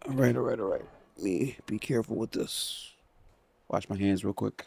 All right, all right, all right. Let me be careful with this. Wash my hands real quick.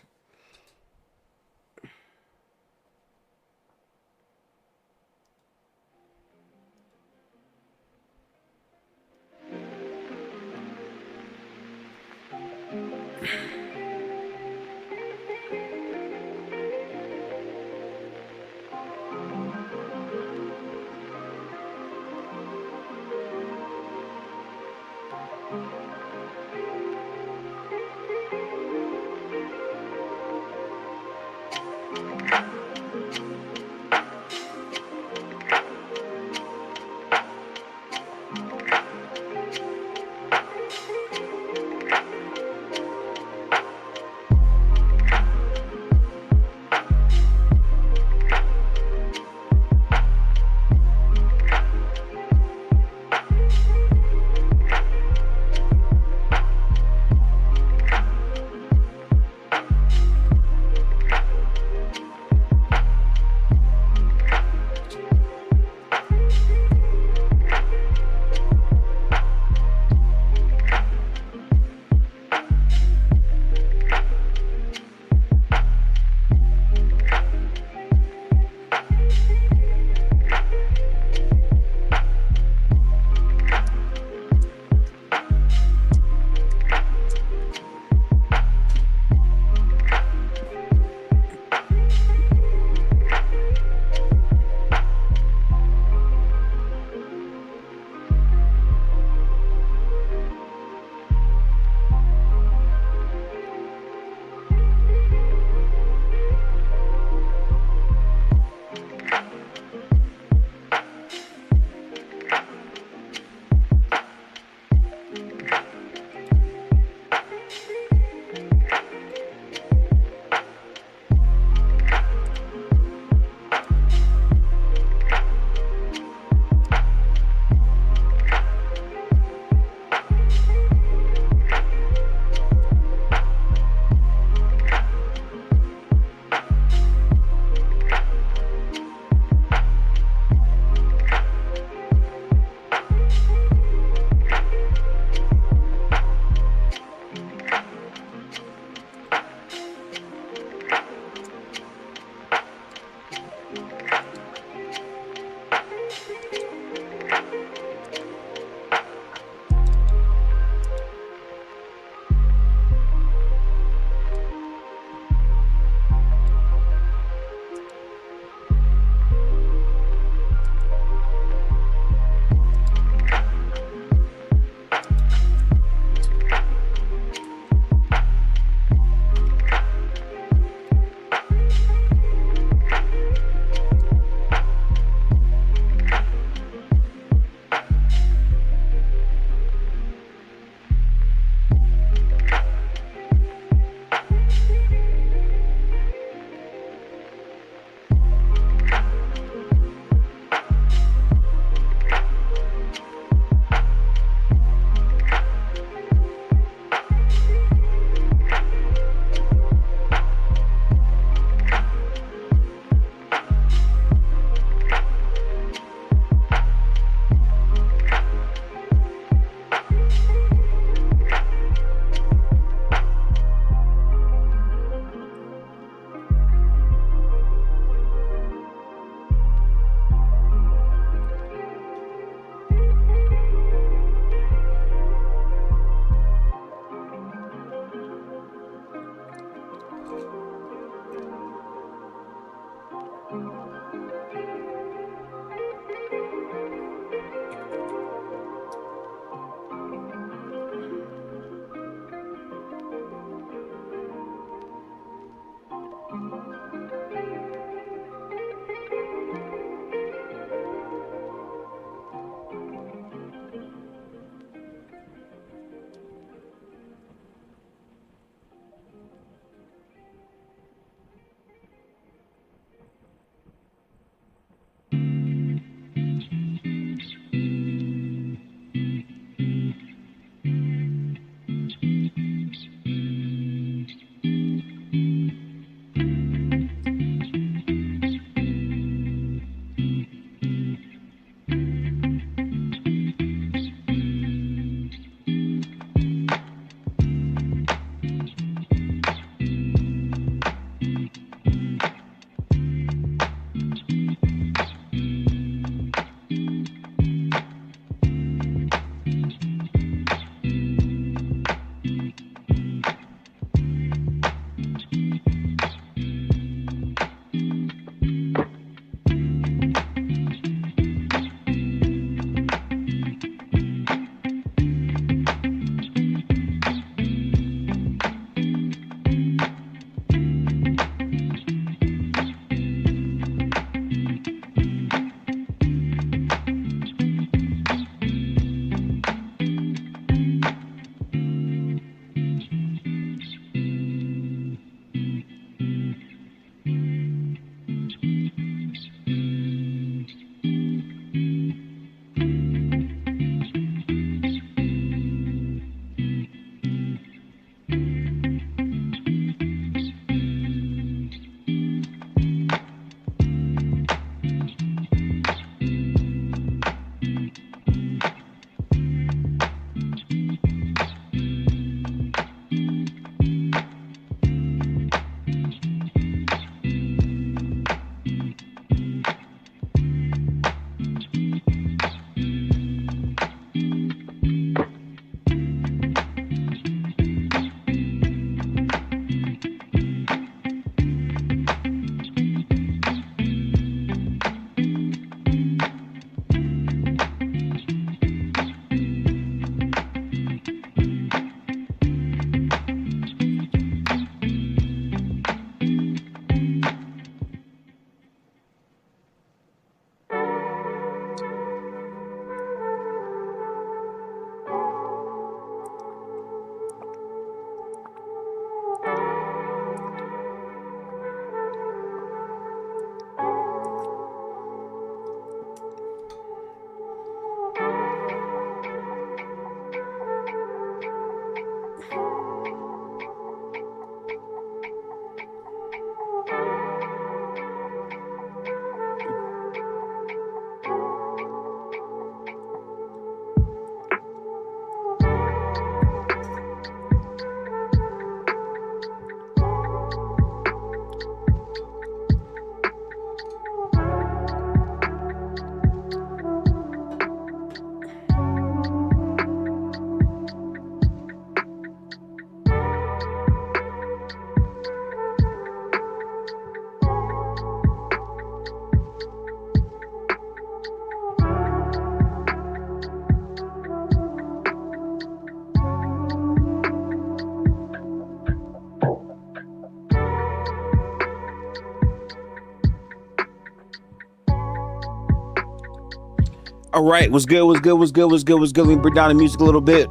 All right, what's good? Let me bring down the music a little bit.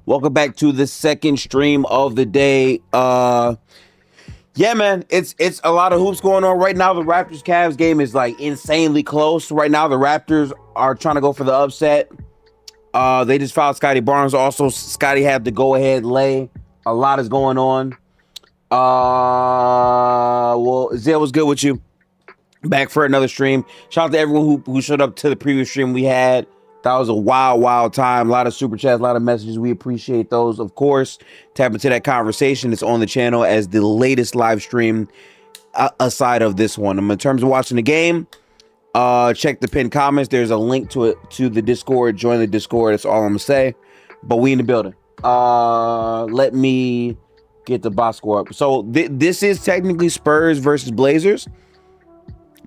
Welcome back to the second stream of the day. Yeah, man, it's a lot of hoops going on right now. The Raptors-Cavs game is like insanely close right now. The Raptors are trying to go for the upset. They just fouled Scotty Barnes. Also, Scotty had the go-ahead lay. A lot is going on. Well, Zay, what's good with you? Back for another stream. Shout out to everyone who showed up to the previous stream we had. That was a wild time. A lot of super chats, a lot of messages. We appreciate those, of course. Tap into that conversation. It's on the channel as the latest live stream aside of this one. In terms of watching the game, check the pinned comments. There's a link to it to the Discord. Join the Discord. That's all I'm gonna say. But we in the building. Let me get the box score up. So this is technically Spurs versus Blazers.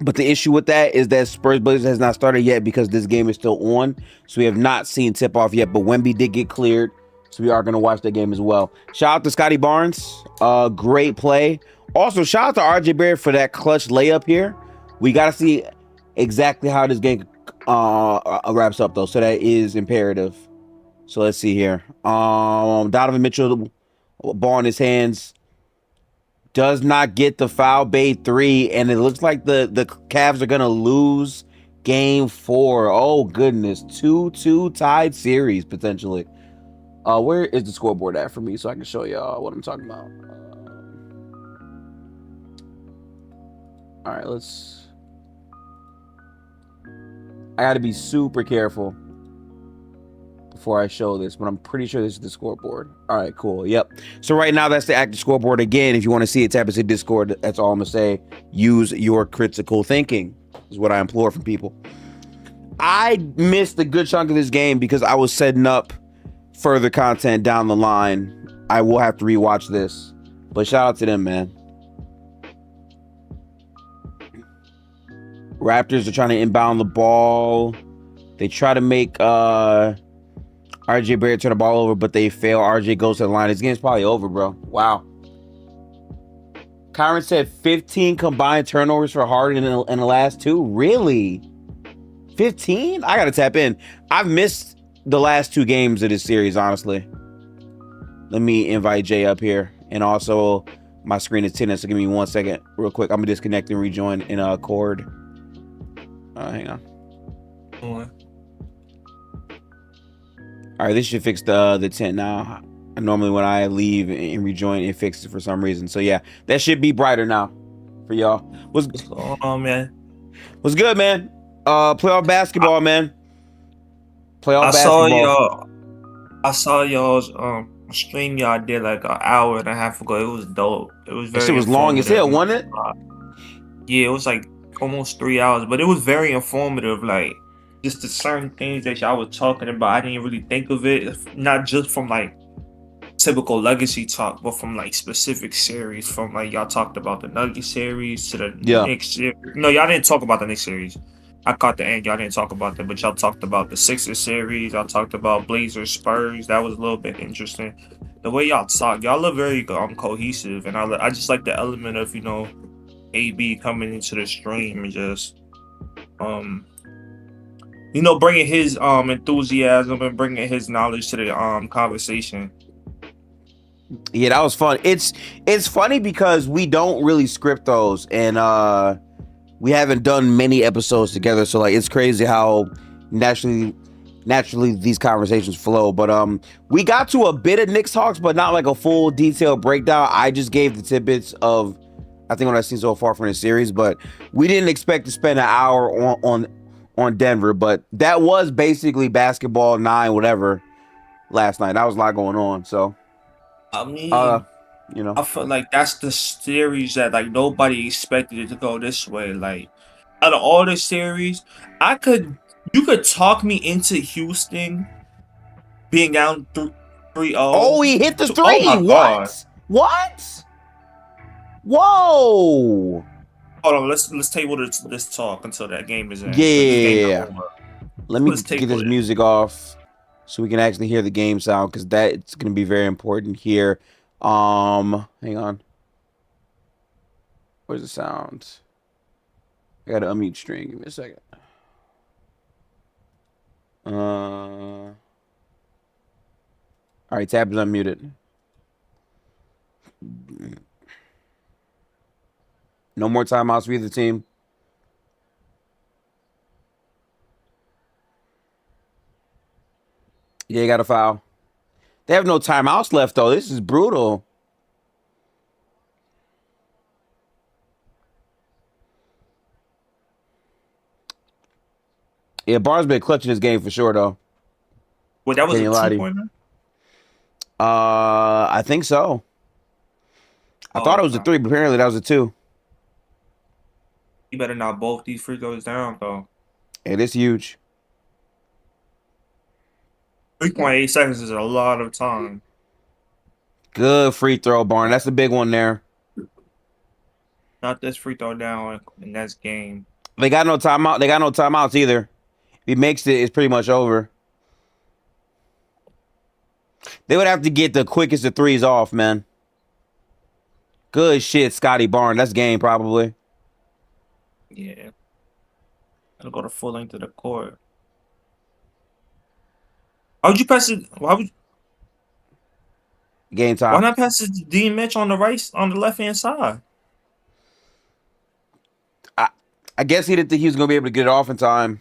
But the issue with that is that Spurs-Blazers has not started yet because this game is still on. So we have not seen tip-off yet. But Wemby did get cleared. So we are going to watch that game as well. Shout out to Scotty Barnes. Great play. Also, shout out to RJ Barrett for that clutch layup here. We got to see exactly how this game wraps up, though. So that is imperative. So let's see here. Donovan Mitchell, ball in his hands. Does not get the foul bait 3, and it looks like the Cavs are gonna lose game 4. Oh goodness, 2-2 tied series potentially. Where is the scoreboard at for me so I can show y'all what I'm talking about? All right, I got to be super careful before I show this, but I'm pretty sure this is the scoreboard. All right, cool. Yep. So right now, that's the active scoreboard. Again, if you want to see it, tap into Discord. That's all I'm going to say. Use your critical thinking is what I implore from people. I missed a good chunk of this game because I was setting up further content down the line. I will have to rewatch this, but shout out to them, man. Raptors are trying to inbound the ball. They try to make RJ Barrett turn the ball over, but they fail. RJ goes to the line. This game's probably over, bro. Wow. Kyron said 15 combined turnovers for Harden in the last 2. Really? 15? I got to tap in. I've missed the last 2 games of this series, honestly. Let me invite Jay up here. And also, my screen is 10, so give me 1 second real quick. I'm going to disconnect and rejoin in Cord. Hang on. All All right, this should fix the tent now. Normally when I leave and rejoin, it fixes for some reason. So yeah, that should be brighter now for y'all. What's going on, man? What's good, man? Playoff I, basketball, man. Playoff I saw basketball. y'all. I saw y'all's stream y'all did like an hour and a half ago. It was dope. It was That shit very was long as informative. hell, I'm not wasn't it? gonna lie. Yeah, it was like almost 3 hours, but it was very informative. Like just the certain things that y'all was talking about, I didn't really think of it. Not just from like typical legacy talk, but from like specific series. From like y'all talked about the Nugget series to the Yeah. Knicks series. No, y'all didn't talk about the Knicks series. I caught the end. Y'all didn't talk about that, but y'all talked about the Sixers series. Y'all talked about Blazers, Spurs. That was a little bit interesting. The way y'all talk, y'all look very cohesive, and I just like the element of AB coming into the stream and just um bringing his enthusiasm and bringing his knowledge to the conversation. Yeah, that was fun. It's funny because we don't really script those, and we haven't done many episodes together, so like it's crazy how naturally these conversations flow. But we got to a bit of Knicks talks, but not like a full detailed breakdown. I just gave the tidbits of I think what I've seen so far from the series, but we didn't expect to spend an hour on Denver. But that was basically basketball 9 whatever last night. That was a lot going on. So I uh mean, you know. I feel like that's the series that like nobody expected it to go this way. Like out of all the series, you could talk me into Houston being down 3-0. Oh, he hit the Oh three. my god. What? Whoa. Hold on, let's table this talk until that game is in. Because this game not Yeah. over. Let me Let's get table this it. music off so we can actually hear the game sound because that's going to be very important here. Hang on. Where's the sound? I got to unmute string. Give me a second. All right, tab is unmuted. No more timeouts for either team. Yeah, you got a foul. They have no timeouts left though. This is brutal. Yeah, Barnes been clutching this game for sure though. Well, that was Can't a even lie to you. two-pointer? I think so. I Oh, thought it was a okay. 3, but apparently that was a 2. You better knock both these free throws down, though. It is huge. 3.8 seconds is a lot of time. Good free throw, Barnes. That's a big one there. Not this free throw down in this game. They got no timeout. They got no timeouts either. If he makes it, it's pretty much over. They would have to get the quickest of threes off, man. Good shit, Scotty Barnes. That's game probably. Yeah. Gotta go to full length of the court. Why would you pass it? Game Why time. not pass it to D Mitch on the left hand side? I, I guess he didn't think he was gonna be able to get it off in time.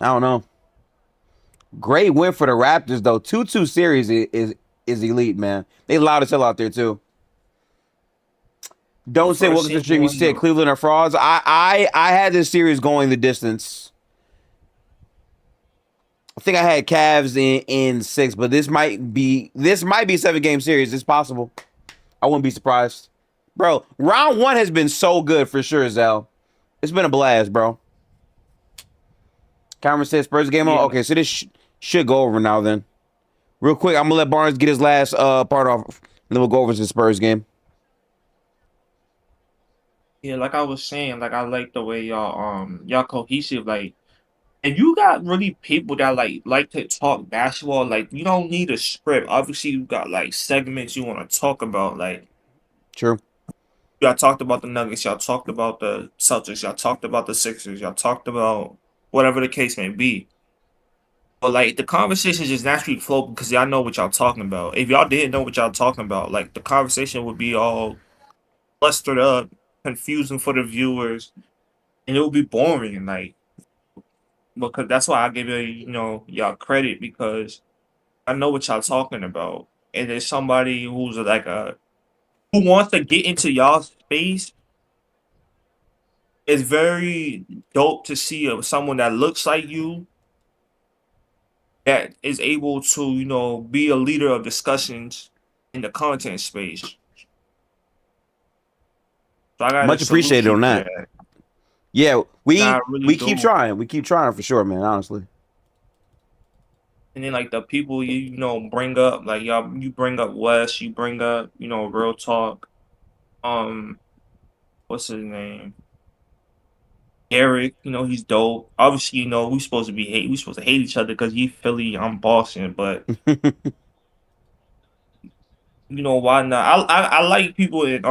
I don't know. Great win for the Raptors though. 2-2 series is elite, man. They loud as hell out there too. The Don't say first welcome to the seed stream. You won said the Cleveland are frauds. I had this series going the distance. I think I had Cavs in 6, but this might be a 7-game series. It's possible. I wouldn't be surprised. Bro, round 1 has been so good for sure, Zell. It's been a blast, bro. Cameron said Spurs game on. yeah. Okay, so this should go over now then. Real quick, I'm gonna let Barnes get his last part off, and then we'll go over to the Spurs game. Yeah, like I was saying, like I like the way y'all cohesive, like and you got really people that like to talk basketball. Like you don't need a script. Obviously, you got like segments you want to talk about. Like True. y'all talked about the Nuggets, y'all talked about the Celtics, y'all talked about the Sixers, y'all talked about whatever the case may be. But like the conversation just naturally flow because y'all know what y'all talking about. If y'all didn't know what y'all talking about, like the conversation would be all clustered up, confusing for the viewers, and it would be boring. Like because that's why I give y'all credit because I know what y'all talking about. And there's somebody who's like who wants to get into y'all space. It's very dope to see someone that looks like you that is able to, be a leader of discussions in the content space. So I gotta Much salute appreciated you on for that. that. Yeah, Nah, I we really we keep do. trying. We keep trying for sure, man. Honestly. And then like the people bring up, like y'all, you bring up Wes, you bring up, Real Talk. Um, what's his name? Eric, he's dope. Obviously, we supposed to hate each other because you Philly, I'm Boston, but why not? I like people in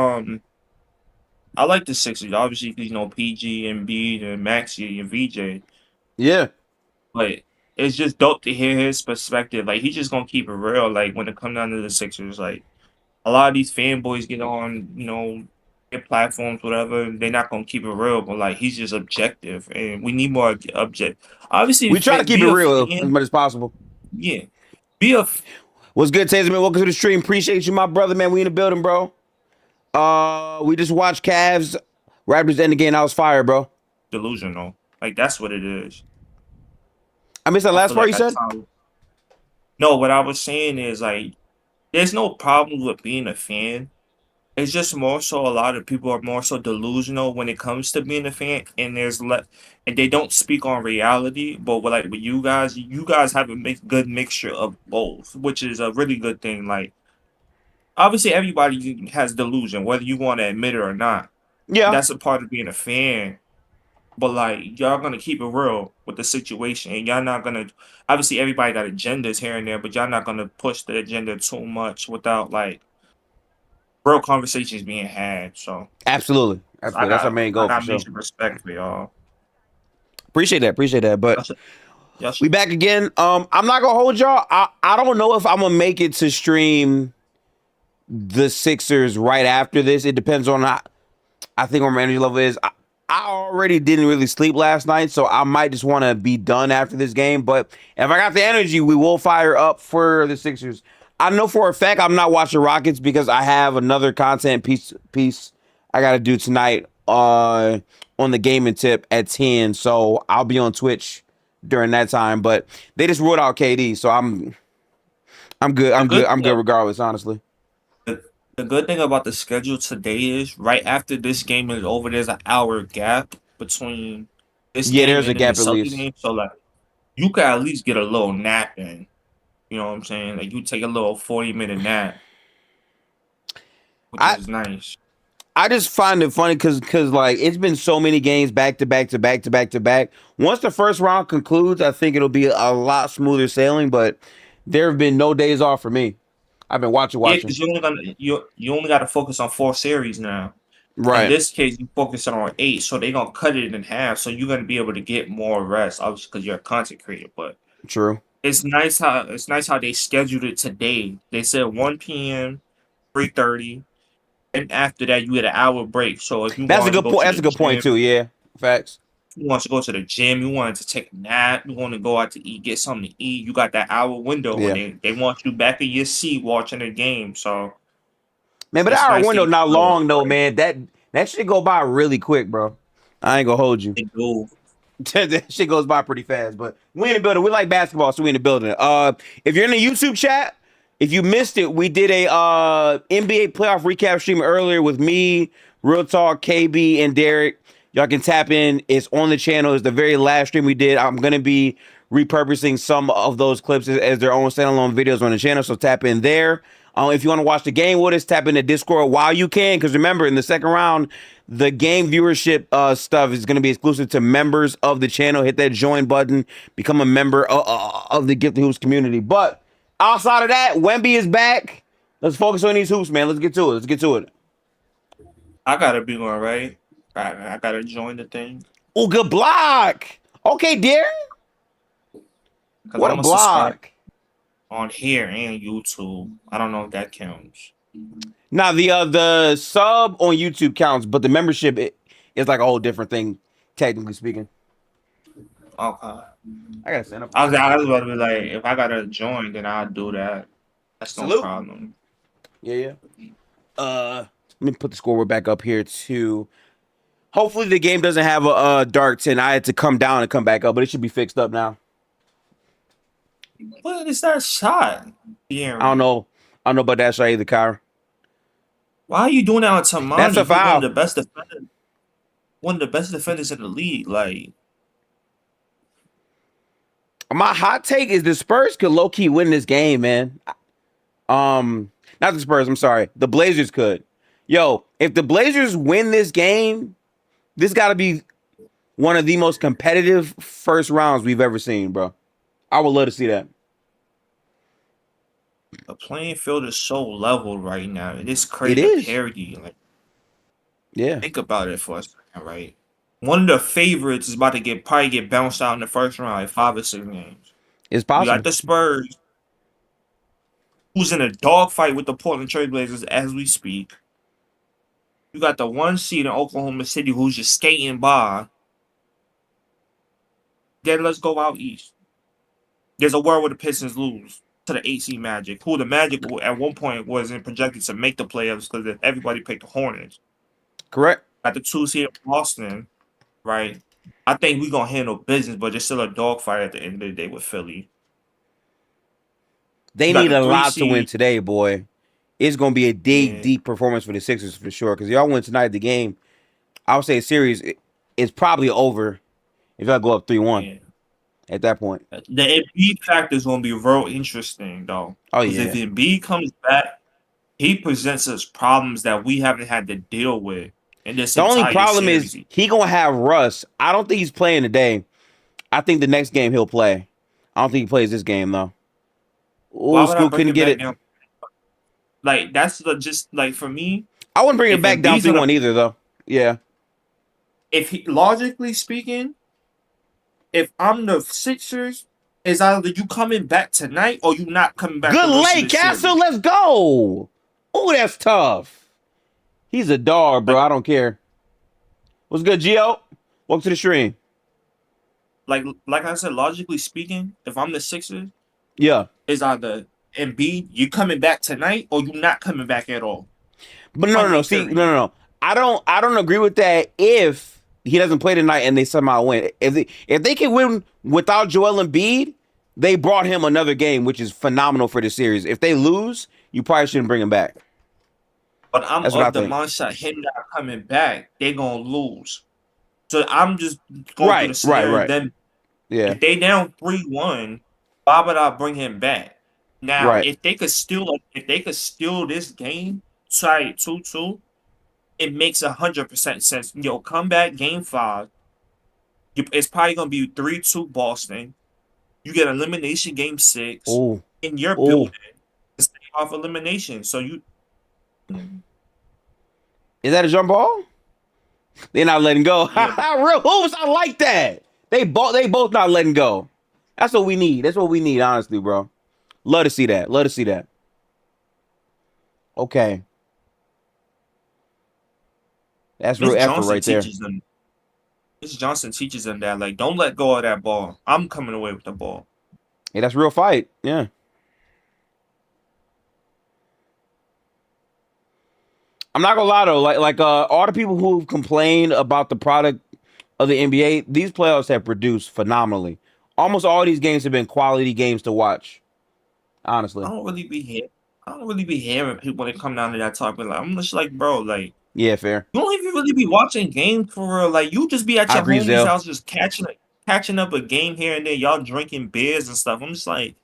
I like the Sixers, obviously, because PG and B and Maxie and VJ, Yeah, but it's just dope to hear his perspective. Like he's just gonna keep it real. Like when it comes down to the Sixers, like a lot of these fanboys get on, their platforms, whatever. They're not gonna keep it real, but like he's just objective, and we need more object. Obviously, we try to keep be it a real as fan. much as possible. Yeah, be a What's good, Taser man? Welcome to the stream. Appreciate you, my brother, man. We in the building, bro. We just watched Cavs, Raptors end the game. I was fire, bro. delusional. Like that's what it is. I missed that I last feel part like you at said. times. No, what I was saying is like there's no problem with being a fan. It's just more so a lot of people are more so delusional when it comes to being a fan, and and they don't speak on reality. But with you guys have a good mixture of both, which is a really good thing. Like obviously, everybody has delusion, whether you want to admit it or not. Yeah, That's a part of being a fan. But like y'all gonna keep it real with the situation, and y'all not gonna. Obviously, everybody got agendas here and there, but y'all not gonna push the agenda too much without like real conversations being had. So. absolutely, So I absolutely. That's our got main I goal for got sure. major respect for y'all. Appreciate that. Appreciate that. Y'all But should, y'all we should back again. I'm not gonna hold y'all. I don't know if I'm gonna make it to stream the Sixers right after this. It depends on I think where my energy level is. I already didn't really sleep last night, so I might just want to be done after this game. But if I got the energy, we will fire up for the Sixers. I know for a fact I'm not watching Rockets because I have another content piece I got to do tonight on the gaming tip at 10. So I'll be on Twitch during that time. But they just ruled out KD, so I'm good. the I'm good. good I'm thing good regardless, honestly. the, the good thing about the schedule today is right after this game is over, there's an hour gap between this Yeah, game there's a and then the gap at Celtic least. game. So like you can at least get a little nap in. You know what I'm saying? Like you take a little 40-minute nap, which I is nice. I just find it funny because like it's been so many games back to back to back to back to back. Once the first round concludes, I think it'll be a lot smoother sailing. But there have been no days off for me. I've been Yeah, watching. because you only got to focus on 4 series now. In Right. this case, you focus on 8, so they're gonna cut it in half. So you're gonna be able to get more rest, obviously, because you're a content creator. But True. it's nice how they scheduled it today. They said 1 p.m., 3:30, and after that you get an hour break. So if you That's a wanted to good go point. to That's the a good point too. gym, Yeah. Facts. you want to go to the gym, you wanted to take a nap, you want to go out to eat, get something to eat, you got that hour window, and Yeah. they want you back in your seat watching the game. So Man, but it's our nice to window get not a little long though, break. man. That shit go by really quick, bro. I ain't gonna hold you. They do. That shit goes by pretty fast. But we in the building. We like basketball, so we in the building. If you're in the YouTube chat, if you missed it, we did a NBA playoff recap stream earlier with me, Real Talk, KB, and Derek. Y'all can tap in. It's on the channel. It's the very last stream we did. I'm gonna be repurposing some of those clips as their own standalone videos on the channel. So tap in there. If you want to watch the game with us, tap into Discord while you can. Because remember, in the second round, the game viewership stuff is going to be exclusive to members of the channel. Hit that join button. Become a member of the Gifted Hoops community. But outside of that, Wemby is back. Let's focus on these hoops, man. Let's get to it. Let's get to it. I gotta be one, right? I gotta join the thing Oh, good block. Okay, dear. because What I'm a gonna subscribe block. on here and YouTube. I don't know if that counts. Now the sub on YouTube counts, but the membership is like a whole different thing, technically speaking. Okay. I gotta stand up. I was about to be like, if I gotta join, then I'll do that. That's no Salute. problem. Yeah. Let me put the scoreboard back up here too. Hopefully the game doesn't have a dark tint. I had to come down and come back up, but it should be fixed up now. What is that shot? I don't know. I don't know about that shot either, Kyra. Why are you doing that on That's Tamani? a Who's foul. one of the best defenders in the league. Like, My hot take is the Spurs could low key win this game, man. Not the Spurs. I'm sorry. The Blazers could. Yo, if the Blazers win this game, this got to be one of the most competitive first rounds we've ever seen, bro. I would love to see that. the playing field is so level right now. It is It crazy is. parity. Like, Yeah. think about it for a second, right? One of the favorites is about to probably get bounced out in the first round, like 5 or 6 games. It's You possible. got the Spurs, who's in a dogfight with the Portland TrailBlazers as we speak. You got the 1 seed in Oklahoma City who's just skating by. Then let's go out east. There's a world where the Pistons lose to the 8 seed Magic, who the Magic at one point wasn't projected to make the playoffs because everybody picked the Hornets. Correct. Got the 2 seed Boston, right? I think we're going to handle business, but there's still a dogfight at the end of the day with Philly. They You got need the a 3 lot to win seed. today, boy. It's going to be a Yeah. deep performance for the Sixers for sure. Because y'all win tonight, the game, I would say series is probably over if y'all go up 3-1 Yeah. at that point. The Embiid factor is going to be real interesting, though. Oh, Because yeah. if Embiid comes back, he presents us problems that we haven't had to deal with in this The only entire problem series. is he going to have Russ. I don't think he's playing today. I think the next game he'll play. I don't think he plays this game, though. Why Ooh, would I Scoop bring couldn't it get back it. down? Like, that's just like for me. I wouldn't bring it If back down Embiid's gonna, 3-1 either, though. Yeah. if he logically speaking, if I'm the Sixers, is either you coming back tonight or you not coming back. Good the rest of late, the Castle. series. Let's go. Oh, that's tough. He's a dog, bro. I don't care. What's good, Gio? Welcome to the stream. Like I said, logically speaking, if I'm the Sixers, Yeah. is either Embiid, you coming back tonight or you not coming back at all. But no. See, no. I don't agree with that if he doesn't play tonight and they somehow win. If they can win without Joel Embiid, they brought him another game, which is phenomenal for the series. If they lose, you probably shouldn't bring him back. But I'm That's what I of the think. mindset, him not coming back, they gonna lose. So I'm just going through the scenario. Right. Then Yeah. if they down 3-1, why would I bring him back? Now, Right. if they could steal this game, try 2-2, it makes 100% sense. Yo, come back game 5. It's probably gonna be 3-2 Boston. You get elimination game 6 Oh. in your building to stay off elimination. So you. Is that a jump ball? They're not letting go. Yeah. Real hoops. I like that. They both not letting go. That's what we need. That's what we need, honestly, bro. Love to see that. Okay. That's real effort right there. Miss Johnson teaches them that, like, don't let go of that ball. I'm coming away with the ball. Yeah, that's real fight. Yeah. I'm not gonna lie though, like all the people who complain about the product of the NBA, these playoffs have produced phenomenally. Almost all these games have been quality games to watch. Honestly. I don't really be hearing people when they come down to that topic. Like, I'm just like, bro, like, yeah, fair. You don't even really be watching games for real. Like, you just be at your homie's house just catching up a game here and there. Y'all drinking beers and stuff. I'm just like,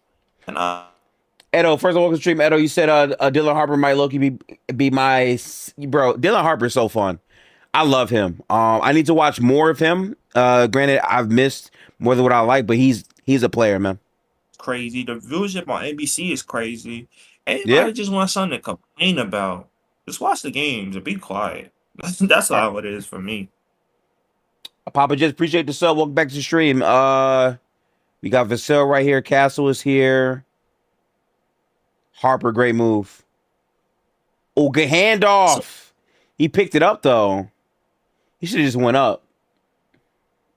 Edo, first of all, welcome to the stream. Edo, you said Dylan Harper might low-key be my bro. Dylan Harper is so fun. I love him. I need to watch more of him. Granted, I've missed more than what I like, but he's a player, man. Crazy. The viewership on NBC is crazy. Anybody just wants something to complain about. Just watch the games and be quiet. That's how it is for me. Papa, just appreciate the sub. Welcome back to the stream. We got Vassell right here. Castle is here. Harper, great move. Oh, good handoff. He picked it up though. He should have just went up.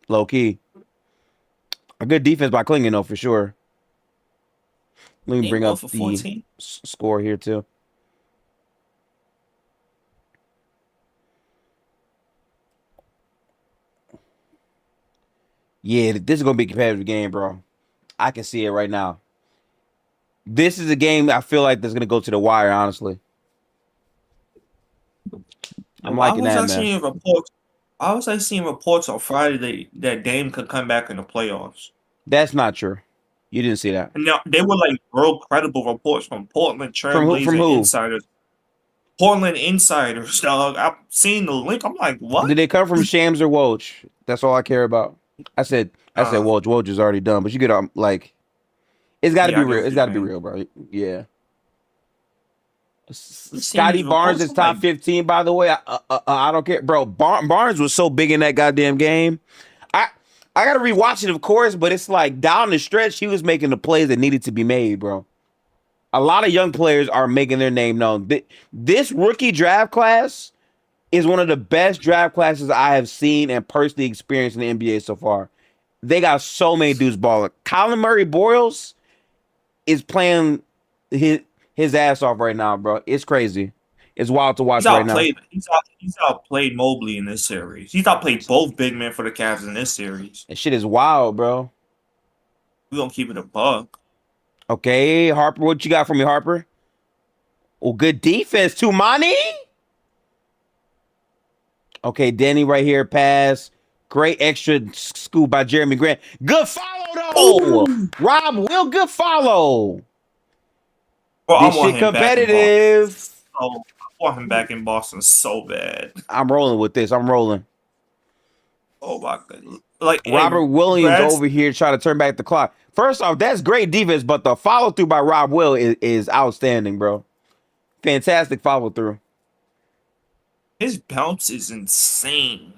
Low key. A good defense by Klingon, though, for sure. Let me Ain't bring going up for the 14. score here, too. Yeah, this is going to be a competitive game, bro. I can see it right now. This is a game I feel like that's going to go to the wire, honestly. I'm And why liking was that, I man. seeing reports? Why was I seeing reports on Friday that Dame could come back in the playoffs? That's not true. You didn't see that. And now they were like real credible reports from Portland From who? From TrailBlazer who? insiders. Portland insiders, dog. I've seen the link. I'm like, what? Did they come from Shams or Woj? That's all I care about. I said Uh, Woj. Woj is already done, but you get like, it's got to yeah, be I get real. what It's you're got to be saying. real, bro. Yeah. I'm seeing Scotty these Barnes reports. is I'm top like, 15, by the way. I don't care, bro. Barnes was so big in that goddamn game. I I gotta rewatch it, of course, but it's like down the stretch, he was making the plays that needed to be made, bro. A lot of young players are making their name known. This rookie draft class is one of the best draft classes I have seen and personally experienced in the NBA so far. They got so many dudes balling. Colin Murray Boyles is playing his his ass off right now, bro. It's crazy. It's wild to he's watch right now. outplayed. He's outplayed Mobley in this series. He's outplayed both big men for the Cavs in this series. That shit is wild, bro. We gonna keep it a buck. Okay, Harper, what you got for me, Harper? Oh, good defense, too, Money. Okay, Deni right here, pass. Great extra scoop by Jeremy Grant. Good follow, though. Ooh. Rob Will, good follow. Bro, I This want shit him back in Boston. competitive. Oh, I want him back in Boston so bad. I'm rolling with this. I'm rolling. Oh my god! Like, Robert and Williams Brad's over here trying to turn back the clock. First off, that's great defense, but the follow through by Rob Will is outstanding, bro. Fantastic follow through. his bounce is insane.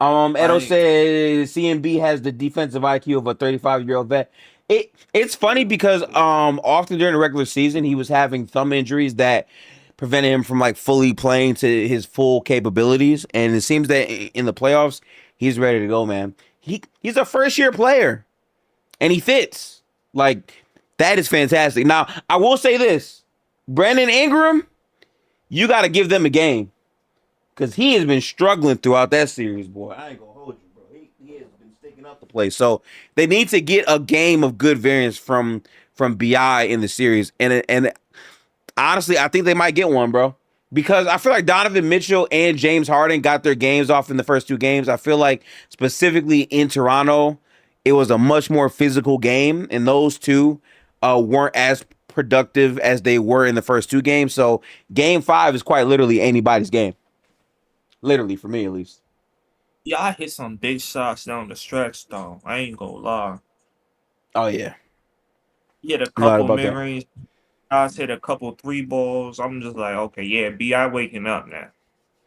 Edo Like, said CMB has the defensive IQ of a 35-year-old vet. It's funny because often during the regular season he was having thumb injuries that prevented him from like fully playing to his full capabilities, and it seems that in the playoffs he's ready to go, man. He's a first year player and he fits. Like, that is fantastic. Now, I will say this. Brandon Ingram, you got to give them a game. Because he has been struggling throughout that series, boy. I ain't going to hold you, bro. He has been sticking up the play. So they need to get a game of good variance from BI in the series. And honestly, I think they might get one, bro. Because I feel like Donovan Mitchell and James Harden got their games off in the first two games. I feel like specifically in Toronto, it was a much more physical game. And those two weren't as productive as they were in the first two games. So game 5 is quite literally anybody's game. Literally, for me at least. yeah, I hit some big shots down the stretch, though. I ain't gonna lie. Oh yeah, He hit a you lied couple about that. mid-range shots, hit a couple three balls. I'm just like, okay, yeah, Bi waking up now.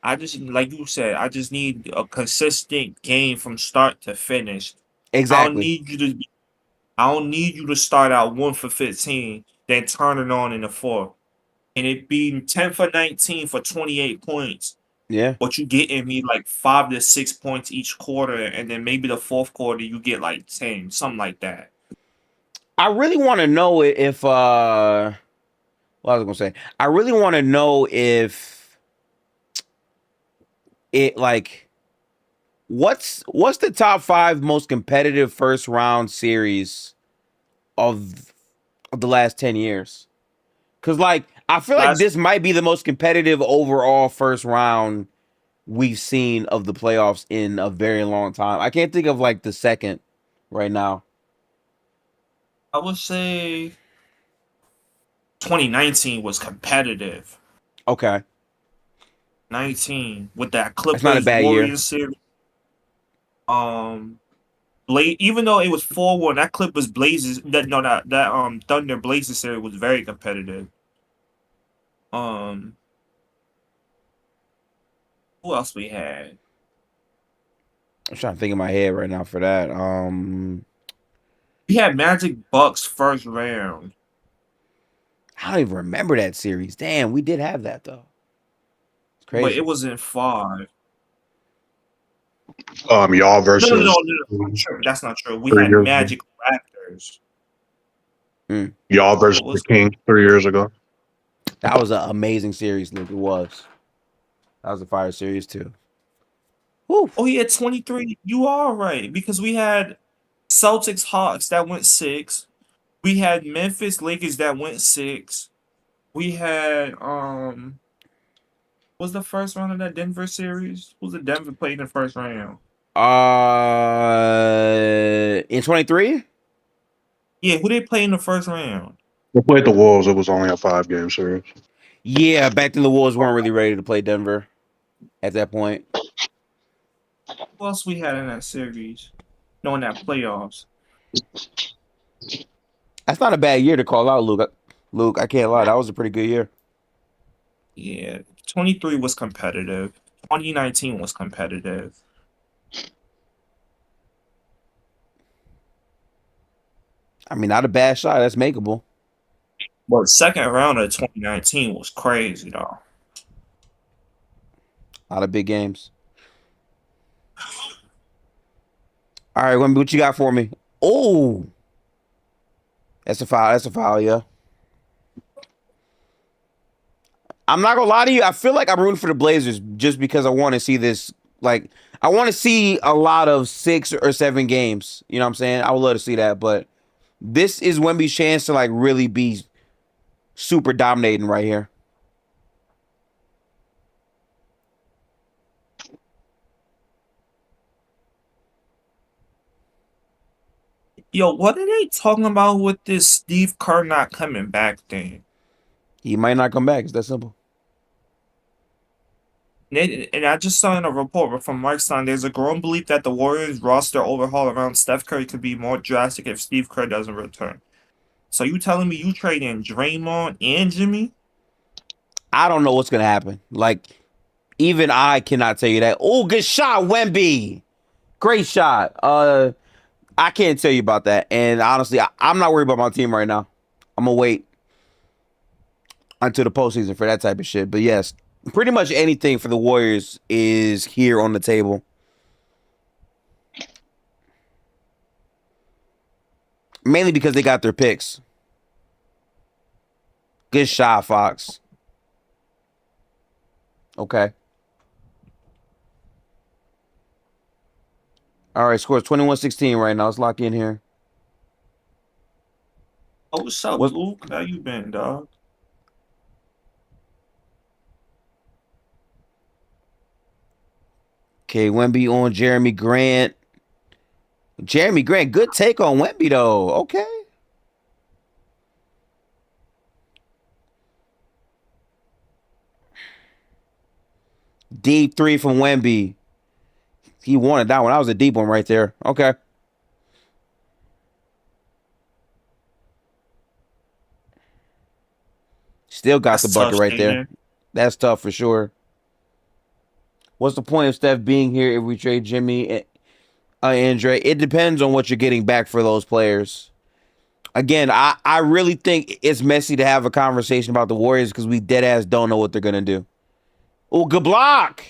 I just, like you said, I just need a consistent game from start to finish. I don't Exactly. need you to. I don't need you to start out 1 for 15, then turn it on in the fourth, and it being 10 for 19 for 28 points. Yeah. But you getting me like 5 to 6 points each quarter, and then maybe the fourth quarter you get like 10, something like that. I really want to know if what I was gonna say. I really want to know if it like what's the top 5 most competitive first round series of the last 10 years? Cuz like I feel like Last, this might be the most competitive overall first round we've seen of the playoffs in a very long time. I can't think of like the second right now. I would say 2019 was competitive. Okay. 19 with that That's not a Clippers bad year. Warriors series. Um, even though it was 4-1, that Clippers Blazers that Thunder Blazers series was very competitive. Um, who else we had? I'm trying to think in my head right now for that. We had Magic Bucks first round. I don't even remember that series. Damn, we did have that though. It's But it crazy. was in 5. Y'all versus No, that's not true. We 3 had years ago. Magic Raptors. Y'all versus What the was Kings 3 years ago. That was an amazing series, Luke. It was. That was a fire series too. Woo. Oh, he had 23. You are right because we had Celtics Hawks that went 6. We had Memphis Lakers that went 6. We had was the first round of that Denver series? Who's the Denver played in the first round? In 23? Yeah, who they play in the first round? They played the Wolves. It was only a 5-game series. Yeah, back then the Wolves weren't really ready to play Denver at that point. Who else we had in that series? No, in that playoffs. That's not a bad year to call out, Luke. Luke, I can't lie. That was a pretty good year. Yeah, 23 was competitive. 2019 was competitive. I mean, not a bad shot. That's makeable. But the second round of 2019 was crazy, though. A lot of big games. All right, Wemby, what you got for me? Oh, that's a foul. That's a foul, yeah. I'm not gonna lie to you. I feel like I'm rooting for the Blazers just because I want to see this. Like, I want to see a lot of 6 or 7 games. You know what I'm saying? I would love to see that, but this is Wemby's chance to like really be super dominating right here. Yo, what are they talking about with this Steve Kerr not coming back thing? He might not come back. It's that simple. And I just saw in a report from Mike Stein, there's a growing belief that the Warriors roster overhaul around Steph Curry could be more drastic if Steve Kerr doesn't return. So you telling me you trading Draymond and Jimmy? I don't know what's gonna happen. Like, even I cannot tell you that. Oh, good shot, Wemby. Great shot. I can't tell you about that. And honestly, I'm not worried about my team right now. I'm gonna wait until the postseason for that type of shit. But yes, pretty much anything for the Warriors is here on the table. Mainly because they got their picks. Good shot, Fox. Okay. All right, score 21-16 right now. Let's lock in here. Oh, what's up, Luke? How you been, dog? Okay, Wemby on Jeremy Grant. Jeremy Grant, good take on Wemby, though. Okay. Deep 3 from Wemby. He wanted that one. That was a deep one right there. Okay. Still got the bucket right there. That's tough for sure. What's the point of Steph being here if we trade Jimmy and Andre? It depends on what you're getting back for those players. Again, I really think it's messy to have a conversation about the Warriors because we dead ass don't know what they're gonna do. Oh, good block.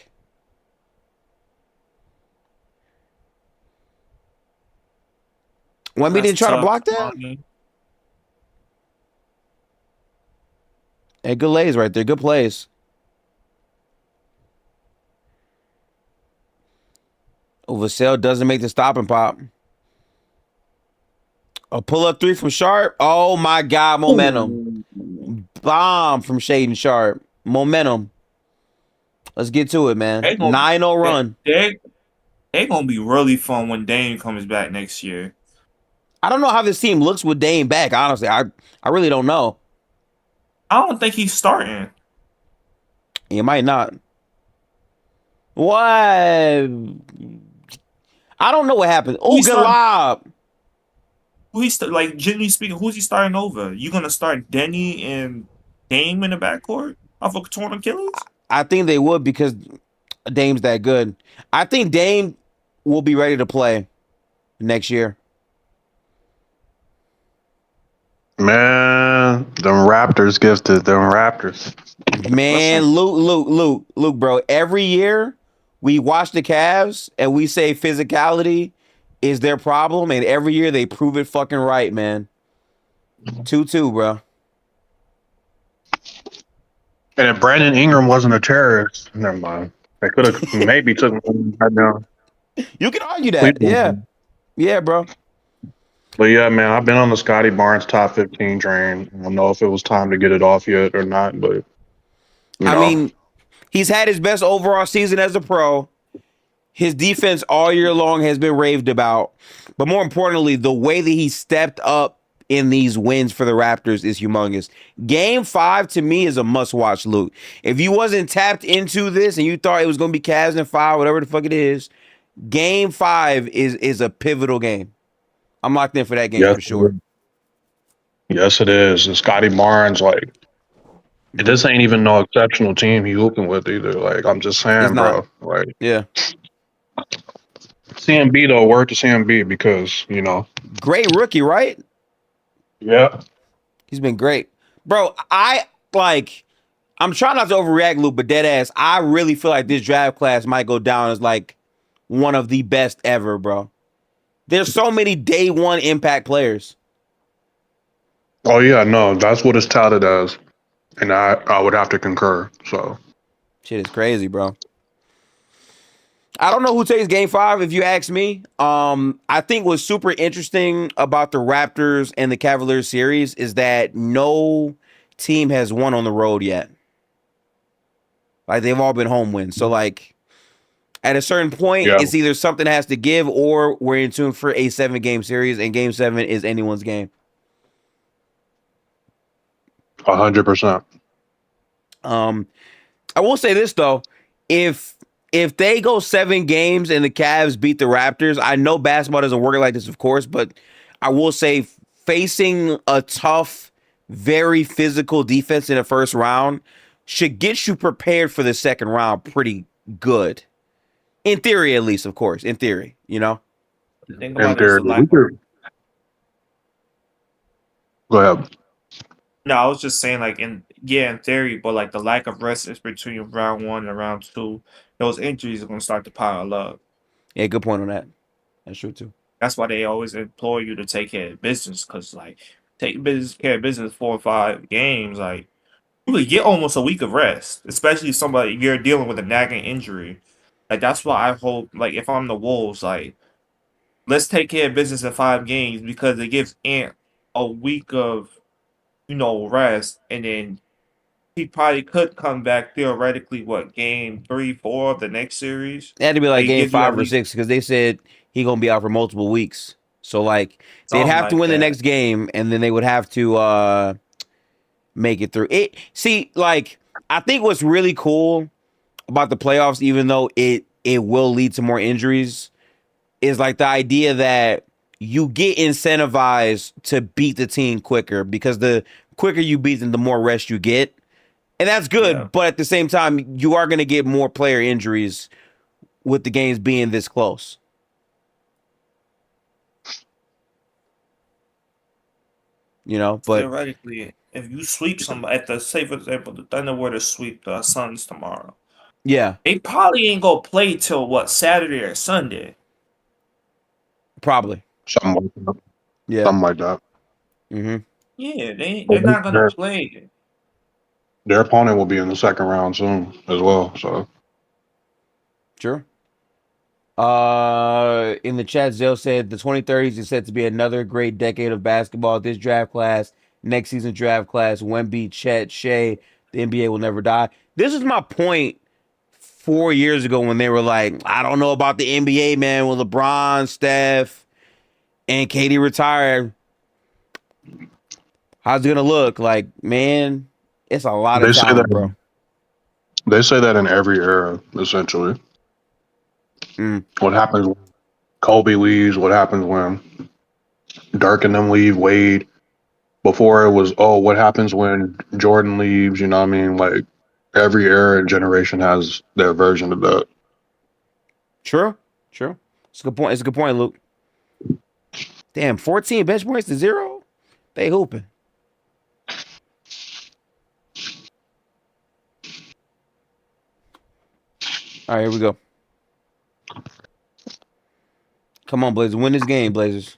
Wemby didn't try to block that? Hey, good lays right there. Good plays. Oh, Vassell doesn't make the stop and pop. A pull-up 3 from Sharp. Oh, my God. Momentum. Bomb from Shaden Sharp. Momentum. Let's get to it, man. 9-0 run. They're going to be really fun when Dame comes back next year. I don't know how this team looks with Dame back, honestly. I really don't know. I don't think he's starting. He might not. What? I don't know what happened. Oh, good lob. Like, generally speaking, who's he starting over? You going to start Deni and Dame in the backcourt off of torn Achilles? I think they would because Dame's that good. I think Dame will be ready to play next year. Man, them Raptors gifted. Them Raptors. Man, Luke, bro. Every year we watch the Cavs and we say physicality is their problem, and every year they prove it fucking right, man. 2-2, bro. And if Brandon Ingram wasn't a terrorist, never mind. They could have maybe took him right now. You can argue that. Yeah. Cleveland. Yeah, bro. But yeah, man, I've been on the Scotty Barnes top 15 train. I don't know if it was time to get it off yet or not, but you I know, mean, he's had his best overall season as a pro. His defense all year long has been raved about. But more importantly, the way that he stepped up in these wins for the Raptors is humongous. Game 5 to me is a must-watch, Luke. If you wasn't tapped into this and you thought it was going to be Cavs in 5, whatever the fuck it is, Game 5 is a pivotal game. I'm locked in for that game yes, for sure. yes, it is. And Scotty Barnes, like, this ain't even no exceptional team he hooping with either. Like, I'm just It's saying, not. bro. Like, Yeah. CMB though, word to CMB because you know, Great rookie, right? yeah, He's been great. Bro, I'm trying not to overreact, Luke, but dead ass, I really feel like this draft class might go down as like one of the best ever, bro. There's so many day one impact players. oh yeah, no, that's what it's touted as, and I would have to concur. So Shit is crazy, bro. I don't know who takes game 5 if you ask me. I think what's super interesting about the Raptors and the Cavaliers series is that no team has won on the road yet. Like they've all been home wins. So like at a certain point, yeah, it's either something has to give or we're in tune for a 7-game series, and game 7 is anyone's game. 100%. I will say this though, if they go 7 games and the Cavs beat the Raptors, I know basketball doesn't work like this, of course, but I will say facing a tough, very physical defense in the first round should get you prepared for the second round pretty good. In theory, at least, of course. In theory, you know? The thing And about it is there, the lack of. go ahead. No, I was just saying, like in theory, but like the lack of rest is between round 1 and round 2. Those injuries are gonna start to pile up. Yeah, good point on that. That's true too. That's why they always implore you to take care of business, because like take care of business 4 or 5 games, like you would get almost a week of rest, especially if somebody you're dealing with a nagging injury. Like that's why I hope, like if I'm the Wolves, like let's take care of business in 5 games because it gives Ant a week of rest, and then he probably could come back theoretically. What game 3, 4 of the next series? It had to be like They game give you 5 at or least 6 because they said he gonna be out for multiple weeks. So like they'd something have to like win the that. next game and then they would have to make it through. It see, like I think what's really cool about the playoffs, even though it will lead to more injuries, is like the idea that you get incentivized to beat the team quicker because the quicker you beat them, the more rest you get. And that's Yeah. good, but at the same time, you are going to get more player injuries with the games being this close. You know, but Theoretically, if you sweep somebody at the say for example, the Thunder were to sweep the Suns tomorrow, yeah, they probably ain't gonna play till what, Saturday or Sunday. probably. Something like that. Yeah. Something like that. Mm-hmm. Yeah, they're But not gonna their, play. their opponent will be in the second round soon as well. So Sure. In the chat, Zell said the 2030s is set to be another great decade of basketball. This draft class, next season draft class, Wemby, Chet, Shea, the NBA will never die. This is my point 4 years ago when they were like, I don't know about the NBA, man. With LeBron, Steph, and Katie retired, how's it gonna look? Like, man, it's a lot of they say talent, bro. that they say that in every era, essentially. Mm. What happens when Kobe leaves? What happens when Dirk and them leave? Wade. Before it was, oh, what happens when Jordan leaves? You know what I mean? Like every era and generation has their version of that. True. It's a good point. It's a good point, Luke. Damn, 14 bench points to 0. They hooping. All right, here we go. Come on, Blazers. Win this game, Blazers.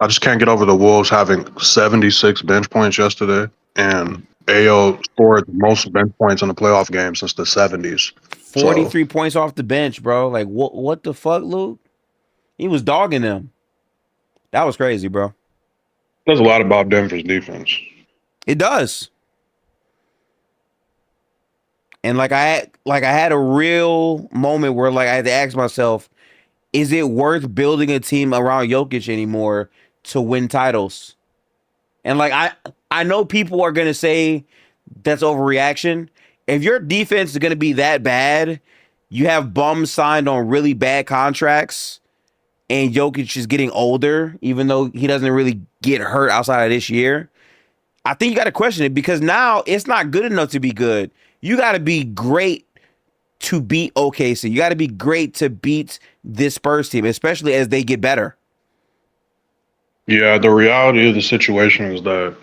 I just can't get over the Wolves having 76 bench points yesterday, and AO scored the most bench points in a playoff game since the 70s. So 43 points off the bench, bro. Like, what the fuck, Luke? He was dogging them. That was crazy, bro. there's a lot about Denver's defense. It does. And I had a real moment where like I had to ask myself, is it worth building a team around Jokic anymore to win titles? And like I know people are gonna say that's overreaction. If your defense is gonna be that bad, you have bums signed on really bad contracts, and Jokic is getting older, even though he doesn't really get hurt outside of this year. I think you got to question it because now it's not good enough to be good. You got to be great to beat OKC. You got to be great to beat this Spurs team, especially as they get better. Yeah, the reality of the situation is that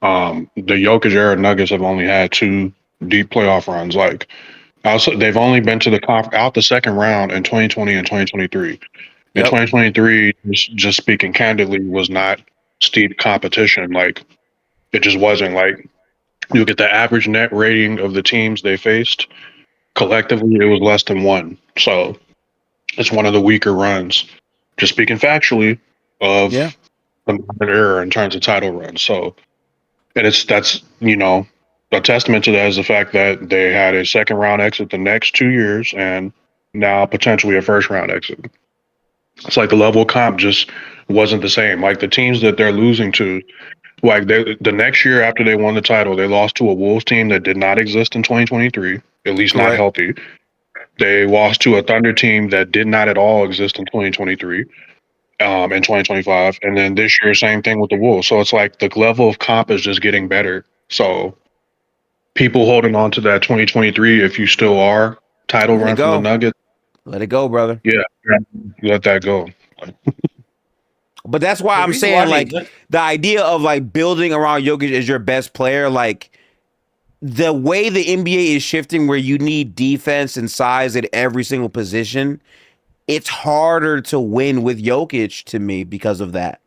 the Jokic era Nuggets have only had 2 deep playoff runs. Like, also, they've only been to out the second round in 2020 and 2023. In Yep. 2023, just speaking candidly, was not steep competition. Like, it just wasn't. Like, you get the average net rating of the teams they faced collectively, it was less than 1. So it's one of the weaker runs. Just speaking factually of Yeah. the modern era in terms of title runs. So, and that's a testament to that is the fact that they had a second round exit the next 2 years and now potentially a first round exit. It's like the level of comp just wasn't the same. Like the teams that they're losing to, like the next year after they won the title, they lost to a Wolves team that did not exist in 2023, at least not Correct. healthy. They lost to a Thunder team that did not at all exist in 2023, in 2025. And then this year, same thing with the Wolves. So it's like the level of comp is just getting better. So people holding on to that 2023, if you still are, title Let it run from the go. Nuggets, Let it go, brother. yeah, let that go. But that's why The I'm reason saying why they like good- the idea of like building around Jokic as your best player, like the way the NBA is shifting where you need defense and size at every single position, it's harder to win with Jokic to me because of that.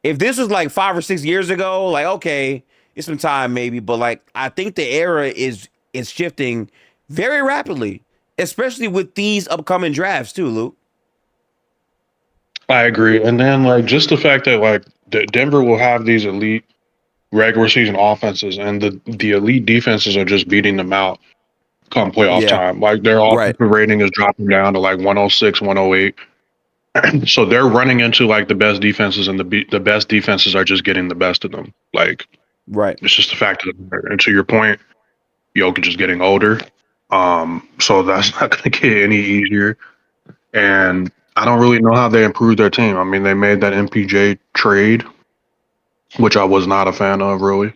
If this was like 5 or 6 years ago, like okay, it's some time maybe, but like I think the era is shifting very rapidly, especially with these upcoming drafts too, Luke. I agree. And then like just the fact that like Denver will have these elite regular season offenses and the elite defenses are just beating them out come playoff Yeah, time. Like their right, offensive rating is dropping down to like 106, 108. So they're running into like the best defenses and the best defenses are just getting the best of them. Like right. it's just a fact of the matter. And to your point, Jokic is getting older. So that's not going to get any easier. And I don't really know how they improved their team. I mean, they made that MPJ trade, which I was not a fan of really,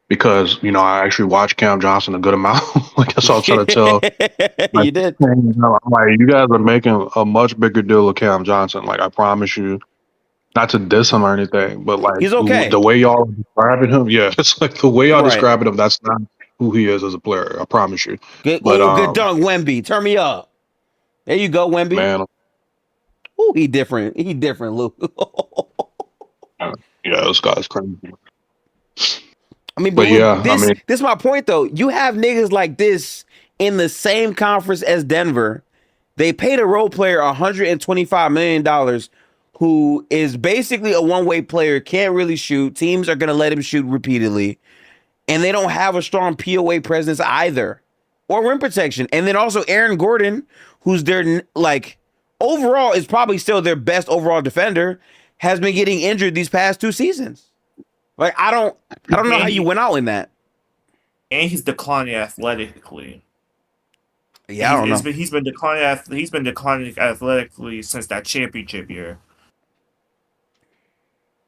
because I actually watched Cam Johnson a good amount. Like that's all I'm trying to tell. Like, You did. I'm like, you guys are making a much bigger deal of Cam Johnson. Like I promise you, not to diss him or anything, but like He's okay. the way y'all are describing him, yeah, it's like the way y'all Right. describing him. That's not who he is as a player. I promise you. Good. But Oh, good dunk, Wemby. Turn me up. There you go, Wemby. man, Oh, he different. He different, Luke. yeah, this guy's crazy. I mean, But Luke, yeah, I mean, this is my point though. You have niggas like this in the same conference as Denver. They paid a role player $125 million who is basically a one-way player, can't really shoot. Teams are gonna let him shoot repeatedly. And they don't have a strong POA presence either. Or rim protection. And then also Aaron Gordon, who's their like overall is probably still their best overall defender, has been getting injured these past 2 seasons. Like I don't know how you went out in that. and he's declining athletically. Yeah, I don't know. He's been declining. He's been declining athletically since that championship year.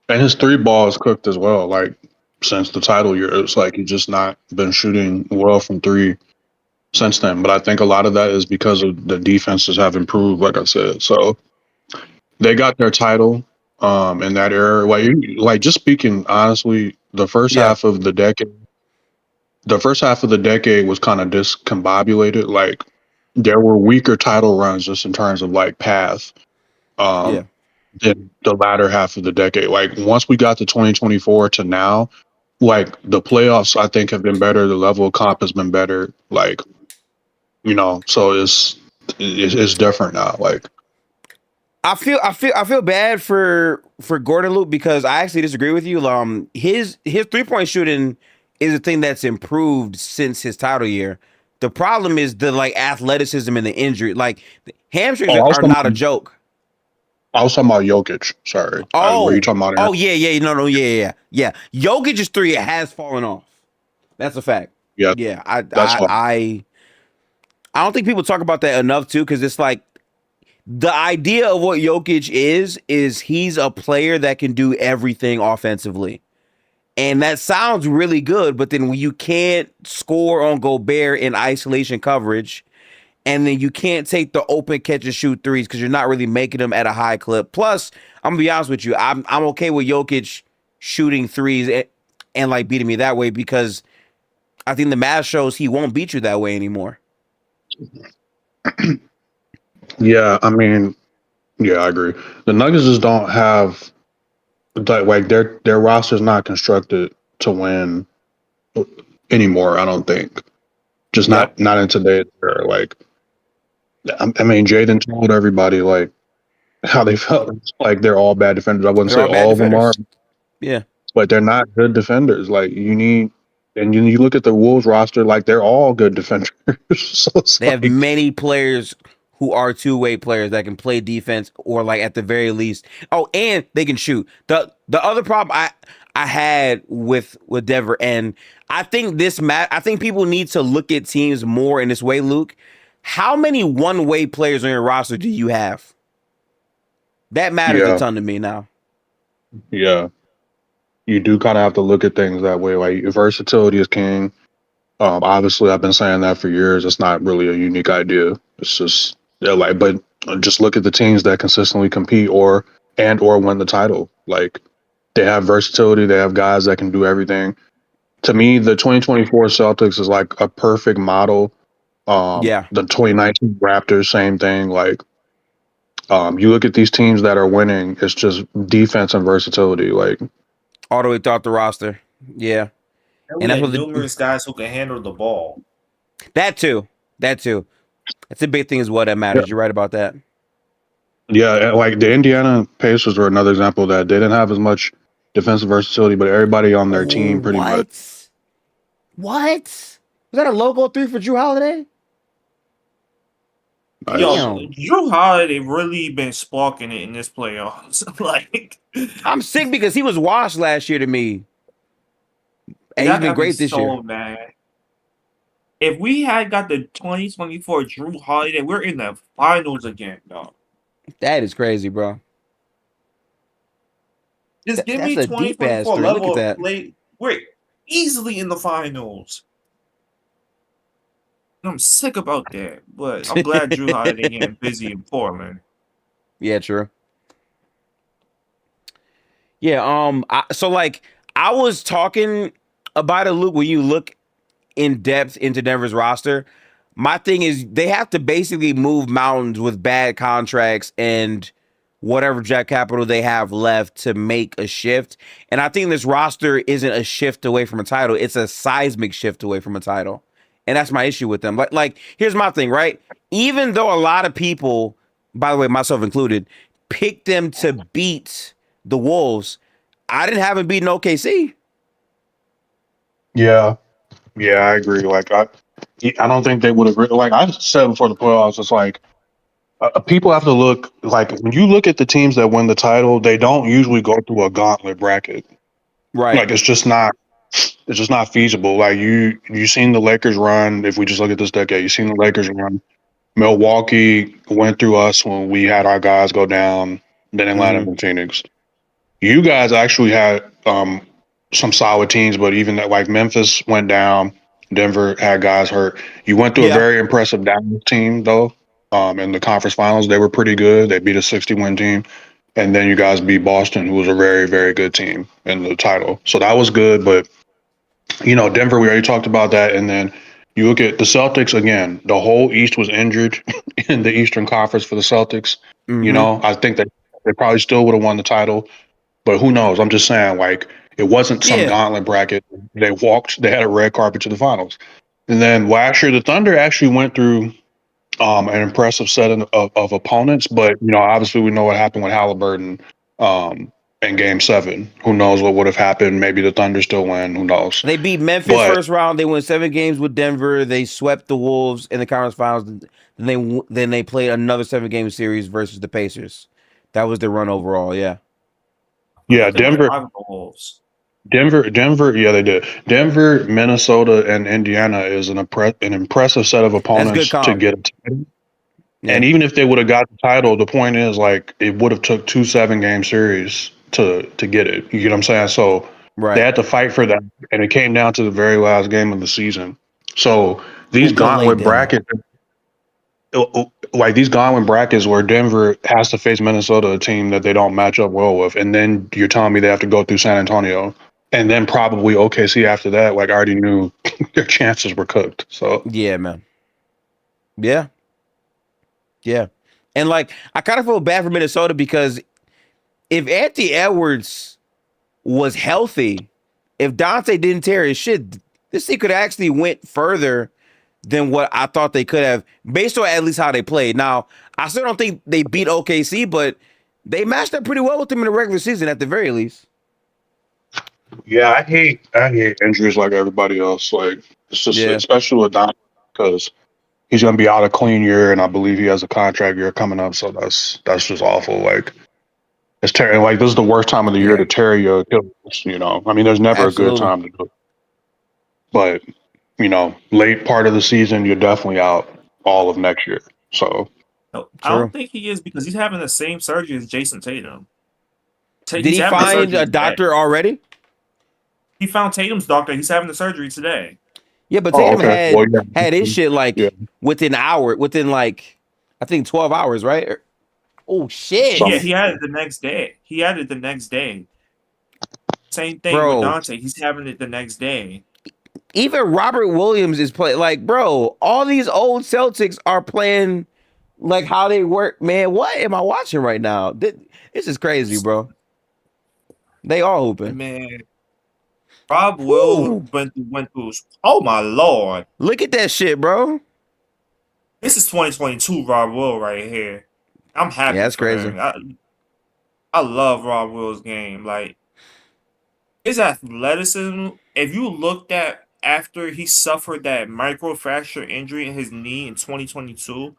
and his 3 ball is cooked as well. Like since the title year, it's like he's just not been shooting well from 3 since then. But I think a lot of that is because of the defenses have improved, like I said. So they got their title in that era. Like just speaking honestly, the first Yeah. half of the decade was kind of discombobulated. Like there were weaker title runs just in terms of like path. Yeah. Than the latter half of the decade. Like once we got to 2024 to now, like the playoffs, I think have been better. The level of comp has been better. Like so it's different now. Like I feel bad for Gordon Luke because I actually disagree with you. His 3-point shooting is a thing that's improved since his title year. The problem is the like athleticism and the injury. Like hamstrings I was are talking not a about, joke. I was talking about Jokic. Sorry, were you Oh, talking about oh him? yeah, no, yeah. Jokic's three has fallen off. That's a fact. Yeah, Yeah, that's all. I don't think people talk about that enough too, because it's like the idea of what Jokic is he's a player that can do everything offensively. And that sounds really good, but then when you can't score on Gobert in isolation coverage, and then you can't take the open catch and shoot threes because you're not really making them at a high clip. Plus, I'm gonna be honest with you, I'm okay with Jokic shooting threes and like beating me that way because I think the math shows he won't beat you that way anymore. Yeah, I mean, yeah, I agree. The Nuggets just don't have like their roster's not constructed to win anymore. I don't think. Just Yep. not in today's era. Like I mean, Jaden told everybody like how they felt. Like they're all bad defenders. I wouldn't They're say all bad all of them are, defenders. Yeah. but they're not good defenders. Like you need, and you look at the Wolves roster, like they're all good defenders. So it's They have like, many players who are two-way players that can play defense or like at the very least. Oh, and they can shoot. The other problem I had with Denver, and I think I think people need to look at teams more in this way, Luke. How many one-way players on your roster do you have? That matters a yeah, ton to me now. yeah, you do kind of have to look at things that way. Like versatility is king. Obviously, I've been saying that for years. It's not really a unique idea. It's just yeah, like, but just look at the teams that consistently compete or win the title. Like they have versatility. They have guys that can do everything. To me, the 2024 Celtics is like a perfect model. Yeah. The 2019 Raptors, same thing. Like you look at these teams that are winning, it's just defense and versatility. Like All the way throughout the roster. Yeah. And And we that's had what numerous guys who can handle the ball. that too. That too. That's a big thing as well that yeah, matters. You're right about that. yeah, like the Indiana Pacers were another example of that they didn't have as much defensive versatility, but everybody on their Oh, team pretty much. what? What? Was that a logo 3 for Drew Holiday? Yo, Nice. Damn. Drew Holiday really been sparking it in this playoffs. Like I'm sick because he was washed last year to me. And he's that been got me great this year. so mad. If we had got the 2024 Drew Holiday, we're in the finals again, dog. That is crazy, bro. Just give That's me a deep ass 2024 3. Look at level of that. play. We're easily in the finals. I'm sick about that, but I'm glad Drew Holiday getting busy in Portland. Yeah, true. Yeah, so like I was talking about it, Luke, when you look in depth into Denver's roster. My thing is they have to basically move mountains with bad contracts and whatever jack capital they have left to make a shift. And I think this roster isn't a shift away from a title. It's a seismic shift away from a title. And that's my issue with them. Like here's my thing, right? Even though a lot of people, by the way, myself included, picked them to beat the Wolves, I didn't have them beating OKC. Yeah, yeah, I agree. Like I don't think they would have. Like I said before the playoffs, it's like people have to look. Like when you look at the teams that win the title, they don't usually go through a gauntlet bracket. Right. Like it's just not feasible. Like you seen the Lakers run. If we just look at this decade, you seen the Lakers run. Milwaukee went through us when we had our guys go down. Then Atlanta Mm-hmm. and Phoenix. You guys actually had some solid teams, but even that like Memphis went down. Denver had guys hurt. You went through a Yeah. very impressive Dallas team though. In the conference finals, they were pretty good. They beat a 60-win team. And then you guys beat Boston, who was a very, very good team in the title. So that was good. But Denver, we already talked about that. And then You look at the Celtics again. The whole East was injured in the Eastern Conference for the Celtics. Mm-hmm. I think that they probably still would have won the title, but who knows? I'm just saying, like, it wasn't some Yeah. gauntlet bracket. They had a red carpet to the finals. And then last year, the Thunder actually went through an impressive set of opponents, but obviously we know what happened with Halliburton in Game 7. Who knows what would have happened? Maybe the Thunder still win. Who knows? They beat Memphis But first round. They won 7 games with Denver. They swept the Wolves in the conference finals. Then they played another 7-game series versus the Pacers. That was their run overall. Yeah. I yeah, thought they went Denver, 5 with the Wolves. Denver, yeah, they did. Denver, Minnesota, and Indiana is an impressive set of That's good opponents to comp. get a title. Yeah. And even if they would have got the title, the point is, like, it would have took 2 7-game series to get it. You get what I'm saying? So they Right. had to fight for that, and it came down to the very last game of the season. So Who these could lay gauntlet down? brackets, like these gauntlet brackets where Denver has to face Minnesota, a team that they don't match up well with, and then you're telling me they have to go through San Antonio, and then probably OKC after that. Like, I already knew their chances were cooked. So Yeah, man. Yeah. Yeah. And like I kind of feel bad for Minnesota because if Anthony Edwards was healthy, if Dante didn't tear his shit, this thing could actually went further than what I thought they could have, based on at least how they played. Now, I still don't think they beat OKC, but they matched up pretty well with them in the regular season at the very least. yeah, I hate injuries like everybody else. Like, it's just, Yeah, especially with Don, because he's gonna be out a clean year, and I believe he has a contract year coming up. So that's just awful. Like, it's tearing. Like, this is the worst time of the year yeah, to tear your Achilles. I mean, there's never a good absolutely. time to do it. But late part of the season, you're definitely out all of next year. So No, I don't True. think he is because he's having the same surgery as Jason Tatum. Did He's he having the find surgery a today. doctor already? He found Tatum's doctor. He's having the surgery today. Yeah, but oh, Tatum okay. Well, had his yeah, shit yeah, like within like I think 12 hours, right? Oh Yeah, shit. he had it the next day. He had it the next day. Same thing with Bro, Dante. He's having it the next day. even Robert Williams is playing like, bro, all these old Celtics are playing like how they work. Man, what am I watching right now? This is crazy, bro. They all hooping. Man, Rob Will Whew. went through. Oh my lord! Look at that shit, bro. This is 2022 Rob Will right here. I'm Yeah, happy that's for crazy. him. I love Rob Will's game. Like his athleticism. If you looked at after he suffered that microfracture injury in his knee in 2022,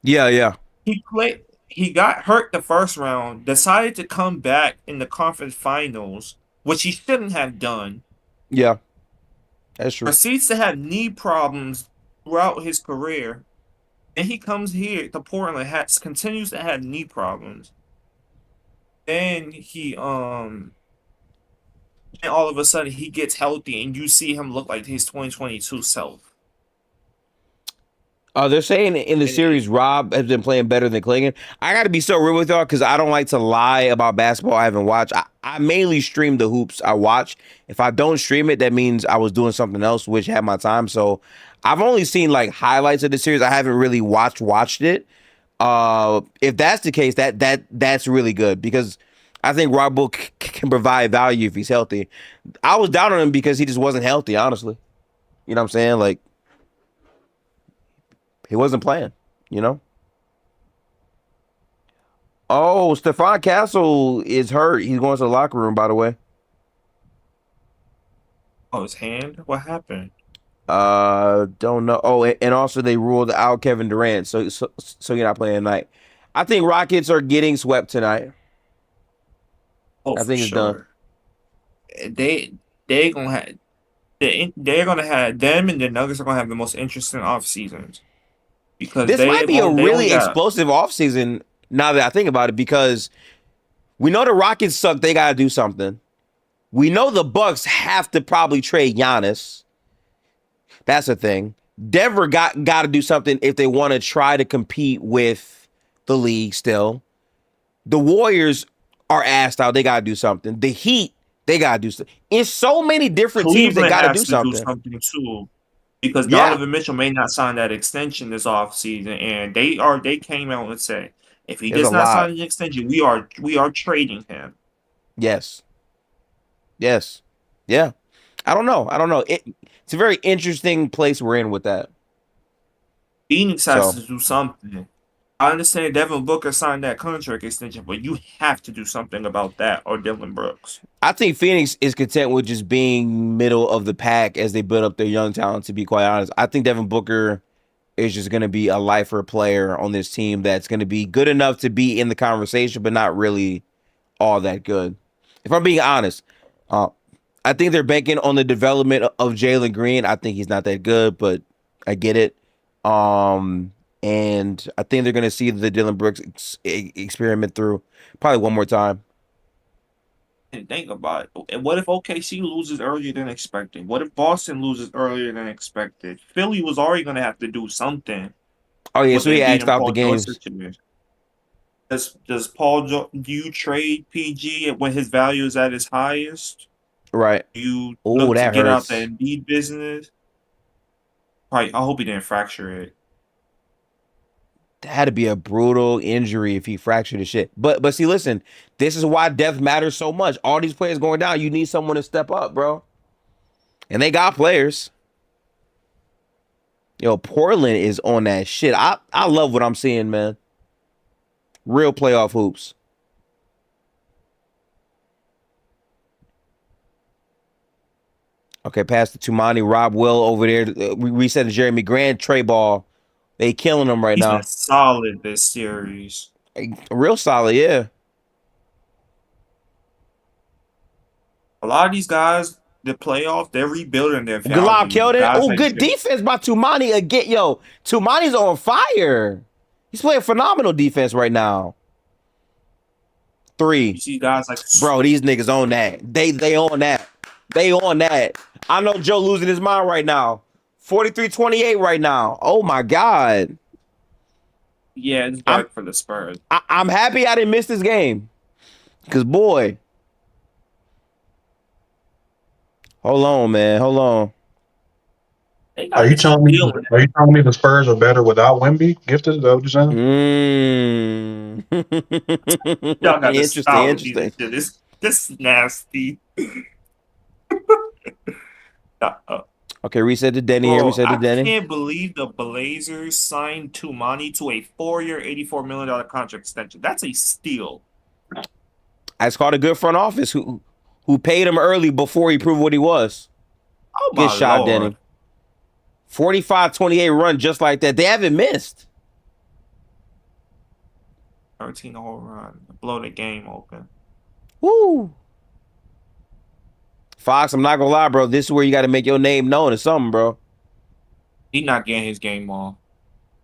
Yeah, yeah, he played. He got hurt the first round. Decided to come back in the conference finals, which he shouldn't have done. yeah. That's true. Proceeds to have knee problems throughout his career. And he comes here to Portland, continues to have knee problems. Then and all of a sudden he gets healthy, and you see him look like his 2022 self. They're saying in the And it, series, Rob has been playing better than Clingan. I got to be so real with y'all because I don't like to lie about basketball. I haven't watched. I mainly stream the hoops I watch. If I don't stream it, that means I was doing something else, which had my time. So I've only seen like highlights of the series. I haven't really watched it. If that's the case, that's really good because I think Rob Will can provide value if he's healthy. I was down on him because he just wasn't healthy, honestly. You know what I'm saying? Like he wasn't playing, you know? Oh, Stephon Castle is hurt. He's going to the locker room, by the way. oh, his hand? What happened? Don't know. Oh, and also they ruled out Kevin Durant, so you're not playing tonight. I think Rockets are getting swept tonight. Oh, I for think it's done. sure. They gonna have they're gonna have them and the Nuggets are gonna have the most interesting off seasons because This might be a they only really got explosive offseason now that I think about it, because we know the Rockets suck. They got to do something. We know the Bucks have to probably trade Giannis. That's a thing. Denver got to do something if they want to try to compete with the league still. The Warriors are asked out. They got to do something. The Heat, they got to do something. It's so many different teams that Cleveland got to has do to do something. something too because Yeah, Donovan Mitchell may not sign that extension this offseason, and they came out and said if he there's a does not lot. sign an extension, we are trading him. Yes. Yes. Yeah. I don't know. It's a very interesting place we're in with that. Phoenix has So to do something. I understand Devin Booker signed that contract extension, but you have to do something about that or Dylan Brooks. I think Phoenix is content with just being middle of the pack as they build up their young talent, to be quite honest. I think Devin Booker is just going to be a lifer player on this team that's going to be good enough to be in the conversation, but not really all that good. If I'm being honest, I think they're banking on the development of Jalen Green. I think he's not that good, but I get it. And I think they're going to see the Dylan Brooks experiment through probably one more time. And think about it. And what if OKC loses earlier than expected? What if Boston loses earlier than expected? Philly was already going to have to do something Oh yeah, with so he Embiid asked and off the Paul George games. situation. Does do you trade PG when his value is at his highest? Right. Do you Oh, look to that get out the hurts. Embiid business? Right. I hope he didn't fracture it. That had to be a brutal injury if he fractured his shit. But see, listen, this is why depth matters so much. All these players going down, you need someone to step up, bro. And they got players. Yo, Portland is on that shit. I love what I'm seeing, man. Real playoff hoops. Okay, pass to Tumani, Rob Will over there. We reset to Jeremy Grant, Trey Ball. They killing them right He's been now. solid this series. Real solid, yeah. A lot of these guys, the playoffs, they're rebuilding their Galab value. killed it. Guys Oh, like good defense by Tumani again. Yo, Tumani's on fire. He's playing phenomenal defense right now. you 3. see guys like Bro, these niggas on that. They on that. They on that. I know Joe losing his mind right now. 43-28 right now. Oh my God. yeah, it's I'm dark for the Spurs. I'm happy I didn't miss this game. Cause boy. Hold on, man. Hold on. They Are got you this telling me? feeling. Are you telling me the Spurs are better without Wemby? Gifted? Is that what you're saying? Y'all got to Interesting, stop with these interesting. shit. This is nasty. Okay, reset to Denny here. Bro, Reset to I Denny. can't believe the Blazers signed Tumani to a 4-year, $84 million contract extension. That's a steal. It's called a good front office who paid him early before he proved what he was. Oh Good my shot, lord. Denny. 45-28 run just like that. They haven't missed. 13-hole run. Blow the game open. Woo. Fox, I'm not gonna lie, bro. This is where you got to make your name known or something, bro. He's not getting his game off.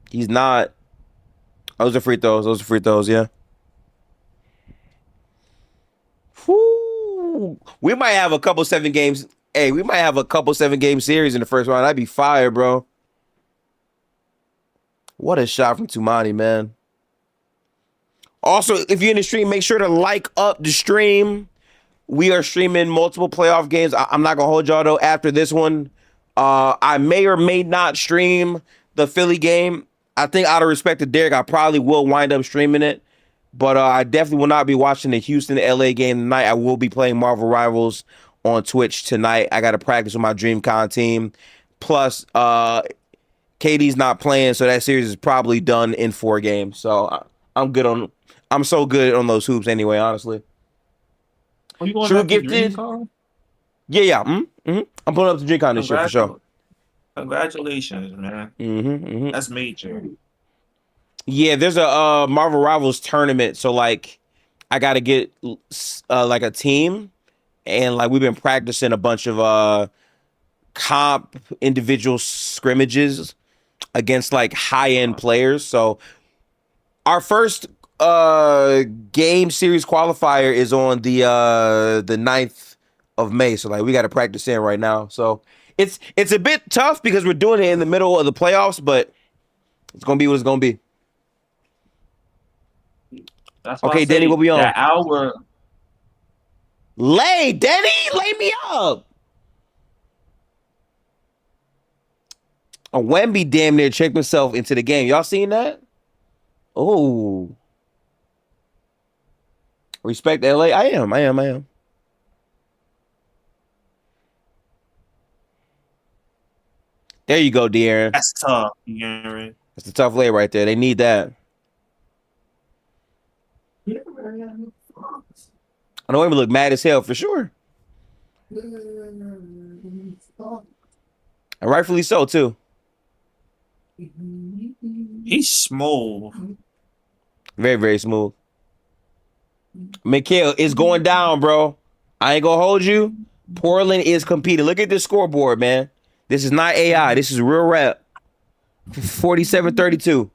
He's not. Those are free throws. Those are free throws, yeah. Woo. We might have a couple 7 games. Hey, we might have a couple 7-game series in the first round. I'd be fired, bro. What a shot from Tumani, man. Also, if you're in the stream, make sure to like up the stream. We are streaming multiple playoff games. I'm not gonna hold y'all though. After this one, I may or may not stream the Philly game. I think out of respect to Derek, I probably will wind up streaming it. But I definitely will not be watching the Houston LA game tonight. I will be playing Marvel Rivals on Twitch tonight. I got to practice with my DreamCon team. Plus, KD's not playing, so that series is probably done in 4 games. So I'm good on. I'm so good on those hoops anyway. Honestly. Are you going True back to gifted. DreamCon? Yeah. I'm pulling up the DreamCon this year for sure. Congratulations, man. That's major. Yeah, there's a Marvel Rivals tournament, so like I got to get like a team, and like we've been practicing a bunch of comp individual scrimmages against like high-end players. So our first game series qualifier is on the 9th of May. So like we got to practice in right now. So it's a bit tough because we're doing it in the middle of the playoffs, but it's gonna be what it's gonna be. That's why Okay, I say Denny, what we on? that hour. Denny, lay me up. Wemby damn near checked himself into the game. Y'all seen that? Oh. Respect LA. I am. There you go, De'Aaron. That's tough. Aaron. That's the tough lay right there. They need that. I know Wemby look mad as hell for sure. And rightfully so, too. He's smooth. Very, very smooth. Mikhail, it's going down, bro. I ain't gonna hold you. Portland is competing. Look at this scoreboard, man. This is not AI. This is real rap. 47-32.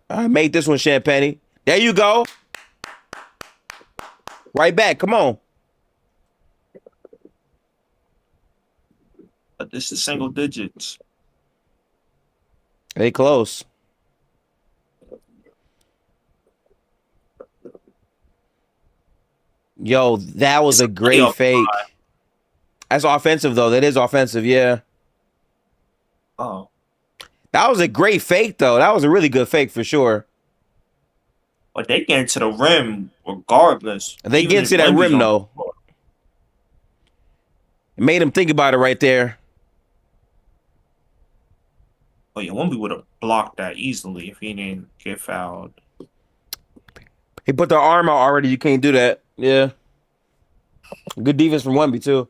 I made this one, Champagne. There you go. Right back. Come on. But this is single digits. They close. Yo, that was a great fake. That's offensive, though. That is offensive, yeah. Oh. That was a great fake, though. That was a really good fake for sure. But they get to the rim regardless. They get to that rim, though. It made him think about it right there. Oh, yeah, Wemby would have blocked that easily if he didn't get fouled. He put the arm out already. You can't do that. Yeah. Good defense from Wemby, too.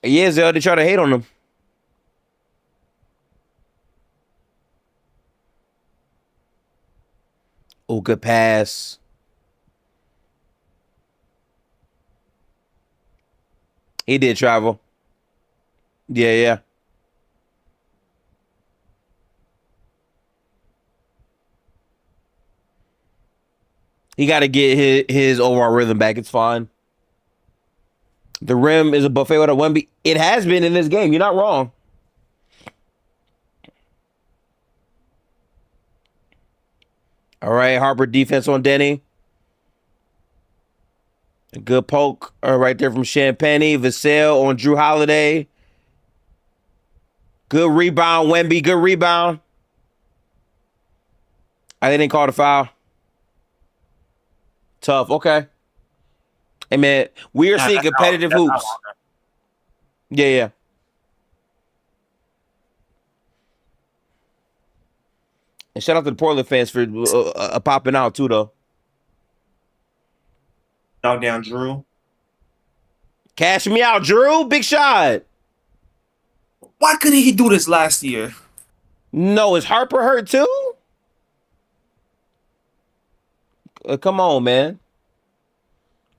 Yeah, Zell, they try to hate on him. Oh, good pass. He did travel. Yeah. He got to get his overall rhythm back. It's fine. The rim is a buffet with a Wemby. It has been in this game. You're not wrong. All right, Harper defense on Deni. A good poke right there from Champagne. Vassell on Drew Holiday. Good rebound, Wemby. Good rebound. I didn't call the foul. Tough. Okay. Hey, man, we are seeing competitive hoops. Yeah. And shout out to the Portland fans for popping out, too, though. Knock down Drew. Cash me out, Drew. Big shot. Why couldn't he do this last year? No, is Harper hurt, too? Come on, man.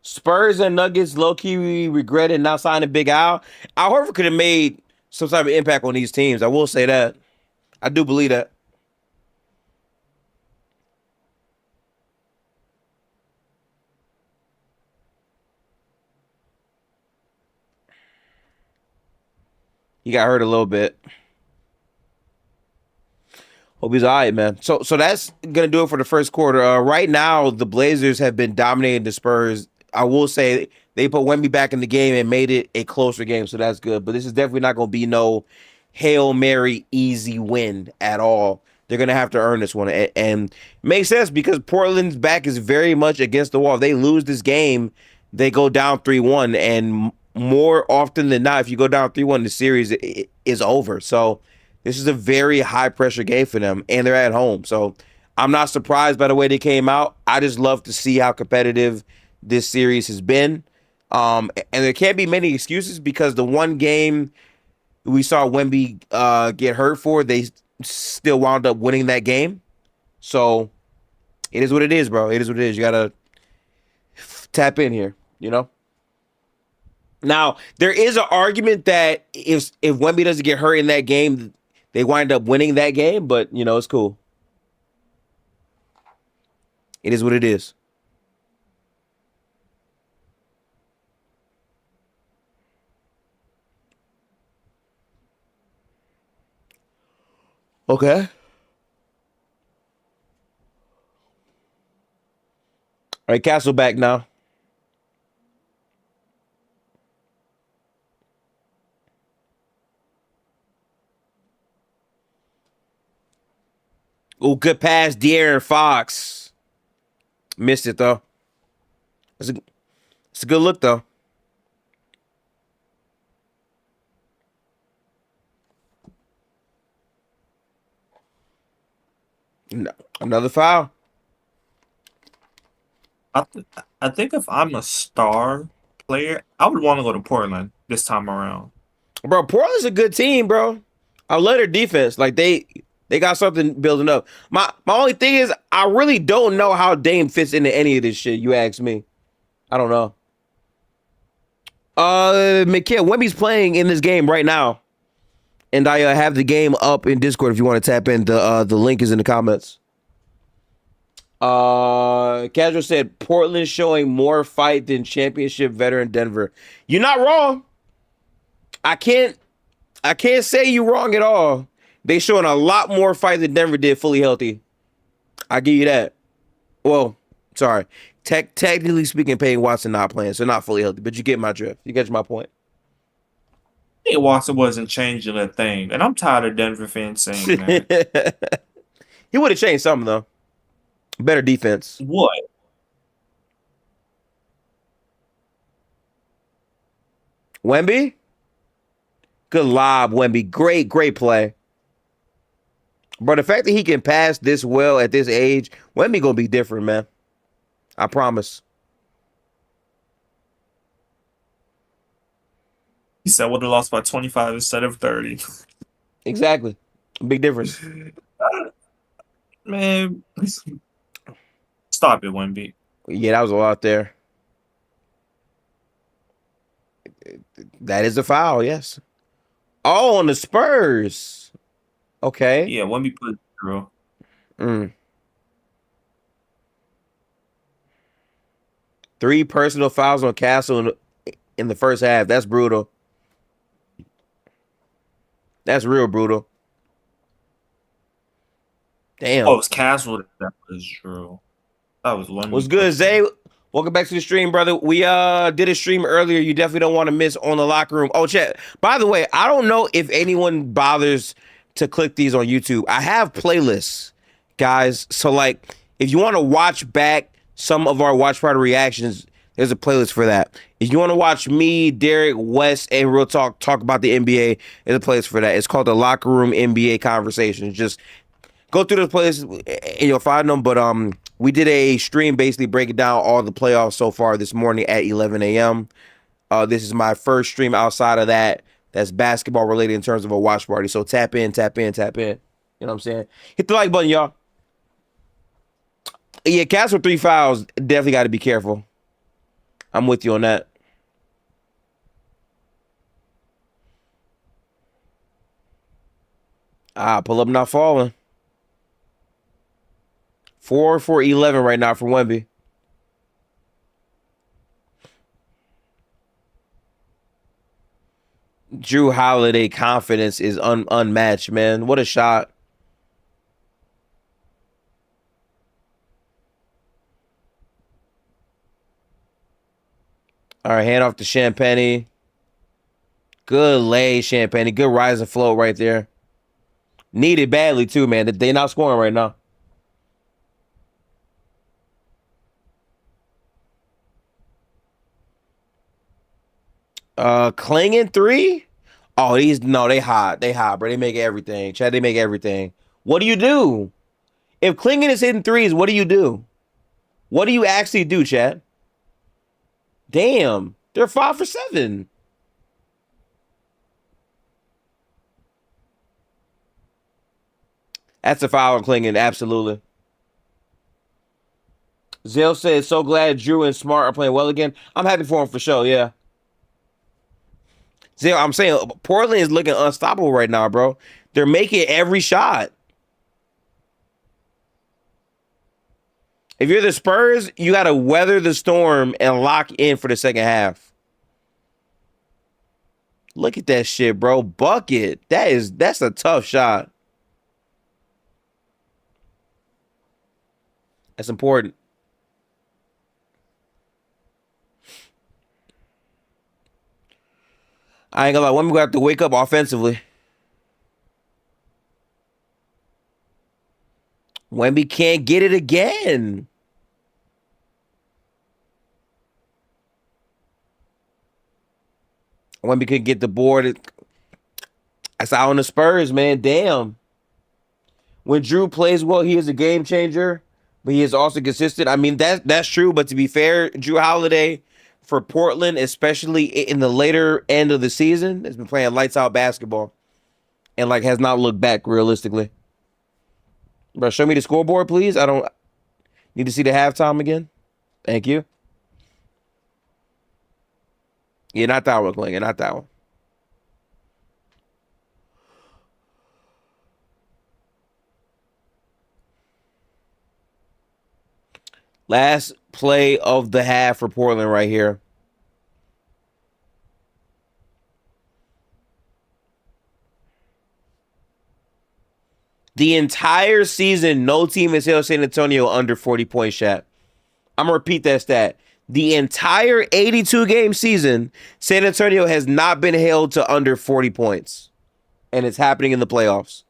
Spurs and Nuggets low-key regretted not signing Big Al. Al Horford could have made some type of impact on these teams. I will say that. I do believe that. He got hurt a little bit. Hope he's all right, man. So that's going to do it for the first quarter. Right now, the Blazers have been dominating the Spurs. I will say they put Wemby back in the game and made it a closer game, so that's good. But this is definitely not going to be no Hail Mary easy win at all. They're going to have to earn this one. And makes sense because Portland's back is very much against the wall. If they lose this game, they go down 3-1. And more often than not, if you go down 3-1, the series is over. So this is a very high-pressure game for them, and they're at home. So I'm not surprised by the way they came out. I just love to see how competitive this series has been. And there can't be many excuses because the one game we saw Wemby get hurt for, they still wound up winning that game. So it is what it is, bro. It is what it is. You got to tap in here, you know? Now, there is an argument that if Wemby doesn't get hurt in that game, they wind up winning that game, but, you know, it's cool. It is what it is. Okay. All right, Castle back now. Oh, good pass, De'Aaron Fox. Missed it though. It's a good look though. No, another foul. I think if I'm a star player, I would want to go to Portland this time around. Bro, Portland's a good team, bro. I love their defense. Like they got something building up. My only thing is I really don't know how Dame fits into any of this shit. You ask me. I don't know. Mikhail Wemby's playing in this game right now. And I have the game up in Discord if you want to tap in. The link is in the comments. Casual said Portland showing more fight than championship veteran Denver. You're not wrong. I can't say you're wrong at all. They showing a lot more fight than Denver did fully healthy. I give you that. Well, sorry. Technically speaking, Payne Watson not playing, so not fully healthy. But you get my drift. You get my point. Hey, Watson wasn't changing a thing, and I'm tired of Denver fans saying that. He would have changed something though. Better defense. What? Wemby? Good lob, Wemby. Great play. But the fact that he can pass this well at this age, Wemby gonna be different, man. I promise. He said would have lost by 25 instead of 30. Exactly. Big difference. Man, stop it, Wemby. Yeah, that was a lot there. That is a foul, yes. Oh, on the Spurs. Okay. Yeah, Wemby put it through. 3 personal fouls on Castle in the first half. That's brutal. That's real brutal. Damn. Oh, it was Castle. That was true. That was Wemby. What's good, Zay? Welcome back to the stream, brother. We did a stream earlier. You definitely don't want to miss on the locker room. Oh, chat. By the way, I don't know if anyone bothers to click these on YouTube. I have playlists, guys. So like, if you want to watch back some of our watch party reactions, there's a playlist for that. If you want to watch me, Derek, West, and Real Talk about the NBA, there's a playlist for that. It's called the Locker Room NBA Conversations. Just go through those playlists and you'll find them. But we did a stream basically breaking down all the playoffs so far this morning at 11 a.m. This is my first stream outside of that that's basketball related in terms of a watch party. So tap in. You know what I'm saying? Hit the like button, y'all. Yeah, Cavs with 3 fouls. Definitely got to be careful. I'm with you on that. Pull up not falling. 4 for 11 right now for Wemby. Drew Holiday confidence is unmatched, man. What a shot. All right, hand off to Champagne. Good lay, Champagne. Good rise and float right there. Needed badly, too, man. They're not scoring right now. Klingin 3? Oh, they hot. They hot, bro. They make everything. Chad, they make everything. What do you do? If Klingin is hitting threes, what do you do? What do you actually do, Chad? Damn. They're 5 for 7. That's a foul on Klingin, absolutely. Zell says, so glad Drew and Smart are playing well again. I'm happy for him for sure, yeah. Zell, I'm saying Portland is looking unstoppable right now, bro. They're making every shot. If you're the Spurs, you got to weather the storm and lock in for the second half. Look at that shit, bro. Bucket. That's a tough shot. That's important. I ain't gonna lie. When we gonna have to wake up offensively. Wemby can't get it again. Wemby could get the board. That's out on the Spurs, man. Damn. When Drew plays well, he is a game changer, but he is also consistent. I mean, that's true. But to be fair, Drew Holiday for Portland, especially in the later end of the season, has been playing lights out basketball and like has not looked back realistically. Bro, show me the scoreboard, please. I don't need to see the halftime again. Thank you. Yeah, not that one, Klinger. Not that one. Last play of the half for Portland right here. The entire season, no team has held San Antonio under 40 points, chat. I'm going to repeat that stat. The entire 82-game season, San Antonio has not been held to under 40 points. And it's happening in the playoffs.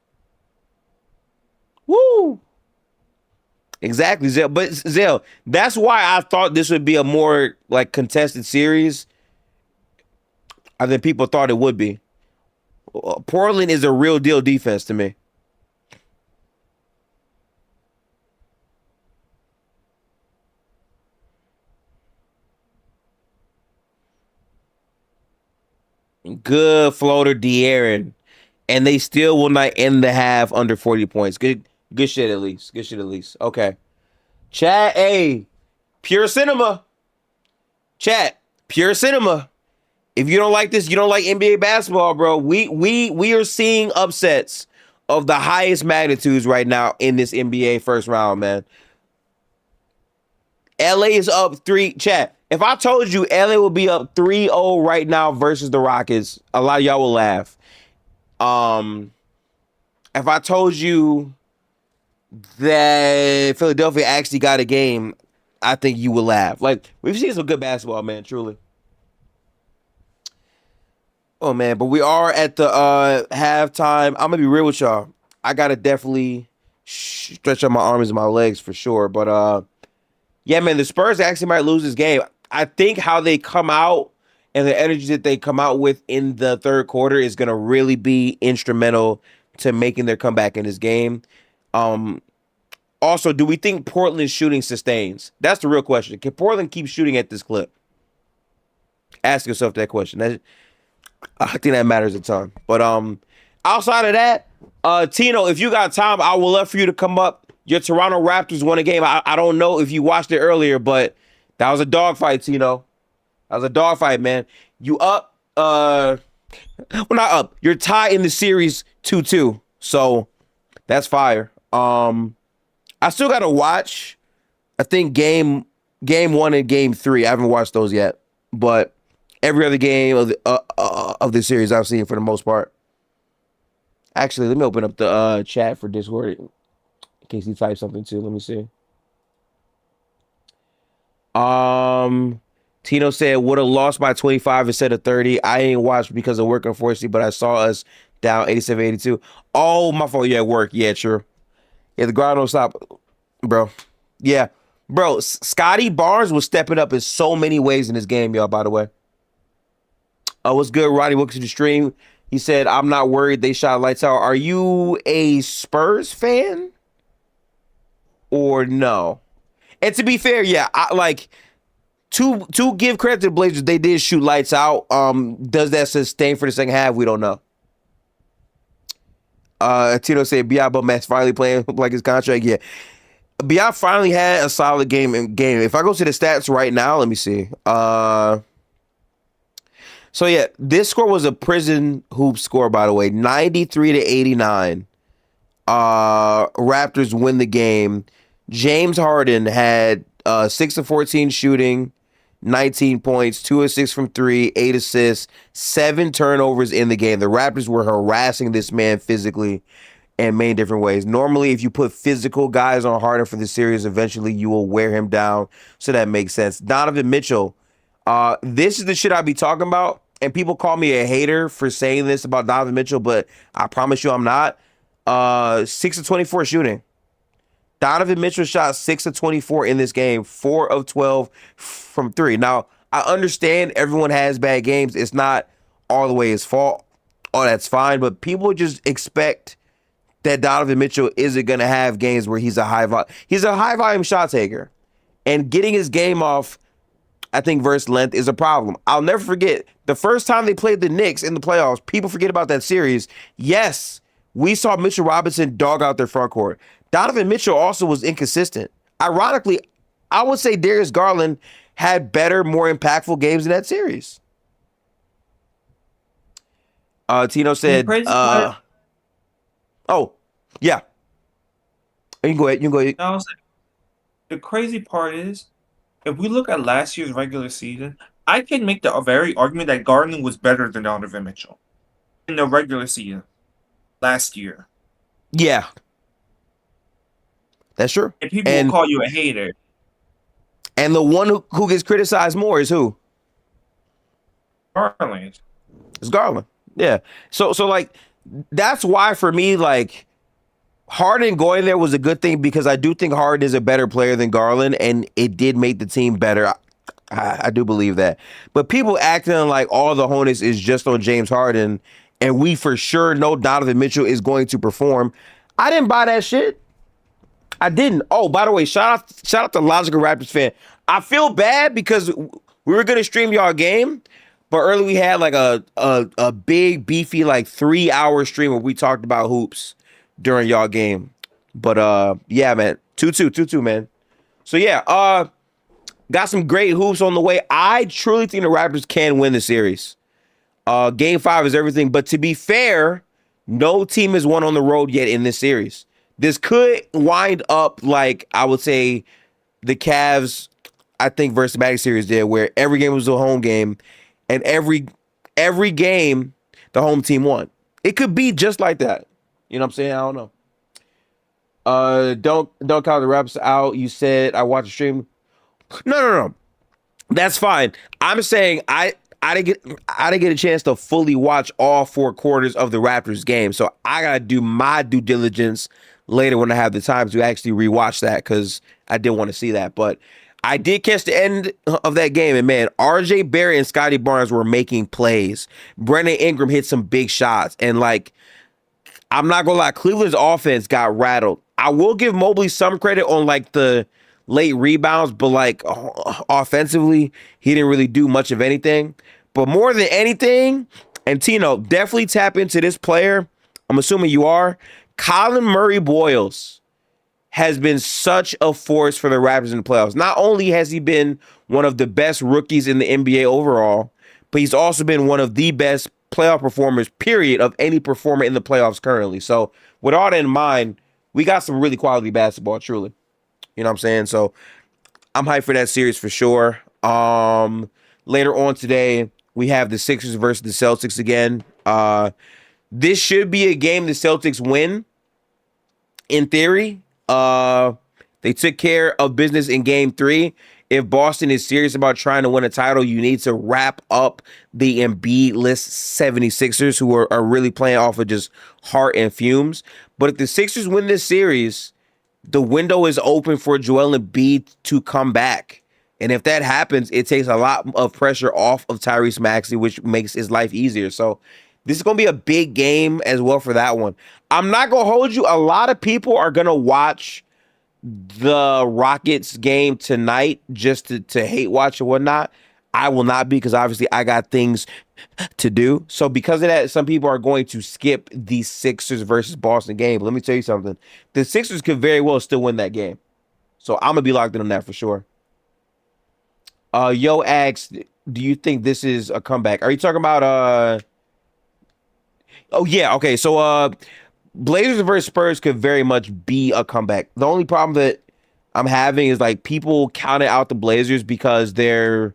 Woo! Exactly, Zell. But Zell, that's why I thought this would be a more like contested series than people thought it would be. Portland is a real deal defense to me. Good floater, De'Aaron. And they still will not end the half under 40 points. Good shit at least. Good shit at least. Okay. Chat, hey. Pure cinema. Chat, pure cinema. If you don't like this, you don't like NBA basketball, bro. We are seeing upsets of the highest magnitudes right now in this NBA first round, man. LA is up 3. Chat, if I told you LA will be up 3-0 right now versus the Rockets, a lot of y'all will laugh. If I told you that Philadelphia actually got a game, I think you would laugh. Like, we've seen some good basketball, man, truly. Oh, man, but we are at the halftime. I'm going to be real with y'all. I got to definitely stretch out my arms and my legs for sure. But, yeah, man, the Spurs actually might lose this game. I think how they come out and the energy that they come out with in the third quarter is going to really be instrumental to making their comeback in this game. Also, do we think Portland's shooting sustains? That's the real question. Can Portland keep shooting at this clip? Ask yourself that question. I think that matters a ton. But outside of that, Tino, if you got time, I would love for you to come up. Your Toronto Raptors won a game. I don't know if you watched it earlier, but that was a dogfight, Tino. That was a dogfight, man. You up? Well, not up. You're tied in the series 2-2. So that's fire. I still got to watch, I think, game 1 and game 3. I haven't watched those yet. But every other game of the series I've seen for the most part. Actually, let me open up the chat for Discord in case he types something too. Let me see. Tino said, would have lost by 25 instead of 30. I ain't watched because of work, unfortunately, but I saw us down 87-82. Oh, my fault. Yeah, work. Yeah, true. Yeah, the grind don't stop, bro. Yeah, bro. Scotty Barnes was stepping up in so many ways in this game, y'all, by the way. What's good, Rodney? Welcome to the stream. He said, I'm not worried they shot lights out. Are you a Spurs fan or no? And to be fair, yeah, I like to give credit to the Blazers, they did shoot lights out. Does that sustain for the second half? We don't know. Tino said, B.I. Bum's finally playing like his contract. Yeah, B.I. finally had a solid game. If I go to the stats right now, let me see. So yeah, this score was a prison hoop score, by the way, 93-89. Raptors win the game. James Harden had 6 of 14 shooting, 19 points, 2 of 6 from 3, 8 assists, 7 turnovers in the game. The Raptors were harassing this man physically in many different ways. Normally, if you put physical guys on Harden for the series, eventually you will wear him down. So that makes sense. Donovan Mitchell, this is the shit I be talking about. And people call me a hater for saying this about Donovan Mitchell, but I promise you I'm not. 6 of 24 shooting. Donovan Mitchell shot 6 of 24 in this game, 4 of 12 from 3. Now, I understand everyone has bad games. It's not all the way his fault. Oh, that's fine. But people just expect that Donovan Mitchell isn't going to have games where he's a high volume shot taker. And getting his game off, I think, versus length is a problem. I'll never forget the first time they played the Knicks in the playoffs. People forget about that series. Yes, we saw Mitchell Robinson dog out their front court. Donovan Mitchell also was inconsistent. Ironically, I would say Darius Garland had better, more impactful games in that series. Tino said, oh, yeah. You can go ahead. No, the crazy part is, if we look at last year's regular season, I can make the very argument that Garland was better than Donovan Mitchell in the regular season last year. Yeah. That's true. And people will call you a hater. And the one who gets criticized more is who? Garland. It's Garland. Yeah. So like, that's why for me, like, Harden going there was a good thing, because I do think Harden is a better player than Garland, and it did make the team better. I do believe that. But people acting like all the onus is just on James Harden, and we for sure know Donovan Mitchell is going to perform. I didn't buy that shit. I didn't. Oh, by the way, shout out to Logical Raptors fan. I feel bad because we were gonna stream y'all game, but earlier we had like a big beefy like 3-hour stream where we talked about hoops during y'all game. But yeah, man, 2-2, man. So yeah, got some great hoops on the way. I truly think the Raptors can win the series. Game 5 is everything, but to be fair, no team has won on the road yet in this series. This could wind up like, I would say, the Cavs, I think, versus the Magic series did, where every game was a home game, and every game the home team won. It could be just like that. You know what I'm saying? I don't know. Don't count the Raps out. You said I watched the stream. No. That's fine. I'm saying I didn't get a chance to fully watch all 4 quarters of the Raptors game, so I gotta do my due diligence later when I have the time to actually rewatch that, because I didn't want to see that. But I did catch the end of that game, and man, RJ Barrett and Scotty Barnes were making plays. Brandon Ingram hit some big shots, and like, I'm not gonna lie, Cleveland's offense got rattled. I will give Mobley some credit on like the late rebounds, but like offensively, he didn't really do much of anything. But more than anything, and Tino, definitely tap into this player. I'm assuming you are. Colin Murray-Boyles has been such a force for the Raptors in the playoffs. Not only has he been one of the best rookies in the NBA overall, but he's also been one of the best playoff performers, period, of any performer in the playoffs currently. So with all that in mind, we got some really quality basketball, truly. You know what I'm saying? So I'm hyped for that series for sure. Later on today, we have the Sixers versus the Celtics again. This should be a game the Celtics win, in theory. They took care of business in game 3. If Boston is serious about trying to win a title, you need to wrap up the Embiid-less 76ers, who are really playing off of just heart and fumes. But if the Sixers win this series, the window is open for Joel Embiid to come back. And if that happens, it takes a lot of pressure off of Tyrese Maxey, which makes his life easier. So this is going to be a big game as well for that one. I'm not going to hold you. A lot of people are going to watch the Rockets game tonight just to hate watch and whatnot. I will not be, because obviously I got things to do. So because of that, some people are going to skip the Sixers versus Boston game. But let me tell you something. The Sixers could very well still win that game. So I'm going to be locked in on that for sure. Yo asks, do you think this is a comeback? Are you talking about oh yeah, okay. So Blazers versus Spurs could very much be a comeback. The only problem that I'm having is like people counted out the Blazers because they're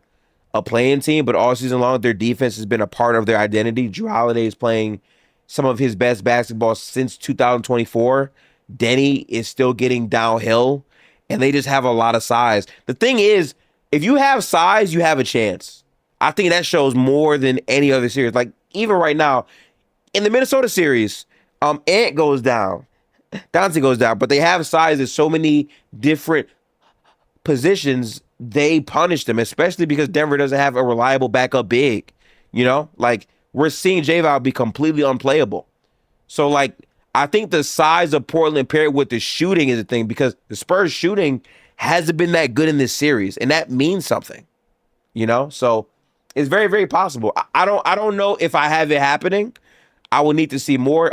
a playing team, but all season long their defense has been a part of their identity. Drew Holiday is playing some of his best basketball since 2024. Deni is still getting downhill, and they just have a lot of size. The thing is, if you have size, you have a chance. I think that shows more than any other series. Like even right now, in the Minnesota series, Ant goes down. Dante goes down, but they have size in so many different positions. They punish them, especially because Denver doesn't have a reliable backup big. You know, like we're seeing J-Val be completely unplayable. So like I think the size of Portland paired with the shooting is a thing because the Spurs shooting hasn't been that good in this series, and that means something. You know, so it's very, very possible. I don't know if I have it happening. I will need to see more.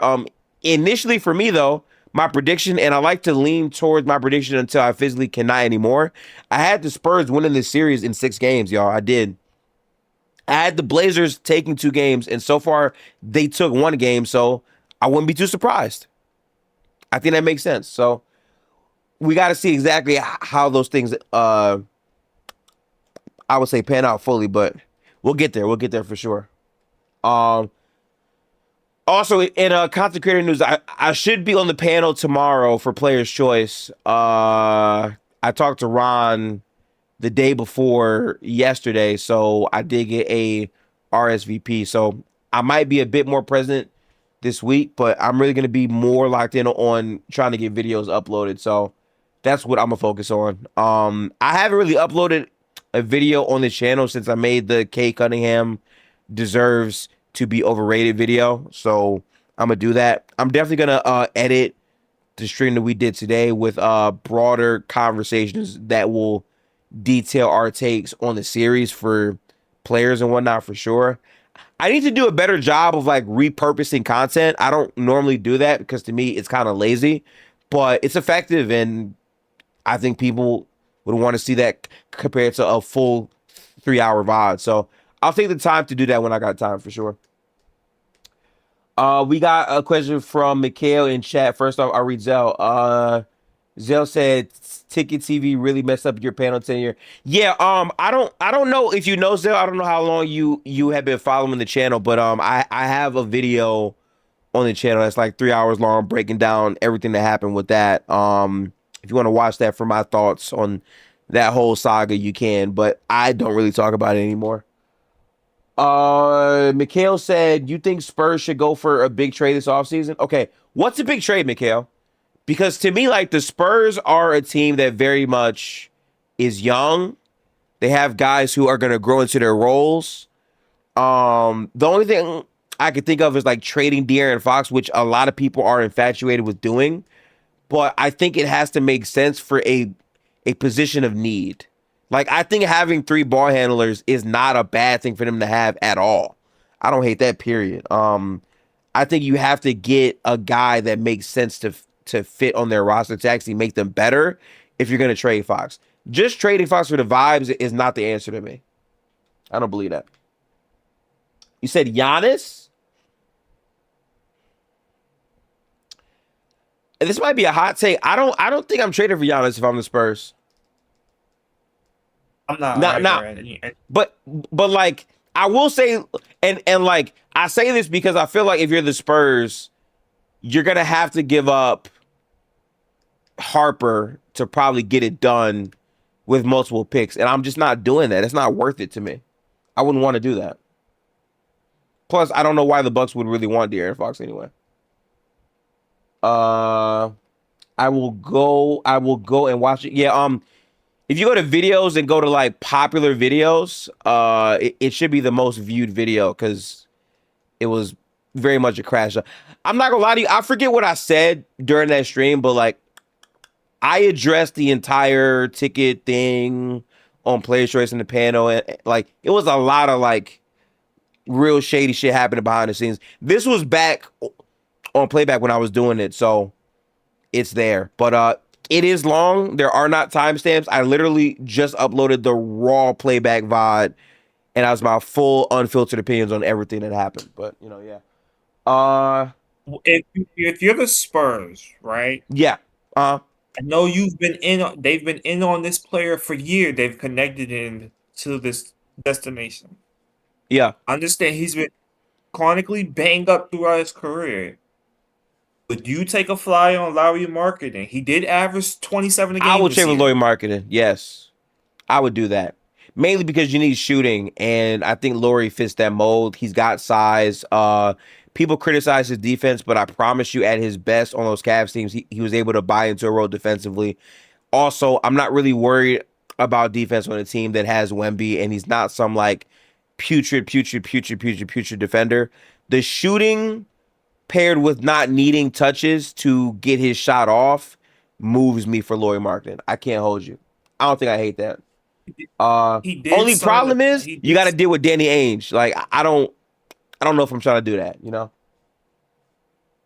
Initially for me though, my prediction, and I like to lean towards my prediction until I physically cannot anymore. I had the Spurs winning this series in 6 games, y'all. I did. I had the Blazers taking 2 games, and so far they took 1 game, so I wouldn't be too surprised. I think that makes sense. So we got to see exactly how those things, I would say, pan out fully, but we'll get there. We'll get there for sure. Also, in content creator news, I should be on the panel tomorrow for Player's Choice. I talked to Ron the day before yesterday, so I did get a RSVP. So I might be a bit more present this week, but I'm really going to be more locked in on trying to get videos uploaded. So that's what I'm going to focus on. I haven't really uploaded a video on the channel since I made the Kay Cunningham deserves to be overrated video, so I'm gonna do that. I'm definitely gonna edit the stream that we did today with broader conversations that will detail our takes on the series for players and whatnot for sure. I need to do a better job of like repurposing content. I don't normally do that because to me it's kind of lazy, but it's effective, and I think people would want to see that compared to a full 3-hour VOD. So I'll take the time to do that when I got time for sure. We got a question from Mikhail in chat. First off, I'll read Zell. Zell said Ticket TV really messed up your panel tenure. Yeah, I don't know if you know Zell. I don't know how long you have been following the channel, but I have a video on the channel that's like 3 hours long breaking down everything that happened with that. If you want to watch that for my thoughts on that whole saga, you can, but I don't really talk about it anymore. Mikhail said, you think Spurs should go for a big trade this offseason? Okay, what's a big trade, Mikhail? Because to me, like, the Spurs are a team that very much is young. They have guys who are going to grow into their roles. The only thing I could think of is, like, trading De'Aaron Fox, which a lot of people are infatuated with doing. But I think it has to make sense for a position of need. Like, I think having 3 ball handlers is not a bad thing for them to have at all. I don't hate that, period. I think you have to get a guy that makes sense to fit on their roster to actually make them better if you're going to trade Fox. Just trading Fox for the vibes is not the answer to me. I don't believe that. You said Giannis? This might be a hot take. I don't think I'm trading for Giannis if I'm the Spurs. I'm not. But like I will say, and like I say this because I feel like if you're the Spurs, you're gonna have to give up Harper to probably get it done with multiple picks, and I'm just not doing that. It's not worth it to me. I wouldn't want to do that. Plus, I don't know why the Bucks would really want De'Aaron Fox anyway. I will go and watch it. Yeah, if you go to videos and go to like popular videos, it should be the most viewed video because it was very much a crash. I'm not gonna lie to you, I forget what I said during that stream, but like I addressed the entire ticket thing on Player's Choice in the panel, and like it was a lot of like real shady shit happening behind the scenes. This was back on playback when I was doing it, so it's there. But it is long. There are not timestamps. I literally just uploaded the raw playback VOD, and I was my full unfiltered opinions on everything that happened. But you know, yeah. If you're the Spurs, right? Yeah. I know you've been in. They've been in on this player for years. They've connected him to this destination. Yeah. I understand he's been chronically banged up throughout his career. Would you take a fly on Lauri Markkanen? He did average 27 a game. I would trade with Lauri Markkanen. Yes, I would do that. Mainly because you need shooting, and I think Lauri fits that mold. He's got size. People criticize his defense, but I promise you, at his best on those Cavs teams, he was able to buy into a role defensively. Also, I'm not really worried about defense on a team that has Wemby, and he's not some like putrid defender. The shooting paired with not needing touches to get his shot off moves me for Lauri Markkanen. I can't hold you. I don't think I hate that. Only problem is you got to deal with Danny Ainge. Like I don't know if I'm trying to do that. You know.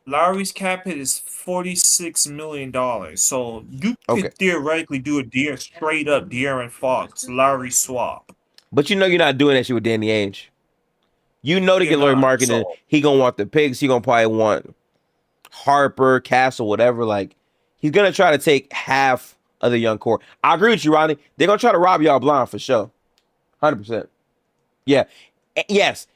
Lowry's cap hit is $46 million, so you could theoretically do a straight up De'Aaron Fox Lowry swap. But you know you're not doing that shit with Danny Ainge. You know to get Lauri Markkanen, he gonna want the picks. He gonna probably want Harper, Castle, whatever. Like he's gonna try to take half of the young core. I agree with you, Ronnie. They're gonna try to rob y'all blind for sure, 100%. Yeah, yes.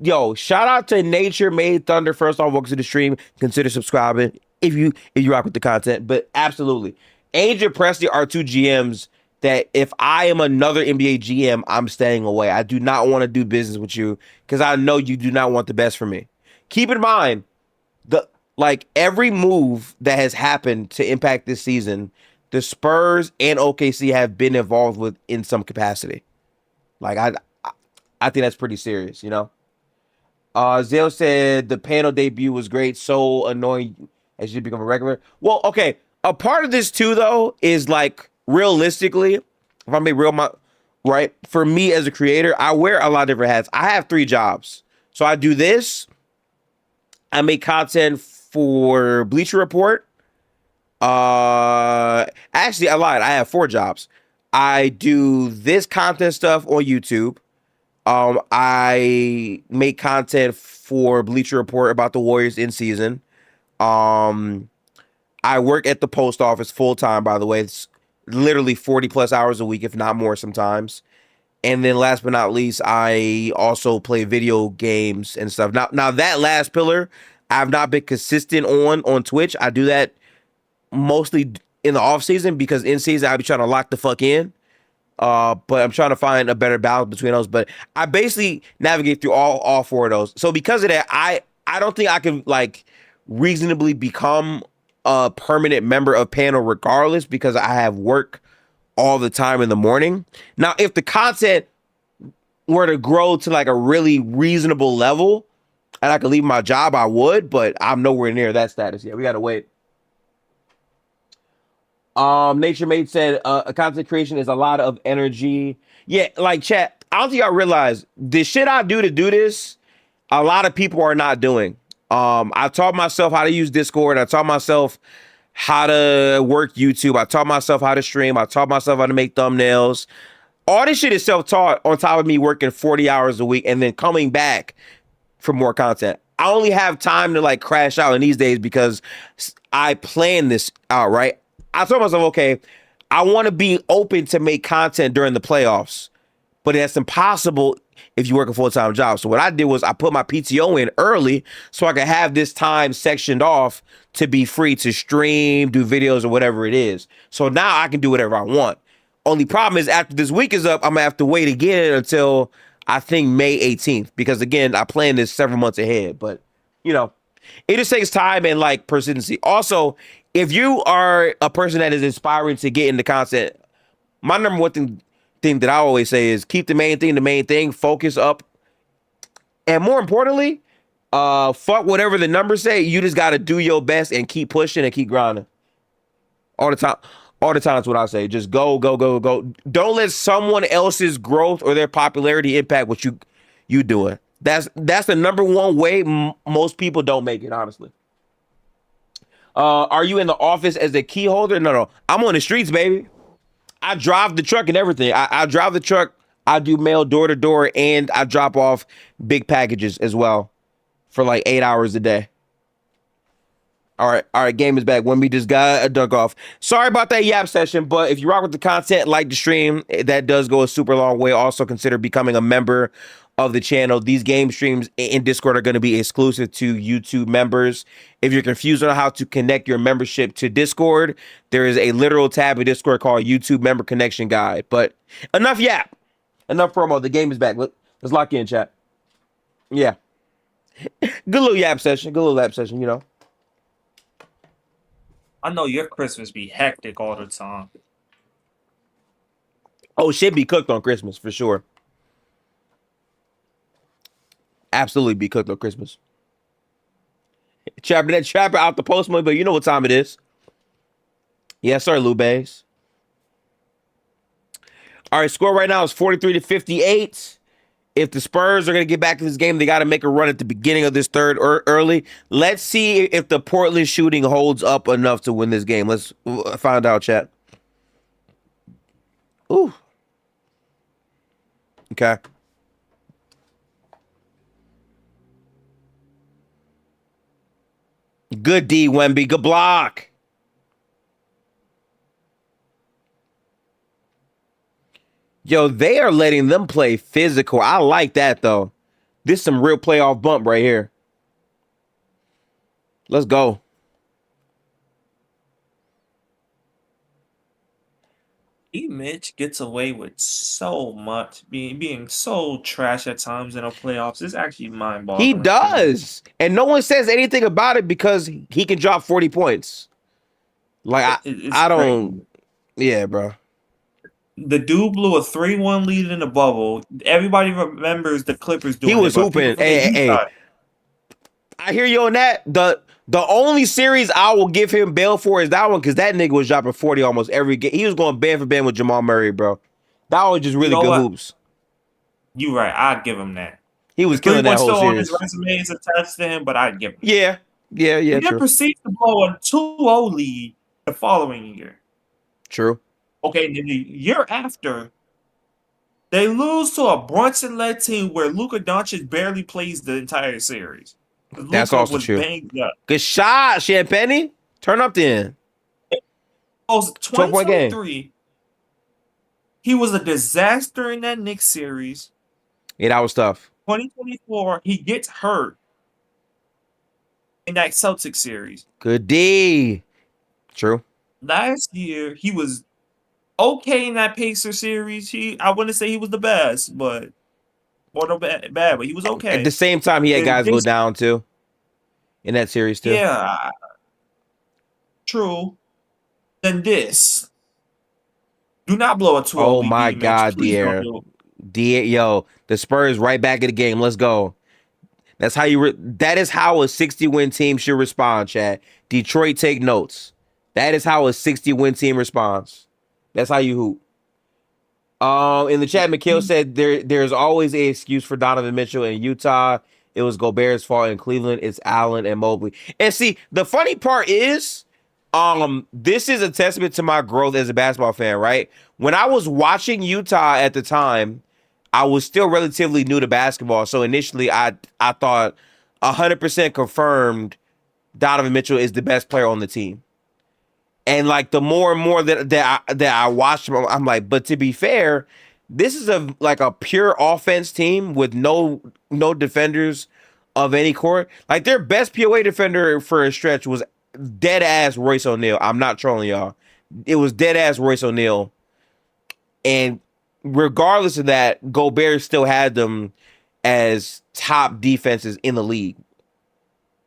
Yo, shout out to Nature Made Thunder. First off, welcome to the stream. Consider subscribing if you rock with the content. But absolutely, Ainge and Presti are two GMs that if I am another NBA GM, I'm staying away. I do not want to do business with you because I know you do not want the best for me. Keep in mind, every move that has happened to impact this season, the Spurs and OKC have been involved with in some capacity. Like I think that's pretty serious, you know. Zale said the panel debut was great. So annoying as you become a regular. Well, okay. A part of this too, though, is like realistically, if I'm being real, right? For me as a creator, I wear a lot of different hats. I have 3 jobs. So I do this. I make content for Bleacher Report. Actually, I lied. I have 4 jobs. I do this content stuff on YouTube. I make content for Bleacher Report about the Warriors in season. I work at the post office full time, by the way. It's literally 40 plus hours a week, if not more sometimes. And then last but not least, I also play video games and stuff. Now that last pillar, I've not been consistent on Twitch. I do that mostly in the off season because in season I'll be trying to lock the fuck in. But I'm trying to find a better balance between those. But I basically navigate through all 4 of those. So because of that, I don't think I can like reasonably become a permanent member of panel regardless because I have work all the time in the morning. Now, if the content were to grow to like a really reasonable level and I could leave my job, I would, but I'm nowhere near that status yet. We gotta wait. Nature Mate said content creation is a lot of energy. Yeah, like chat, I don't think y'all realize the shit I do to do this, a lot of people are not doing. I taught myself how to use Discord. I taught myself how to work YouTube. I taught myself how to stream. I taught myself how to make thumbnails. All this shit is self-taught on top of me working 40 hours a week and then coming back for more content. I only have time to like crash out in these days because I plan this out, right? I told myself, okay, I want to be open to make content during the playoffs, but that's impossible if you work a full-time job. So what I did was I put my PTO in early so I could have this time sectioned off to be free to stream, do videos or whatever it is. So now I can do whatever I want. Only problem is after this week is up, I'm gonna have to wait again until I think May 18th because again, I planned this several months ahead, but you know, it just takes time and like persistency. Also, if you are a person that is inspiring to get into content, my number one thing that I always say is keep the main thing, focus up. And more importantly, fuck whatever the numbers say. You just got to do your best and keep pushing and keep grinding. All the time is what I say. Just go. Don't let someone else's growth or their popularity impact what you doing. That's the number one way most people don't make it, honestly. Are you in the office as a key holder? No. I'm on the streets, baby. I drive the truck and everything. I drive the truck. I do mail door to door, and I drop off big packages as well for like 8 hours a day. All right. Game is back. Wemby just got a dunk off. Sorry about that yap session, but if you rock with the content, like the stream, that does go a super long way. Also consider becoming a member of the channel. These game streams in Discord are going to be exclusive to YouTube members. If you're confused on how to connect your membership to Discord, there is a literal tab in Discord called YouTube Member Connection Guide. But enough yap. Enough promo. The game is back. Let's lock in, chat. Yeah. Good little yap session. Good little lap session, you know. I know your Christmas be hectic all the time. Oh, shit be cooked on Christmas for sure. Absolutely be cooked on Christmas. Trapper out the post money, but you know what time it is. Yes, sir, Lou Bays. All right, score right now is 43-58. If the Spurs are going to get back to this game, they got to make a run at the beginning of this third early. Let's see if the Portland shooting holds up enough to win this game. Let's find out, chat. Ooh. Okay. Good D, Wemby. Good block. Yo, they are letting them play physical. I like that, though. This is some real playoff bump right here. Let's go. Mitch gets away with so much, being so trash at times in the playoffs. It's actually mind-boggling. He does. And no one says anything about it because he can drop 40 points. Like, I don't... Crazy. Yeah, bro. The dude blew a 3-1 lead in the bubble. Everybody remembers the Clippers doing it. He was hooping. Hey. I hear you on that. The only series I will give him bail for is that one because that nigga was dropping 40 almost every game. He was going band for band with Jamal Murray, bro. That was just really good hoops. You right. I'd give him that. He was killing that whole series. On his resume is attached to him, but I'd give him that. Yeah. He then proceeds to blow a 2-0 lead the following year. True. Okay, then the year after, they lose to a Brunson-led team where Luka Doncic barely plays the entire series. That's also true. Good shot, Champagne. Turn up then. 2023, he was a disaster in that Knicks series. Yeah, that was tough. 2024, he gets hurt in that Celtics series. Good D. True. Last year, he was okay in that Pacer series. I wouldn't say he was the best, but bad, but he was okay. At the same time, he had guys go down too in that series too. Yeah, true. Then this, do not blow a 2-0 Oh my God, Dier. Yo, the Spurs right back in the game. Let's go. That's how that is how a 60-win team should respond, Chad. Detroit, take notes. That is how a 60-win team responds. That's how you hoop. In the chat, Mikhail said there's always an excuse for Donovan Mitchell in Utah. It was Gobert's fault. In Cleveland, it's Allen and Mobley. And see, the funny part is, this is a testament to my growth as a basketball fan, right? When I was watching Utah at the time, I was still relatively new to basketball. So initially, I thought 100% confirmed Donovan Mitchell is the best player on the team. And like the more and more that I watched him, I'm like, but to be fair, this is a pure offense team with no defenders of any court. Like their best POA defender for a stretch was dead ass Royce O'Neal. I'm not trolling y'all. It was dead ass Royce O'Neal. And regardless of that, Gobert still had them as top defenses in the league.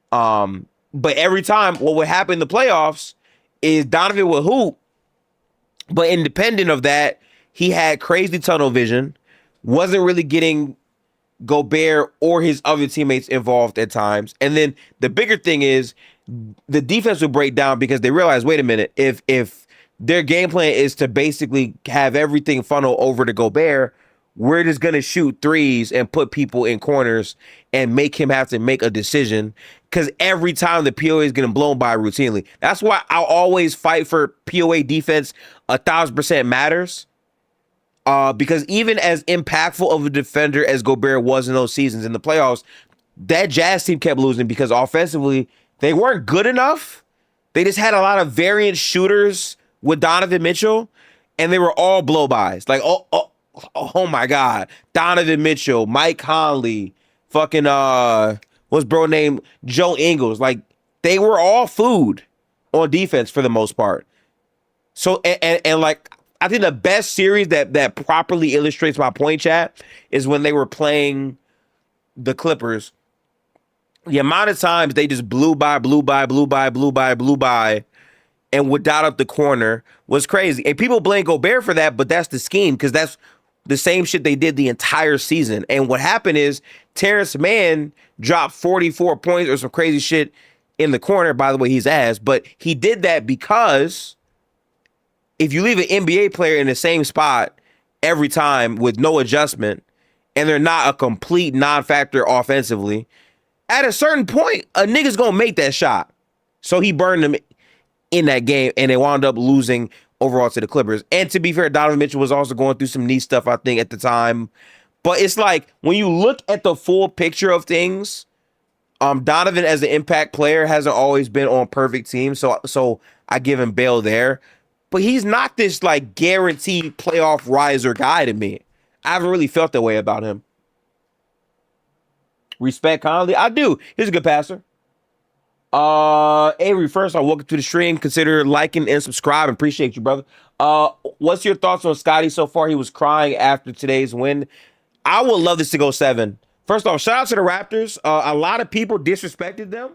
But every time what would happen in the playoffs is Donovan would hoop, but independent of that, he had crazy tunnel vision, wasn't really getting Gobert or his other teammates involved at times. And then the bigger thing is the defense would break down because they realized, wait a minute, if their game plan is to basically have everything funnel over to Gobert, we're just going to shoot threes and put people in corners and make him have to make a decision because every time the POA is getting blown by routinely. That's why I'll always fight for POA defense 1,000% matters. Because even as impactful of a defender as Gobert was in those seasons in the playoffs, that Jazz team kept losing because offensively they weren't good enough. They just had a lot of variant shooters with Donovan Mitchell, and they were all blow-bys. Like, oh my God. Donovan Mitchell, Mike Conley, fucking, what's bro named? Joe Ingles. Like, they were all food on defense for the most part. So, and like, I think the best series that properly illustrates my point, chat, is when they were playing the Clippers. the amount of times they just blew by, and would dot up the corner was crazy. And people blame Gobert for that, but that's the scheme because that's the same shit they did the entire season. And what happened is Terrence Mann dropped 44 points or some crazy shit in the corner. By the way, he's ass, but he did that because if you leave an NBA player in the same spot every time with no adjustment and they're not a complete non-factor offensively, at a certain point, a nigga's gonna make that shot. So he burned them in that game, and they wound up losing overall to the Clippers. And to be fair, Donovan Mitchell was also going through some knee stuff, I think, at the time. But it's like, when you look at the full picture of things, Donovan as an impact player hasn't always been on perfect teams, so I give him bail there. But he's not this, like, guaranteed playoff riser guy to me. I haven't really felt that way about him. Respect Conley? I do. He's a good passer. Avery, first off, welcome to the stream. Consider liking and subscribing. Appreciate you, brother. What's your thoughts on Scotty so far? He was crying after today's win. I would love this to go 7. First off, shout out to the Raptors. A lot of people disrespected them.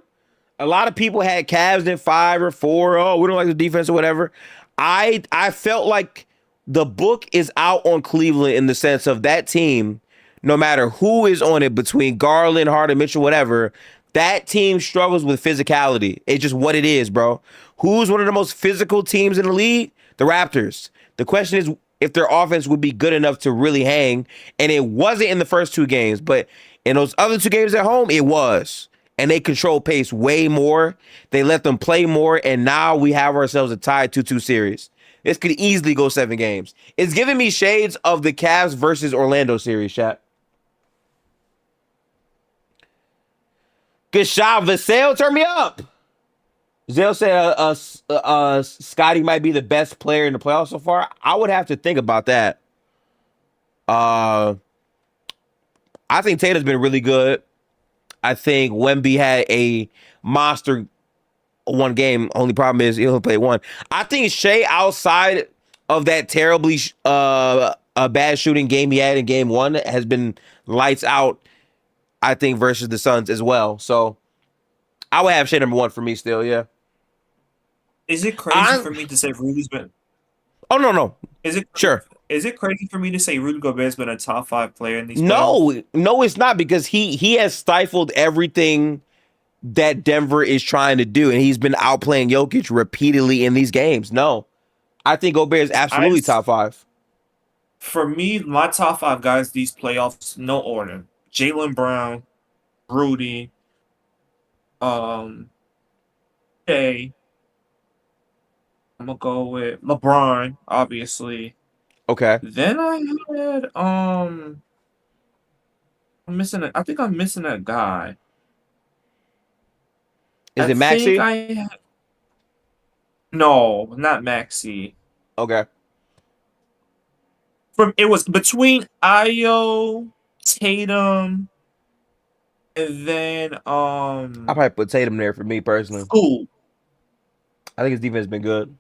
A lot of people had Cavs in 5 or 4. Oh, we don't like the defense or whatever. I felt like the book is out on Cleveland in the sense of that team, no matter who is on it between Garland, Harden, Mitchell, whatever, that team struggles with physicality. It's just what it is, bro. Who's one of the most physical teams in the league? The Raptors. The question is if their offense would be good enough to really hang, and it wasn't in the first 2 games, but in those other 2 games at home, it was. And they control pace way more. They let them play more, and now we have ourselves a tied 2-2 series. This could easily go 7 games. It's giving me shades of the Cavs versus Orlando series, chat. Good shot, Vassell. Turn me up. Zale said Scotty might be the best player in the playoffs so far. I would have to think about that. I think Tatum's been really good. I think Wemby had a monster 1 game. Only problem is he only played 1. I think Shea, outside of that terribly a bad shooting game he had in game 1, has been lights out, I think, versus the Suns as well. So I would have Shea number 1 for me still, yeah. Is it crazy for me to say Rudy's been? Oh, no. Is it sure? Is it crazy for me to say Rudy Gobert's been a top 5 player in these playoffs? No, it's not, because he has stifled everything that Denver is trying to do, and he's been outplaying Jokic repeatedly in these games. No, I think Gobert is absolutely top 5. For me, my top 5 guys these playoffs, no order. Jaylen Brown, Rudy, Shea. I'm gonna go with LeBron, obviously. Okay. Then I had I'm missing I think I'm missing a guy. Is it Maxey? No, not Maxey. Okay. It was between Ayo, Tatum, and then I probably put Tatum there for me personally. School. I think his defense has been good.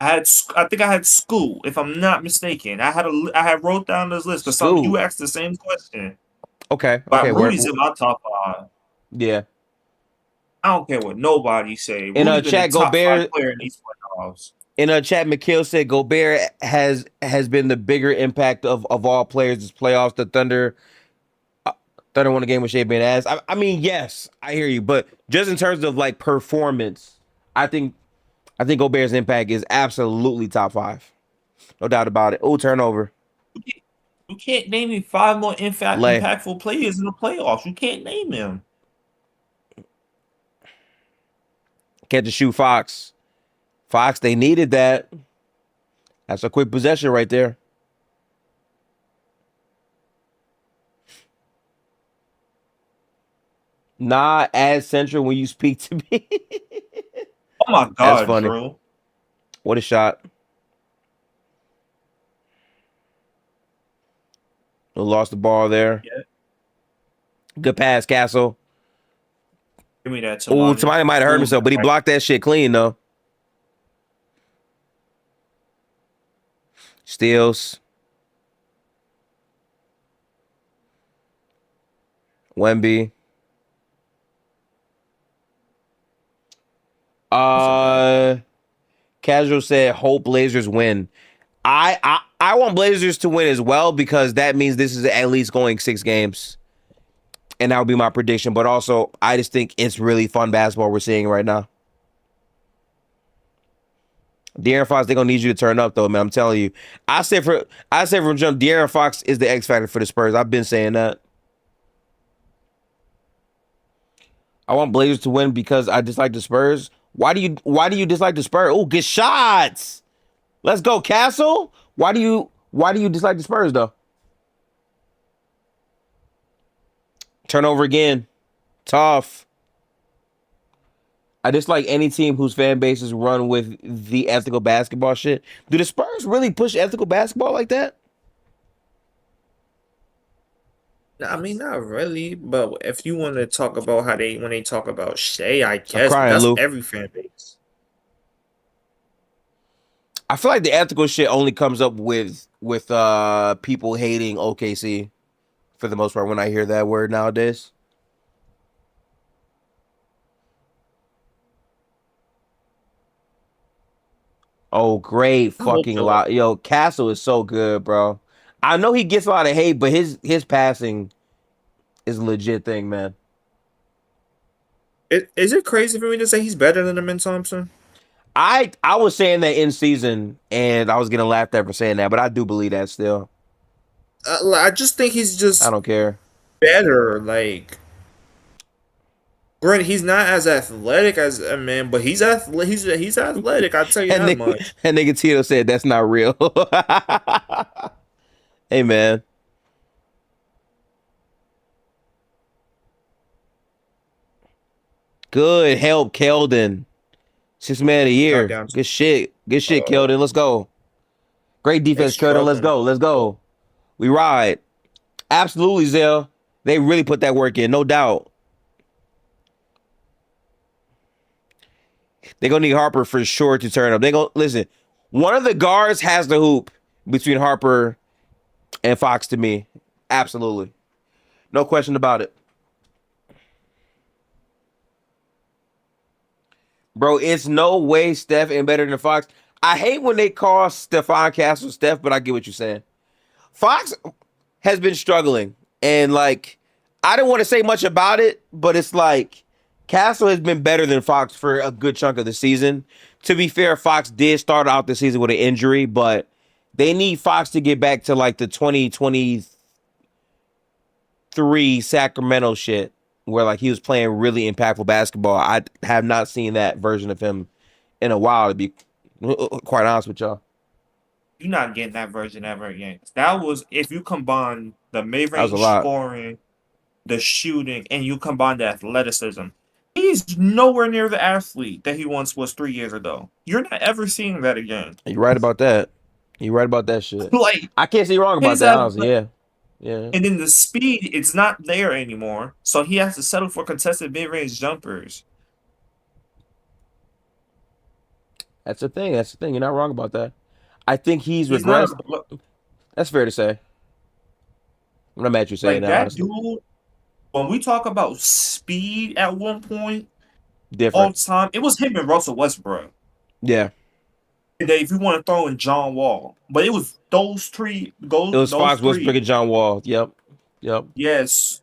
I think I had School, if I'm not mistaken. I had wrote down this list because you asked the same question. Okay. But Rudy's in my top 5. Yeah. I don't care what nobody say. In a chat, Gobert player in these playoffs. In a chat, McKill said Gobert has been the bigger impact of all players this playoffs. The Thunder won a game with Shea being ass. I mean, yes, I hear you, but just in terms of like performance, I think Gobert's impact is absolutely top 5, no doubt about it. Oh, turnover. You can't name me 5 more impactful players in the playoffs. You can't name them. Catch and shoot Fox. Fox, they needed that. That's a quick possession right there. Not as central when you speak to me. Oh my God, that's funny. Drew. What a shot. Lost the ball there. Yeah. Good pass, Castle. Give me that. Oh, somebody might have hurt himself, but he blocked that shit clean, though. Steals. Wemby. Casual said, "Hope Blazers win." I want Blazers to win as well because that means this is at least going 6 games, and that would be my prediction. But also, I just think it's really fun basketball we're seeing right now. De'Aaron Fox, they're gonna need you to turn up though, man. I'm telling you. I said from jump, De'Aaron Fox is the X factor for the Spurs. I've been saying that. I want Blazers to win because I dislike the Spurs. Why do you dislike the Spurs? Oh, good shots. Let's go, Castle. Why do you dislike the Spurs though? Turnover again. Tough. I dislike any team whose fan bases run with the ethical basketball shit. Do the Spurs really push ethical basketball like that? I mean, not really, but if you want to talk about how when they talk about Shea, I I'm guess, but crying, that's Lou. every fan base. I feel like the ethical shit only comes up with people hating OKC for the most part when I hear that word nowadays. Oh, great I hope fucking so. lot. Yo, Castle is so good, bro. I know he gets a lot of hate, but his passing is a legit thing, man. Is it crazy for me to say he's better than Amin Thompson? I was saying that in season, and I was getting laughed at for saying that, but I do believe that still. I just think he's I just don't care. better. Like, granted, he's not as athletic as Amin, but he's athletic. I'll tell you And that much. nigga Tito said that's not real. Hey man. Good help, Keldon. 6th man of the year. Goddamn. Good shit. Good shit, Keldon. Let's go. Great They defense, Keldon. Let's struggling. go. Let's go. We ride. Absolutely, Zell. They really put that work in, no doubt. They're gonna need Harper for sure to turn up. They go listen. One of the guards has the hoop between Harper and Fox to me. Absolutely. No question about it. Bro, it's no way Steph ain't better than Fox. I hate when they call Stephon Castle Steph, but I get what you're saying. Fox has been struggling, and like I don't want to say much about it, but it's like Castle has been better than Fox for a good chunk of the season. To be fair, Fox did start out the season with an injury, but they need Fox to get back to like the 2023 Sacramento shit where like he was playing really impactful basketball. I have not seen that version of him in a while, to be quite honest with y'all. You're not getting that version ever again. That was if you combine the That was a mid-range lot. scoring, the shooting, and you combine the athleticism. He's nowhere near the athlete that he once was 3 years ago. You're not ever seeing that again. You're right about that. You're right about that shit. Like I can't see wrong about his that, honestly. Yeah. Yeah. and then the speed, it's not there anymore. So he has to settle for contested mid-range jumpers. That's the thing. That's the thing. You're not wrong about that. I think he's He's not regressed. That's fair to say. I'm not mad at you saying like that, that honestly. dude. When we talk about speed at one point, all Different. the time, it was him and Russell Westbrook. Yeah. And then if you want to throw in John Wall, but it was those three. It was Fox, Those Westbrook, three. and John Wall. Yep. Yep. Yes,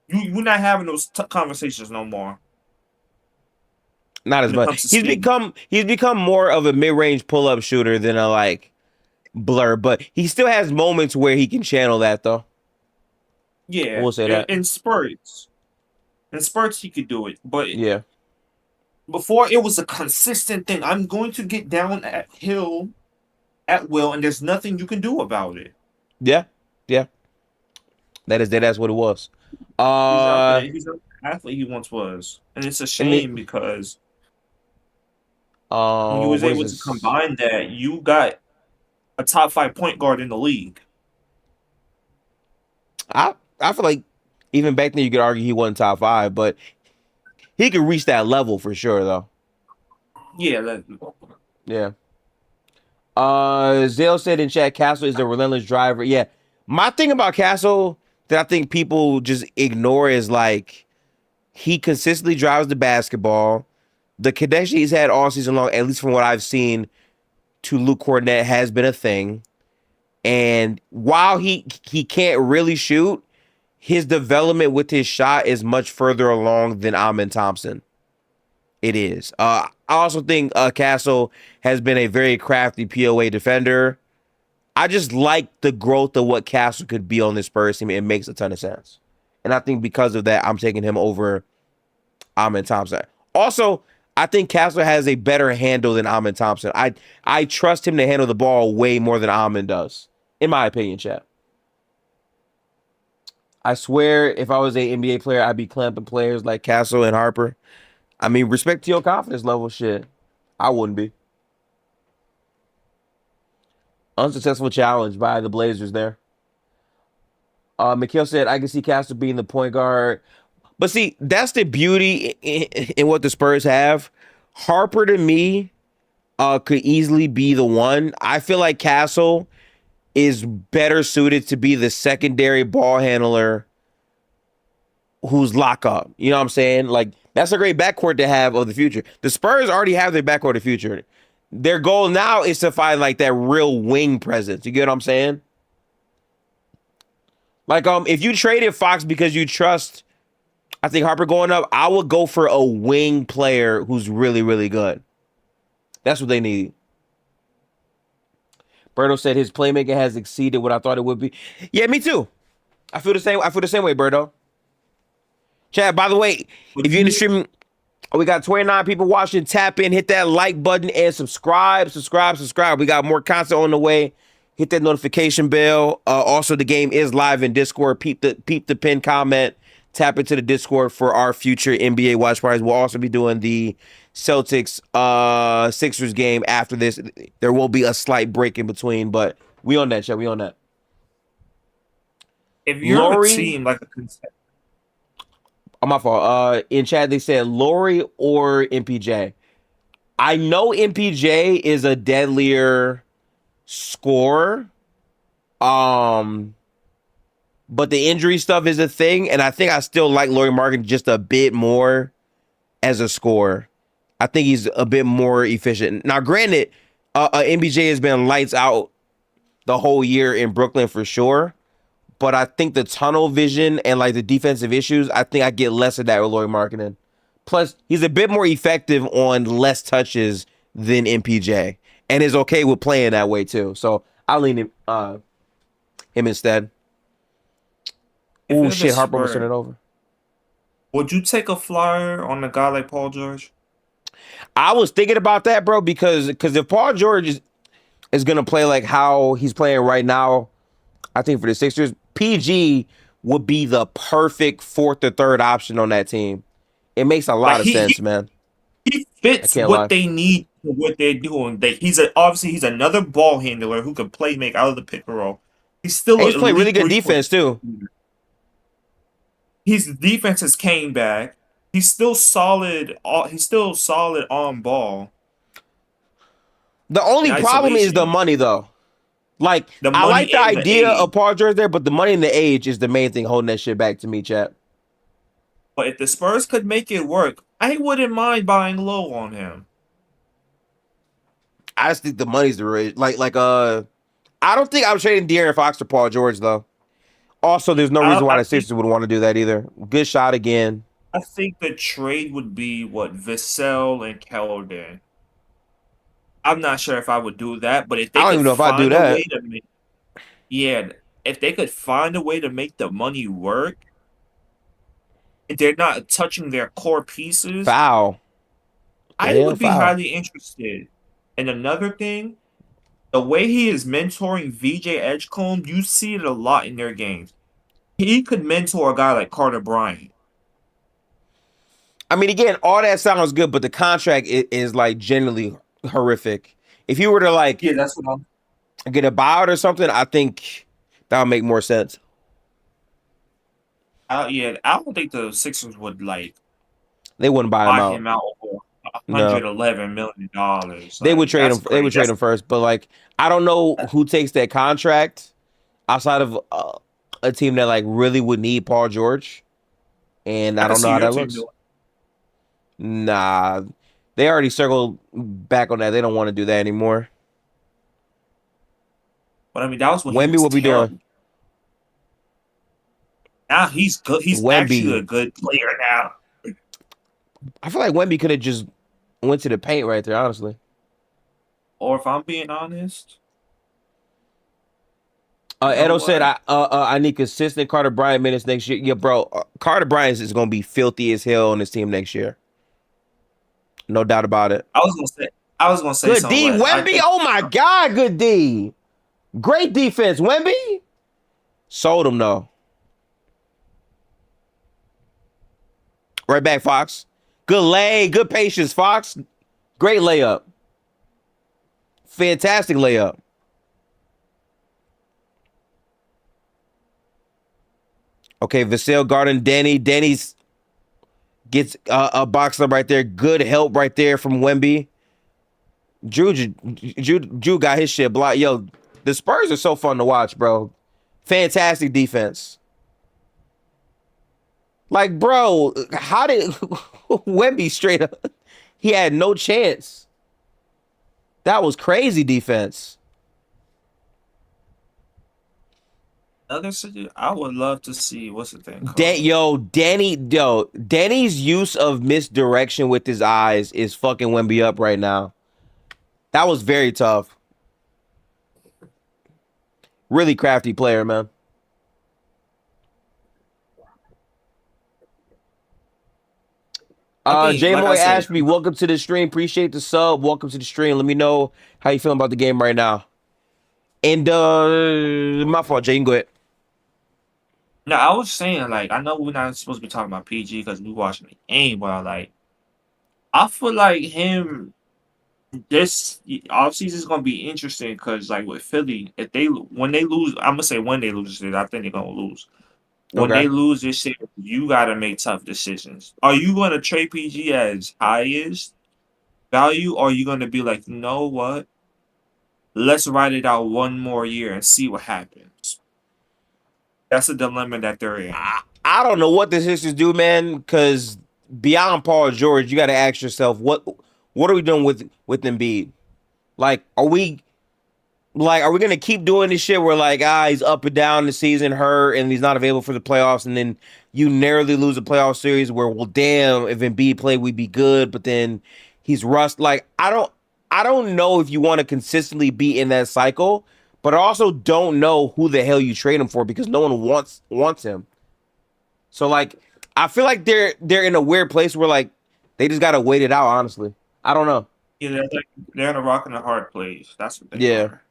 you're not having those conversations no more. Not as When it much. comes to speed. He's become more of a mid-range pull-up shooter than a like blur, but he still has moments where he can channel that though. Yeah, We'll say that. in spurts, he could do it, but Yeah. before it was a consistent thing. I'm going to get down at hill at will, and there's nothing you can do about it. Yeah. Yeah. That's what it was. He's not the athlete he once was, and it's a shame because when you was what is able to this? combine that, you got a top 5 point guard in the league. I feel like even back then you could argue he wasn't top 5, but he could reach that level for sure though. Yeah, Yeah. Zale said in chat, Castle is a relentless driver. Yeah. My thing about Castle that I think people just ignore is like he consistently drives the basketball. the connection he's had all season long, at least from what I've seen, to Luke Cornett has been a thing. And while he can't really shoot, his development with his shot is much further along than Amen Thompson. It is. I also think Castle has been a very crafty POA defender. I just like the growth of what Castle could be on this Spurs team. It makes a ton of sense. And I think because of that, I'm taking him over Amen Thompson. Also, I think Castle has a better handle than Amen Thompson. I trust him to handle the ball way more than Amen does, in my opinion, chat. I swear, if I was an NBA player, I'd be clamping players like Castle and Harper. I mean, respect to your confidence level, shit. I wouldn't be. Unsuccessful challenge by the Blazers there. Mikhail said, I can see Castle being the point guard. But see, that's the beauty in what the Spurs have. Harper, to me, could easily be the one. I feel like Castle is better suited to be the secondary ball handler who's lock up. You know what I'm saying? Like, that's a great backcourt to have of the future. The Spurs already have their backcourt of the future. Their goal now is to find like that real wing presence. You get what I'm saying? Like, if you traded Fox because you trust, I think Harper going up, I would go for a wing player who's really, really good. That's what they need. Berto said his playmaking has exceeded what I thought it would be. Yeah, me too. I feel the same way, Berto. Chad, by the way, if you're in the stream, we got 29 people watching. Tap in, hit that like button, and subscribe. We got more content on the way. Hit that notification bell. Also, the game is live in Discord. Peep the pin comment. Tap into the Discord for our future NBA watch parties. We'll also be doing the Celtics Sixers game after this. There will be a slight break in between, but we on that, Chad. We on that. If you're a team like a contender. Oh, my fault. In chat, they said Laurie or MPJ. I know MPJ is a deadlier scorer. But the injury stuff is a thing, and I think I still like Lauri Markkanen just a bit more as a scorer. I think he's a bit more efficient. Now, granted, MPJ has been lights out the whole year in Brooklyn for sure. But I think the tunnel vision and like the defensive issues, I think I get less of that with Lauri Markkanen. Plus, he's a bit more effective on less touches than MPJ, and is okay with playing that way too. So I'll lean him instead. Oh shit, Harper will send it over. Would you take a flyer on a guy like Paul George? I was thinking about that, bro, because if Paul George is gonna play like how he's playing right now, I think for the Sixers, PG would be the perfect fourth or third option on that team. It makes a lot of sense, man. He fits what they need for what they're doing. He's another ball handler who can make out of the pick and roll. He's playing really good defense too. His defense has came back. He's still solid. He's still solid on ball. The only problem is the money, though. Like, I like the idea of Paul George there, but the money and the age is the main thing holding that shit back to me, chat. But if the Spurs could make it work, I wouldn't mind buying low on him. I just think the money's the rage. I don't think I'm trading De'Aaron Fox for Paul George, though. Also, there's no reason why the Sixers would want to do that either. Good shot again. I think the trade would be what Vassell and Keldon. I'm not sure if I would do that, but if they I don't even know if I'd do that. If they could find a way to make the money work, if they're not touching their core pieces, foul. I would be highly interested. And another thing, the way he is mentoring VJ Edgecombe, you see it a lot in their games. He could mentor a guy like Carter Bryant. I mean, again, all that sounds good, but the contract is like generally horrific. If you were to that's what I'm get a buyout or something, I think that would make more sense. I don't think the Sixers would They wouldn't buy him out for $111 million. They would trade him. They would trade him first, but I don't know who takes that contract outside of a team that really would need Paul George, and I don't know how that looks. Nah, They already circled back on that. They don't want to do that anymore. But I mean, that was when he Wemby was will be terrible. doing. Now he's good. He's actually a Wemby. good player now. I feel like Wemby could have just went to the paint right there, honestly. Or if I'm being honest, you know Edo said, what? I need consistent Carter Bryant minutes next year. Yeah, bro. Carter Bryant is going to be filthy as hell on this team next year. No doubt about it. I was gonna say Good something. D, I Wemby. think Oh my God, good D. Great defense, Wemby. Sold him though. Right back, Fox. Good lay, good patience, Fox. Great layup. Fantastic layup. Okay, Vasil Garden, Denny's gets a box up right there. Good help right there from Wemby. Drew got his shit blocked. Yo, the Spurs are so fun to watch, bro. Fantastic defense. Like, bro, how did Wemby straight up? He had no chance. That was crazy defense. I would love to see what's the thing called? Danny's use of misdirection with his eyes is fucking Wemby up right now. That was very tough. Really crafty player, man. J Like I Moy said, Ashby, welcome to the stream. Appreciate the sub. Welcome to the stream. Let me know how you feeling about the game right now. And my fault, Jay. You can go ahead. no, I was saying like I know we're not supposed to be talking about PG because we watching the game, but like I feel like him this offseason is gonna be interesting because like with Philly, if they when they lose, I'm gonna say when they lose this, I think they're gonna lose. When Okay. they lose this shit, you gotta make tough decisions. Are you gonna trade PG as highest value, or are you gonna be like, you know what? Let's ride it out one more year and see what happens. That's a dilemma that they're in. I don't know what the Sixers do, man, because beyond Paul George, you got to ask yourself, what are we doing with Embiid? Like, are we gonna keep doing this shit where like he's up and down the season, hurt, and he's not available for the playoffs, and then you narrowly lose a playoff series where, well, damn, if Embiid played, we'd be good, but then he's rust. Like, I don't know if you want to consistently be in that cycle, but I also don't know who the hell you trade him for because no one wants him. So like, I feel like they're in a weird place where like they just gotta wait it out. Honestly, I don't know. Yeah, they're in a rock and a hard place. That's what they Yeah. are.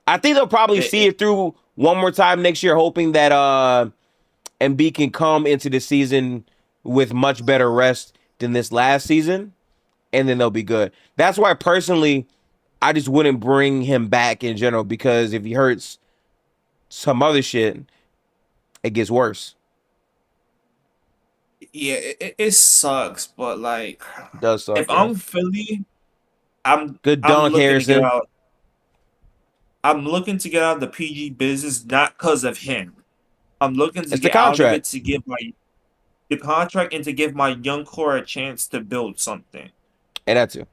I think they'll probably see it through one more time next year, hoping that Embiid can come into the season with much better rest than this last season, and then they'll be good. That's why personally, I just wouldn't bring him back in general because if he hurts some other shit, it gets worse. Yeah, it sucks, but like, It does suck. if I'm Philly, Good I'm dunk, looking to Harrison. get out. I'm looking to get out of the PG business not because of him. I'm looking to It's the get out of it contract. to give the contract and to give my young core a chance to build something. And that too.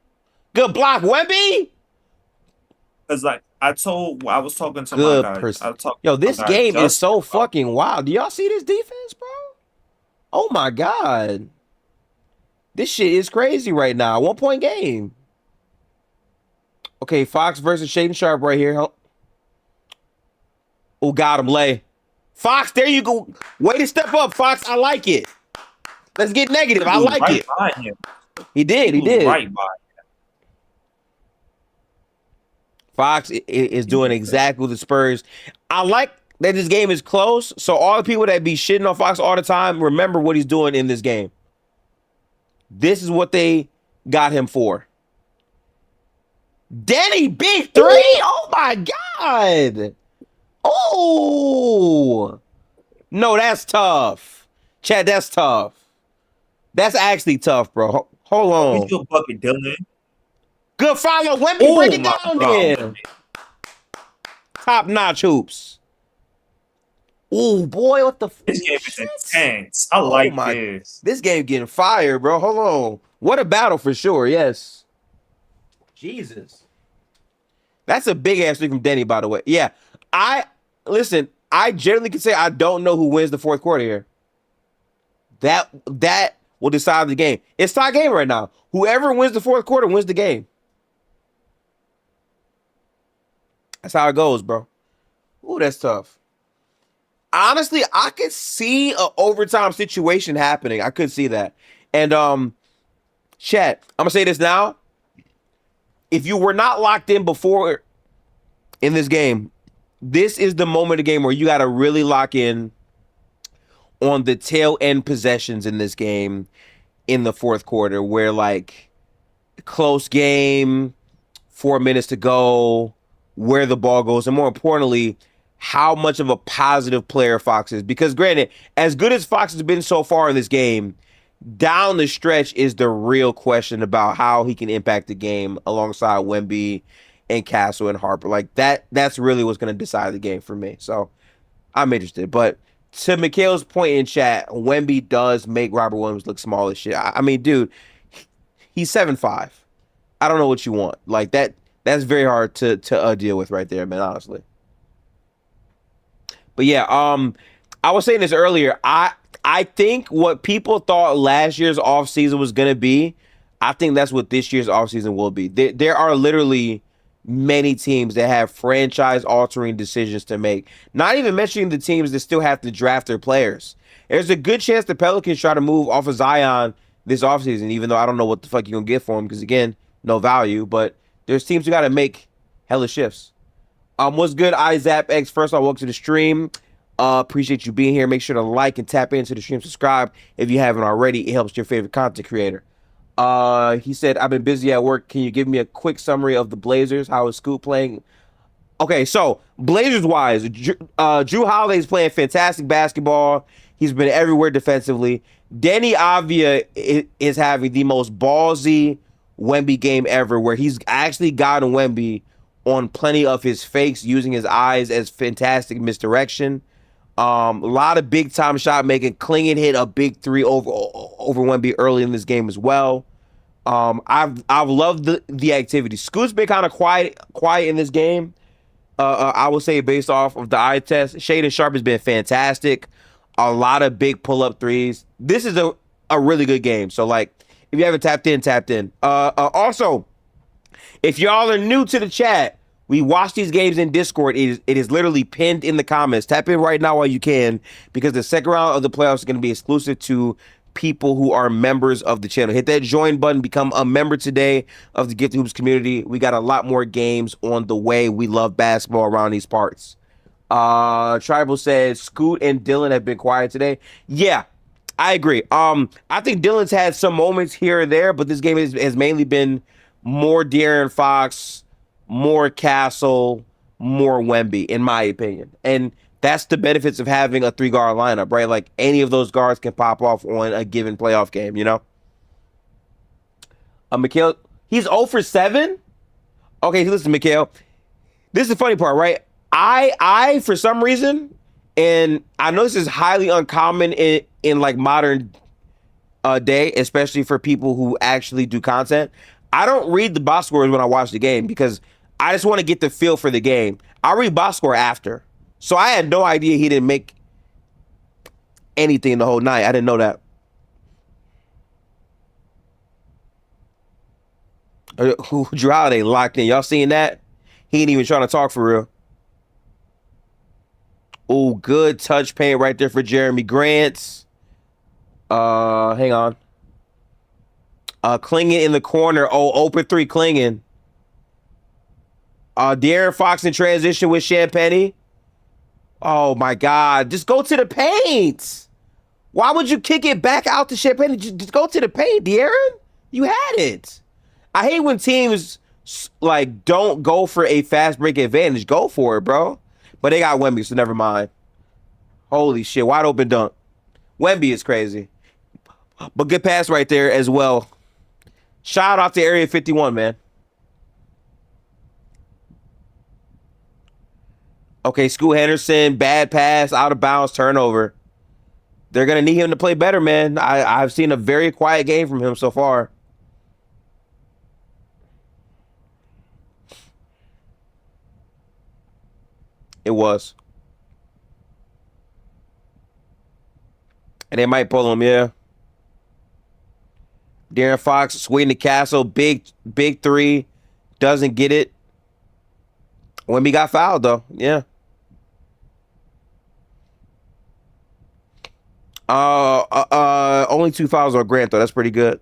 Good block, Wemby. Because like I was talking to Good my guy. person. I talked Yo, to my this guy game is Justin so about- fucking wild. Do y'all see this defense, bro? Oh my God. This shit is crazy right now. 1 point game. Okay, Fox versus Shaden Sharp right here. Oh, got him, Lay. Fox, there you go. Way to step up, Fox. I like it. Let's get negative. I like right it. by him. He did. He He was did. right by him. Fox is doing exactly what the Spurs. I like that this game is close. So all the people that be shitting on Fox all the time, remember what he's doing in this game. This is what they got him for. Deni, big three. Oh my God. Oh. No, that's tough. Chad, that's tough. That's actually tough, bro. Hold on. He's your bucket, Dylan. Good follow. Wemby, break it down God. there. Top notch hoops. Oh boy, what the This game is intense. I like my- this. This game getting fired, bro. Hold on. What a battle for sure. Yes. Jesus. That's a big ass thing from Deni, by the way. Yeah. I generally can say I don't know who wins the fourth quarter here. That will decide the game. It's tie game right now. Whoever wins the fourth quarter wins the game. That's how it goes, bro. Ooh, that's tough. Honestly, I could see an overtime situation happening. I could see that. And chat, I'm gonna say this now. If you were not locked in before in this game, this is the moment of the game where you got to really lock in on the tail end possessions in this game in the fourth quarter, where like close game, 4 minutes to go, where the ball goes, and more importantly, how much of a positive player Fox is. Because granted, as good as Fox has been so far in this game, down the stretch is the real question about how he can impact the game alongside Wemby and Castle and Harper. Like that's really what's going to decide the game for me. So I'm interested. But to Mikhail's point in chat, Wemby does make Robert Williams look small as shit. I mean, dude, he's 7'5". I don't know what you want. Like that's very hard to deal with right there, man, honestly. But yeah, I was saying this earlier. I think what people thought last year's offseason was going to be, I think that's what this year's offseason will be. There are literally many teams that have franchise-altering decisions to make. Not even mentioning the teams that still have to draft their players. There's a good chance the Pelicans try to move off of Zion this offseason, even though I don't know what the fuck you're going to get for him because, again, no value. But there's teams who got to make hella shifts. What's good, IZapX? First, welcome to the stream. Appreciate you being here. Make sure to like and tap into the stream. Subscribe if you haven't already. It helps your favorite content creator. He said, I've been busy at work. Can you give me a quick summary of the Blazers? How is Scoot playing? Okay, so Blazers-wise, Drew Holiday's playing fantastic basketball. He's been everywhere defensively. Deni Avdija is having the most ballsy Wemby game ever, where he's actually gotten Wemby on plenty of his fakes, using his eyes as fantastic misdirection. A lot of big time shot making. Clingan hit a big three over Wemby early in this game as well. I've loved the activity. Scoot's been kind of quiet in this game. I would say based off of the eye test, Shaedon Sharpe has been fantastic. A lot of big pull up threes. This is a really good game. So like, if you haven't tapped in. Also, if y'all are new to the chat, we watch these games in Discord. It is literally pinned in the comments. Tap in right now while you can, because the second round of the playoffs is going to be exclusive to people who are members of the channel. Hit that join button. Become a member today of the Gifted Hoops community. We got a lot more games on the way. We love basketball around these parts. Tribal says Scoot and Dylan have been quiet today. Yeah, I agree. I think Dylan's had some moments here or there, but this game has mainly been more De'Aaron Fox, more Castle, more Wemby, in my opinion. And that's the benefits of having a 3-guard lineup, right? Like, any of those guards can pop off on a given playoff game, you know? Mikhail, he's 0 for 7? Okay, listen, Mikhail. This is the funny part, right? I for some reason, and I know this is highly uncommon in like modern day, especially for people who actually do content, I don't read the box scores when I watch the game because I just want to get the feel for the game. I read box score after. So I had no idea he didn't make anything the whole night. I didn't know that. Drew Holiday locked in. Y'all seeing that? He ain't even trying to talk for real. Oh, good touch paint right there for Jeremy Grant. Hang on. Clingan in the corner. Oh, open three Clingan. De'Aaron Fox in transition with Champagny. Oh my God. Just go to the paint. Why would you kick it back out to Champagny? Just go to the paint, De'Aaron. You had it. I hate when teams like don't go for a fast break advantage. Go for it, bro. But they got Wemby, so never mind. Holy shit. Wide open dunk. Wemby is crazy. But good pass right there as well. Shout out to Area 51, man. Okay, Scoot Henderson, bad pass, out of bounds, turnover. They're going to need him to play better, man. I've seen a very quiet game from him so far. It was. And they might pull him, yeah. De'Aaron Fox, swinging the castle, big three, doesn't get it. Wemby got fouled though, yeah. Only 2 fouls on Grant though. That's pretty good.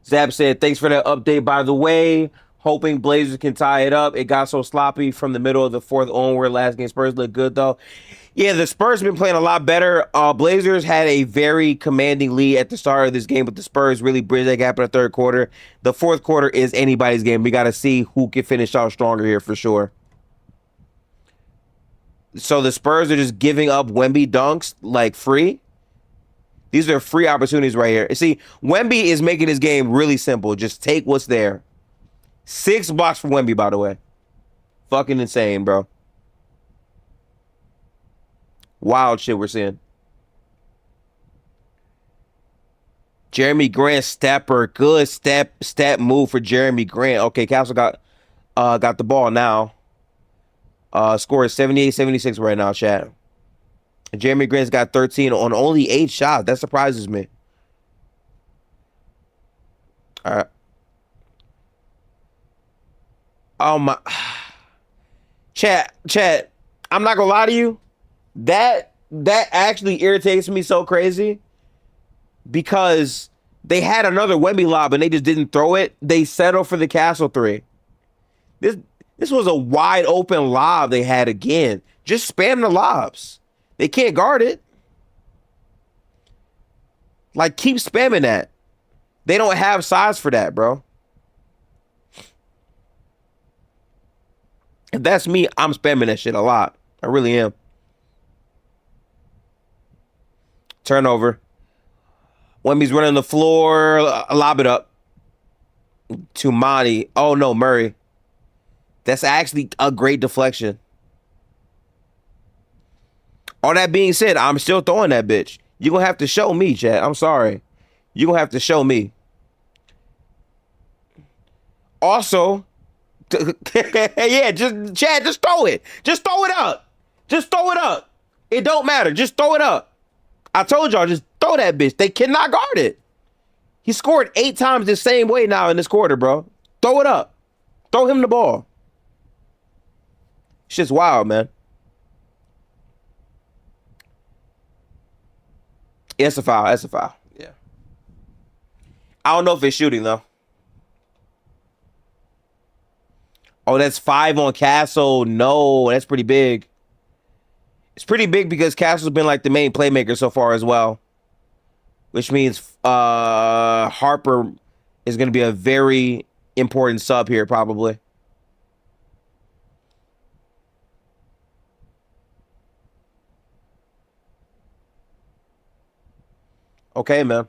Zap said, "Thanks for that update. By the way, hoping Blazers can tie it up. It got so sloppy from the middle of the fourth onward. Last game, Spurs looked good though. Yeah, the Spurs have been playing a lot better. Blazers had a very commanding lead at the start of this game, but the Spurs really bridged that gap in the third quarter. The fourth quarter is anybody's game. We got to see who can finish out stronger here for sure." So the Spurs are just giving up Wemby dunks like free. These are free opportunities right here. See, Wemby is making his game really simple. Just take what's there. 6 blocks for Wemby, by the way. Fucking insane, bro. Wild shit we're seeing. Jeremy Grant stepper. Good step move for Jeremy Grant. Okay, Castle got the ball now. Score is 78-76 right now, chat. Jeremy Grant's got 13 on only 8 shots. That surprises me. All right. Oh my. Chat. I'm not gonna lie to you. That actually irritates me so crazy because they had another Wemby lob and they just didn't throw it. They settled for the Castle 3. This was a wide open lob they had again. Just spam the lobs. They can't guard it. Like, keep spamming that. They don't have size for that, bro. If that's me, I'm spamming that shit a lot. I really am. Turnover. Wemby's running the floor. Lob it up. To Monty. Oh, no, Murray. That's actually a great deflection. All that being said, I'm still throwing that bitch. You're going to have to show me, Chad. I'm sorry. You're going to have to show me. Also, yeah, Chad, just throw it. Just throw it up. Just throw it up. It don't matter. Just throw it up. I told y'all, just throw that bitch. They cannot guard it. He scored 8 times the same way now in this quarter, bro. Throw it up. Throw him the ball. Shit's wild, man. Yeah, it's a foul. That's a foul. Yeah. I don't know if it's shooting, though. Oh, that's 5 on Castle. No, that's pretty big. It's pretty big because Castle's been like the main playmaker so far as well. Which means Harper is going to be a very important sub here, probably. Okay, man.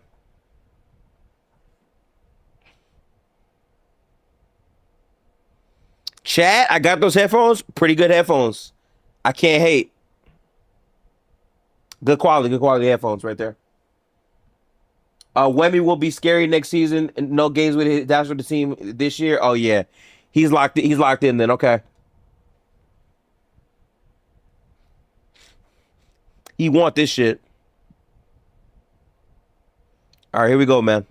Chat, I got those headphones. Pretty good headphones. I can't hate. Good quality headphones right there. Wemby will be scary next season. No games with his that's with the team this year. Oh yeah, he's locked in then. Okay. He want this shit. All right, here we go, man.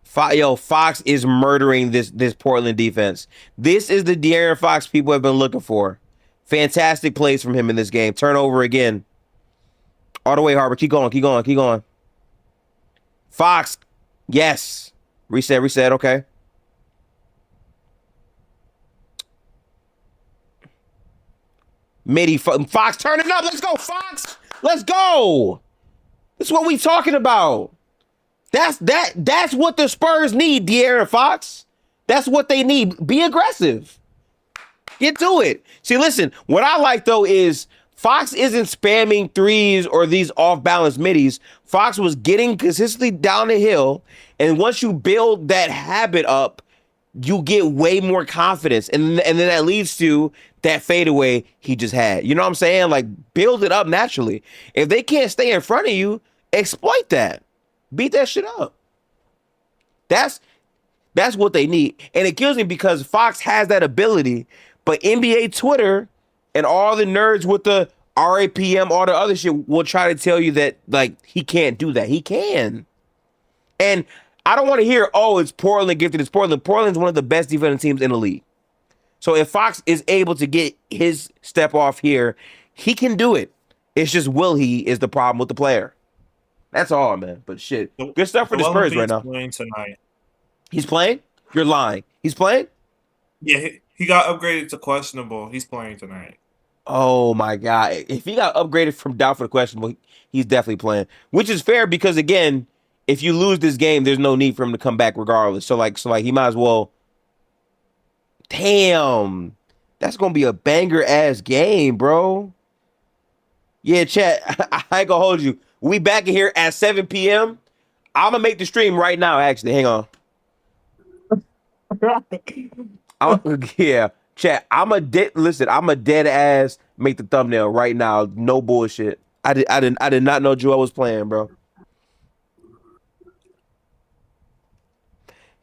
Fox is murdering this Portland defense. This is the De'Aaron Fox people have been looking for. Fantastic plays from him in this game. Turnover again. All the way, Harper. Keep going. Fox. Yes. Reset. Okay. Midi. Fox turning up. Let's go, Fox. Let's go. That's what we talking about. That's what the Spurs need, De'Aaron Fox. That's what they need. Be aggressive. Get to it. See, listen, what I like, though, is Fox isn't spamming threes or these off-balance middies. Fox was getting consistently down the hill, and once you build that habit up, you get way more confidence, and then that leads to that fadeaway he just had. You know what I'm saying? Like, build it up naturally. If they can't stay in front of you, exploit that. Beat that shit up. That's That's what they need. And it kills me because Fox has that ability, but NBA Twitter and all the nerds with the RAPM, all the other shit will try to tell you that like he can't do that. He can. And I don't want to hear, oh, it's Portland gifted. It's Portland. Portland's one of the best defensive teams in the league. So if Fox is able to get his step off here, he can do it. It's just will he is the problem with the player. That's all, man. But shit, good stuff for the Spurs right now. Playing tonight. He's playing? You're lying. He's playing? Yeah, he got upgraded to questionable. He's playing tonight. Oh my God. If he got upgraded from doubtful to questionable, he's definitely playing. Which is fair because again, if you lose this game, there's no need for him to come back regardless. So like he might as well. Damn. That's gonna be a banger ass game, bro. Yeah, chat. I ain't gonna hold you. We back in here at 7 p.m. I'm gonna make the stream right now, actually. Hang on. Yeah, chat. I'm a dead ass make the thumbnail right now. No bullshit. I did not know Joel was playing, bro.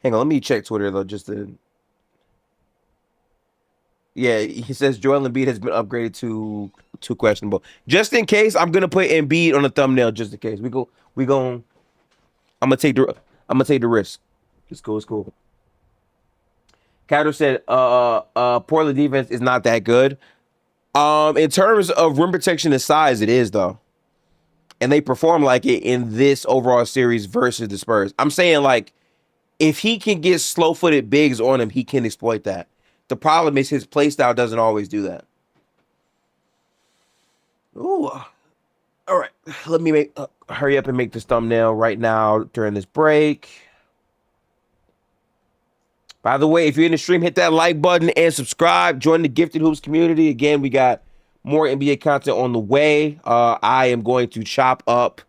Hang on, let me check Twitter though, just to. Yeah, he says Joel Embiid has been upgraded to questionable. Just in case, I'm gonna put Embiid on the thumbnail. Just in case, I'm gonna take the risk. It's cool. It's cool. Cato said, Portland defense is not that good. In terms of rim protection and size, it is though, and they perform like it in this overall series versus the Spurs. I'm saying like, if he can get slow-footed bigs on him, he can exploit that. The problem is his play style doesn't always do that. Ooh. All right. Let me hurry up and make this thumbnail right now during this break. By the way, if you're in the stream, hit that like button and subscribe. Join the Gifted Hoops community. Again, we got more NBA content on the way. I am going to chop up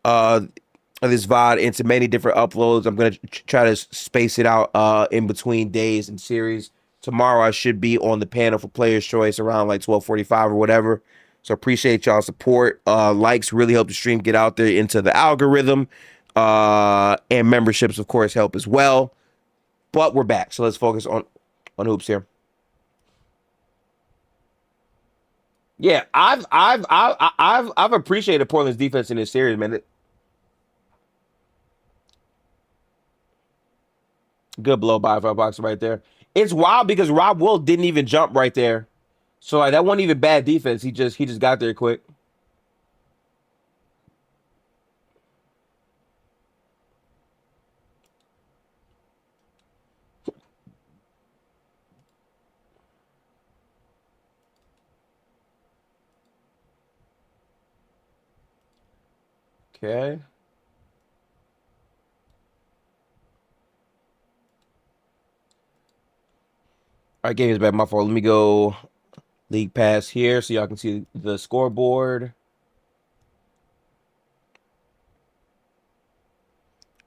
this VOD into many different uploads. I'm going to try to space it out in between days and series. Tomorrow I should be on the panel for Player's Choice around like 12:45 or whatever. So appreciate y'all support. Likes really help the stream get out there into the algorithm. And memberships, of course, help as well. But we're back, so let's focus on hoops here. Yeah, I've appreciated Portland's defense in this series, man. Good blow by Boxer right there. It's wild because Rob Will didn't even jump right there. So like that wasn't even bad defense. He just got there quick. Okay. All right, game is back. My fault. Let me go league pass here so y'all can see the scoreboard.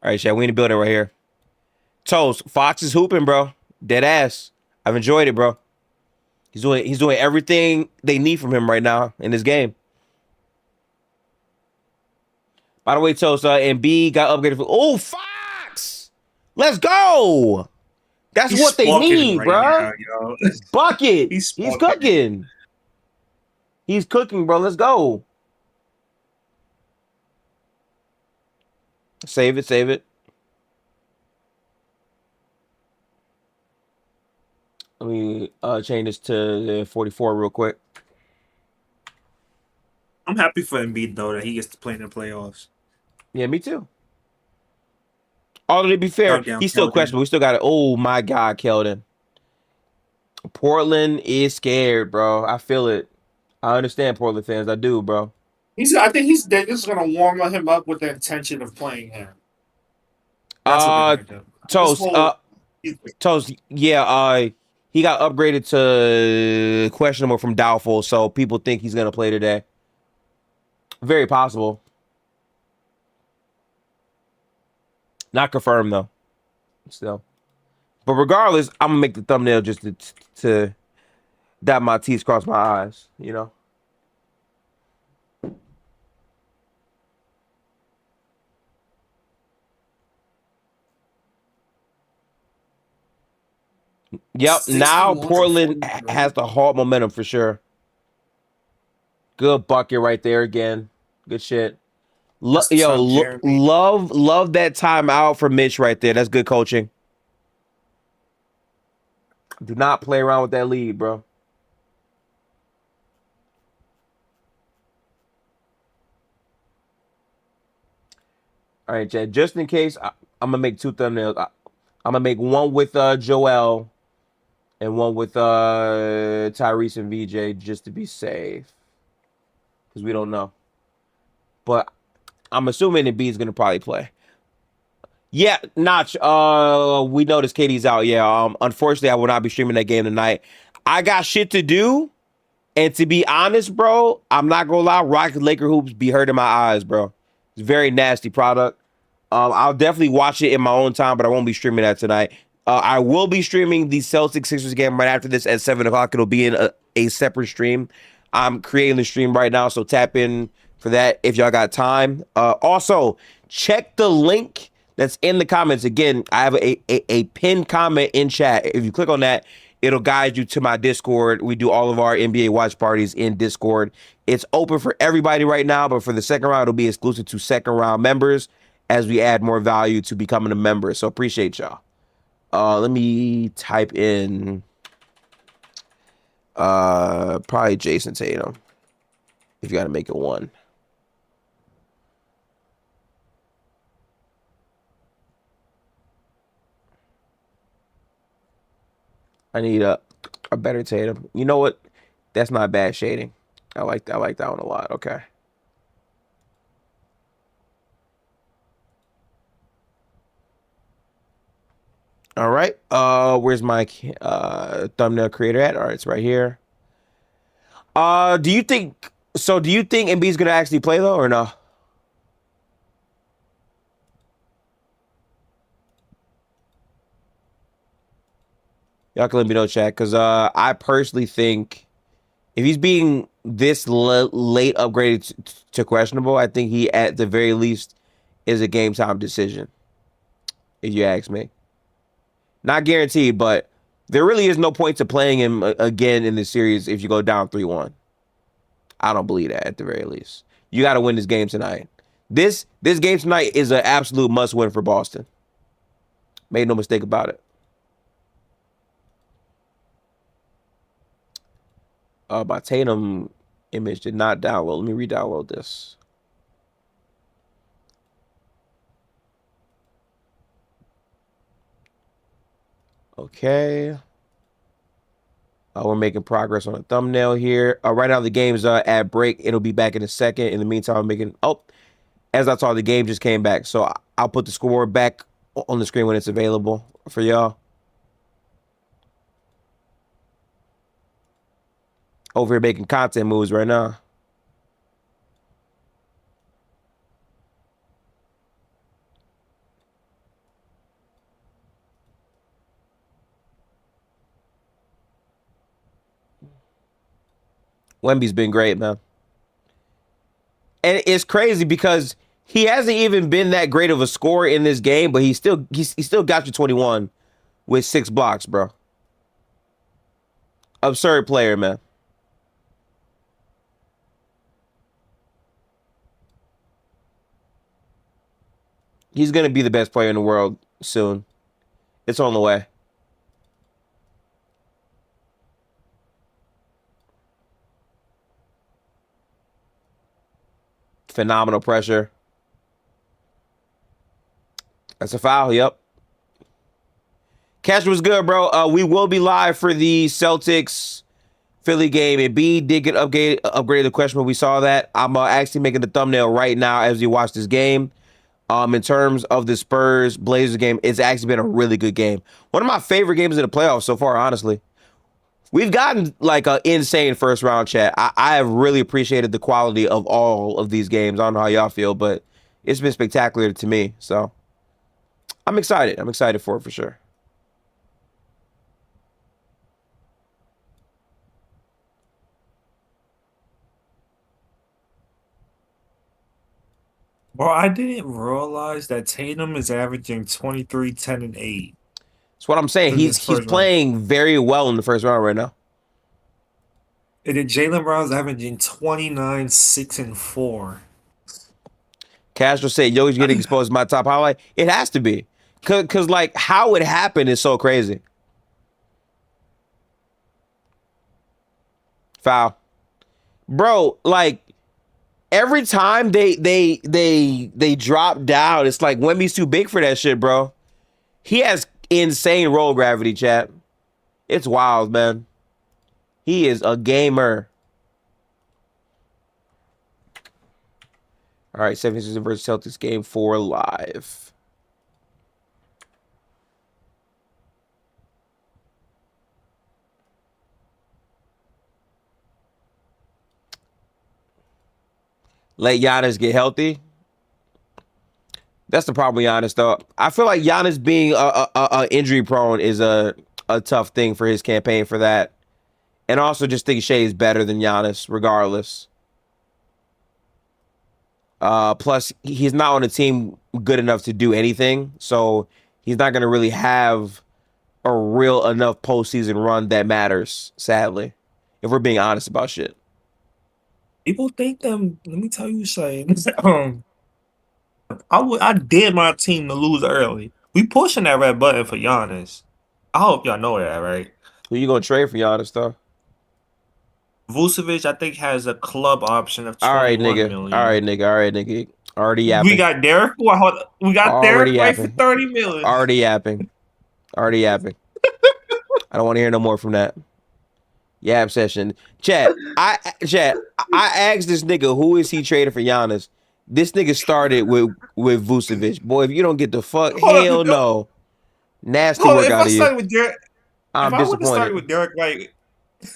All right, Chad, we in the building right here. Toast, Fox is hooping, bro. Dead ass. I've enjoyed it, bro. He's doing everything they need from him right now in this game. By the way, Toast, Embiid got upgraded for. Oh, Fox! Let's go! That's what they need, right bro. Now, bucket. He's cooking. He's cooking, bro. Let's go. Save it. Let me change this to 44 real quick. I'm happy for Embiid, though, that he gets to play in the playoffs. Yeah, me too. Although, to be fair, he's still questionable. We still got it. Oh, my God, Keldon. Portland is scared, bro. I feel it. I understand Portland fans. I do, bro. I think they're just going to warm him up with the intention of playing him. That's what they're Toast. Toast, yeah, he got upgraded to questionable from doubtful, so people think he's going to play today. Very possible. Not confirmed, though. Still. But regardless, I'm going to make the thumbnail just to dot my T's, cross my I's, you know? Yep. Now 61 Portland to 43. has the halt momentum for sure. Good bucket right there again. Good shit. That's tough, Jeremy. Love that timeout for Mitch right there. That's good coaching. Do not play around with that lead, bro. All right, Chad. Just in case, I'm gonna make two thumbnails. I'm gonna make one with Joel and one with Tyrese and VJ just to be safe, because we don't know. But I'm assuming Embiid is gonna probably play. Yeah, Notch. We noticed Katie's out. Yeah. Unfortunately, I will not be streaming that game tonight. I got shit to do, and to be honest, bro, I'm not gonna lie. Rocket Laker hoops be hurting my eyes, bro. It's a very nasty product. I'll definitely watch it in my own time, but I won't be streaming that tonight. I will be streaming the Celtics Sixers game right after this at 7 o'clock. It'll be in a separate stream. I'm creating the stream right now, so tap in for that if y'all got time. Also, check the link that's in the comments. Again, I have a pinned comment in chat. If you click on that, it'll guide you to my Discord. We do all of our NBA watch parties in Discord. It's open for everybody right now, but for the second round, it'll be exclusive to second round members as we add more value to becoming a member. So appreciate y'all. Let me type in probably Jason Tatum if you got to make it one. I need a better Tatum. You know what? That's not bad shading. I like that one a lot. Okay. All right. Where's my thumbnail creator at? All right, it's right here. Do you think Embiid's gonna actually play though, or no? Y'all can let me know, chat, because I personally think if he's being this late upgraded to questionable, I think he at the very least is a game time decision. If you ask me, not guaranteed, but there really is no point to playing him again in this series if you go down 3-1. I don't believe that at the very least. You got to win this game tonight. This game tonight is an absolute must win for Boston. Made no mistake about it. My Tatum image did not download. Let me re-download this. Okay. We're making progress on a thumbnail here. Right now the game's at break. It'll be back in a second. In the meantime, I'm making... Oh, as I saw, the game just came back. So I'll put the scoreboard back on the screen when it's available for y'all. Over here making content moves right now. Wemby's been great, man. And it's crazy because he hasn't even been that great of a scorer in this game, but he still got you 21 with 6 blocks, bro. Absurd player, man. He's going to be the best player in the world soon. It's on the way. Phenomenal pressure. That's a foul, yep. Catch was good, bro. We will be live for the Celtics Philly game. Embiid did get upgraded the question, but we saw that. I'm actually making the thumbnail right now as you watch this game. In terms of the Spurs-Blazers game, it's actually been a really good game. One of my favorite games in the playoffs so far, honestly. We've gotten like an insane first round, chat. I have really appreciated the quality of all of these games. I don't know how y'all feel, but it's been spectacular to me. So I'm excited. I'm excited for it for sure. Bro, I didn't realize that Tatum is averaging 23, 10, and 8. That's what I'm saying. in He's this first round. playing very well in the first round right now. And then Jaylen Brown's averaging 29, 6, and 4. Castro said, "Yo, he's getting exposed to my top highlight." It has to be, cause like how it happened is so crazy. Foul, bro. Like every time they drop down, it's like Wemby's too big for that shit, bro. He has insane roll gravity, chat. It's wild, man. He is a gamer. All right, 76ers versus Celtics, game 4 live. Let Giannis get healthy. That's the problem with Giannis, though. I feel like Giannis being injury prone is a tough thing for his campaign for that. And also just think Shea is better than Giannis, regardless. Plus, he's not on a team good enough to do anything. So he's not going to really have a real enough postseason run that matters, sadly. If we're being honest about shit. People think them. Let me tell you something. I did my team to lose early. We pushing that red button for Giannis. I hope y'all know that, right? Who you going to trade for Giannis, though? Vucevic, I think, has a club option of 21 All right, nigga. million. All right, nigga. Already yapping. We got Derek. We got Derek right for 30 million. Already yapping. I don't want to hear no more from that. Yap session. Chat, I asked this nigga who is he trading for Giannis. This nigga started with Vucevic. Boy, if you don't get the fuck, hell no. Nasty work out of you. I'm disappointed. If I would have started with Derek White,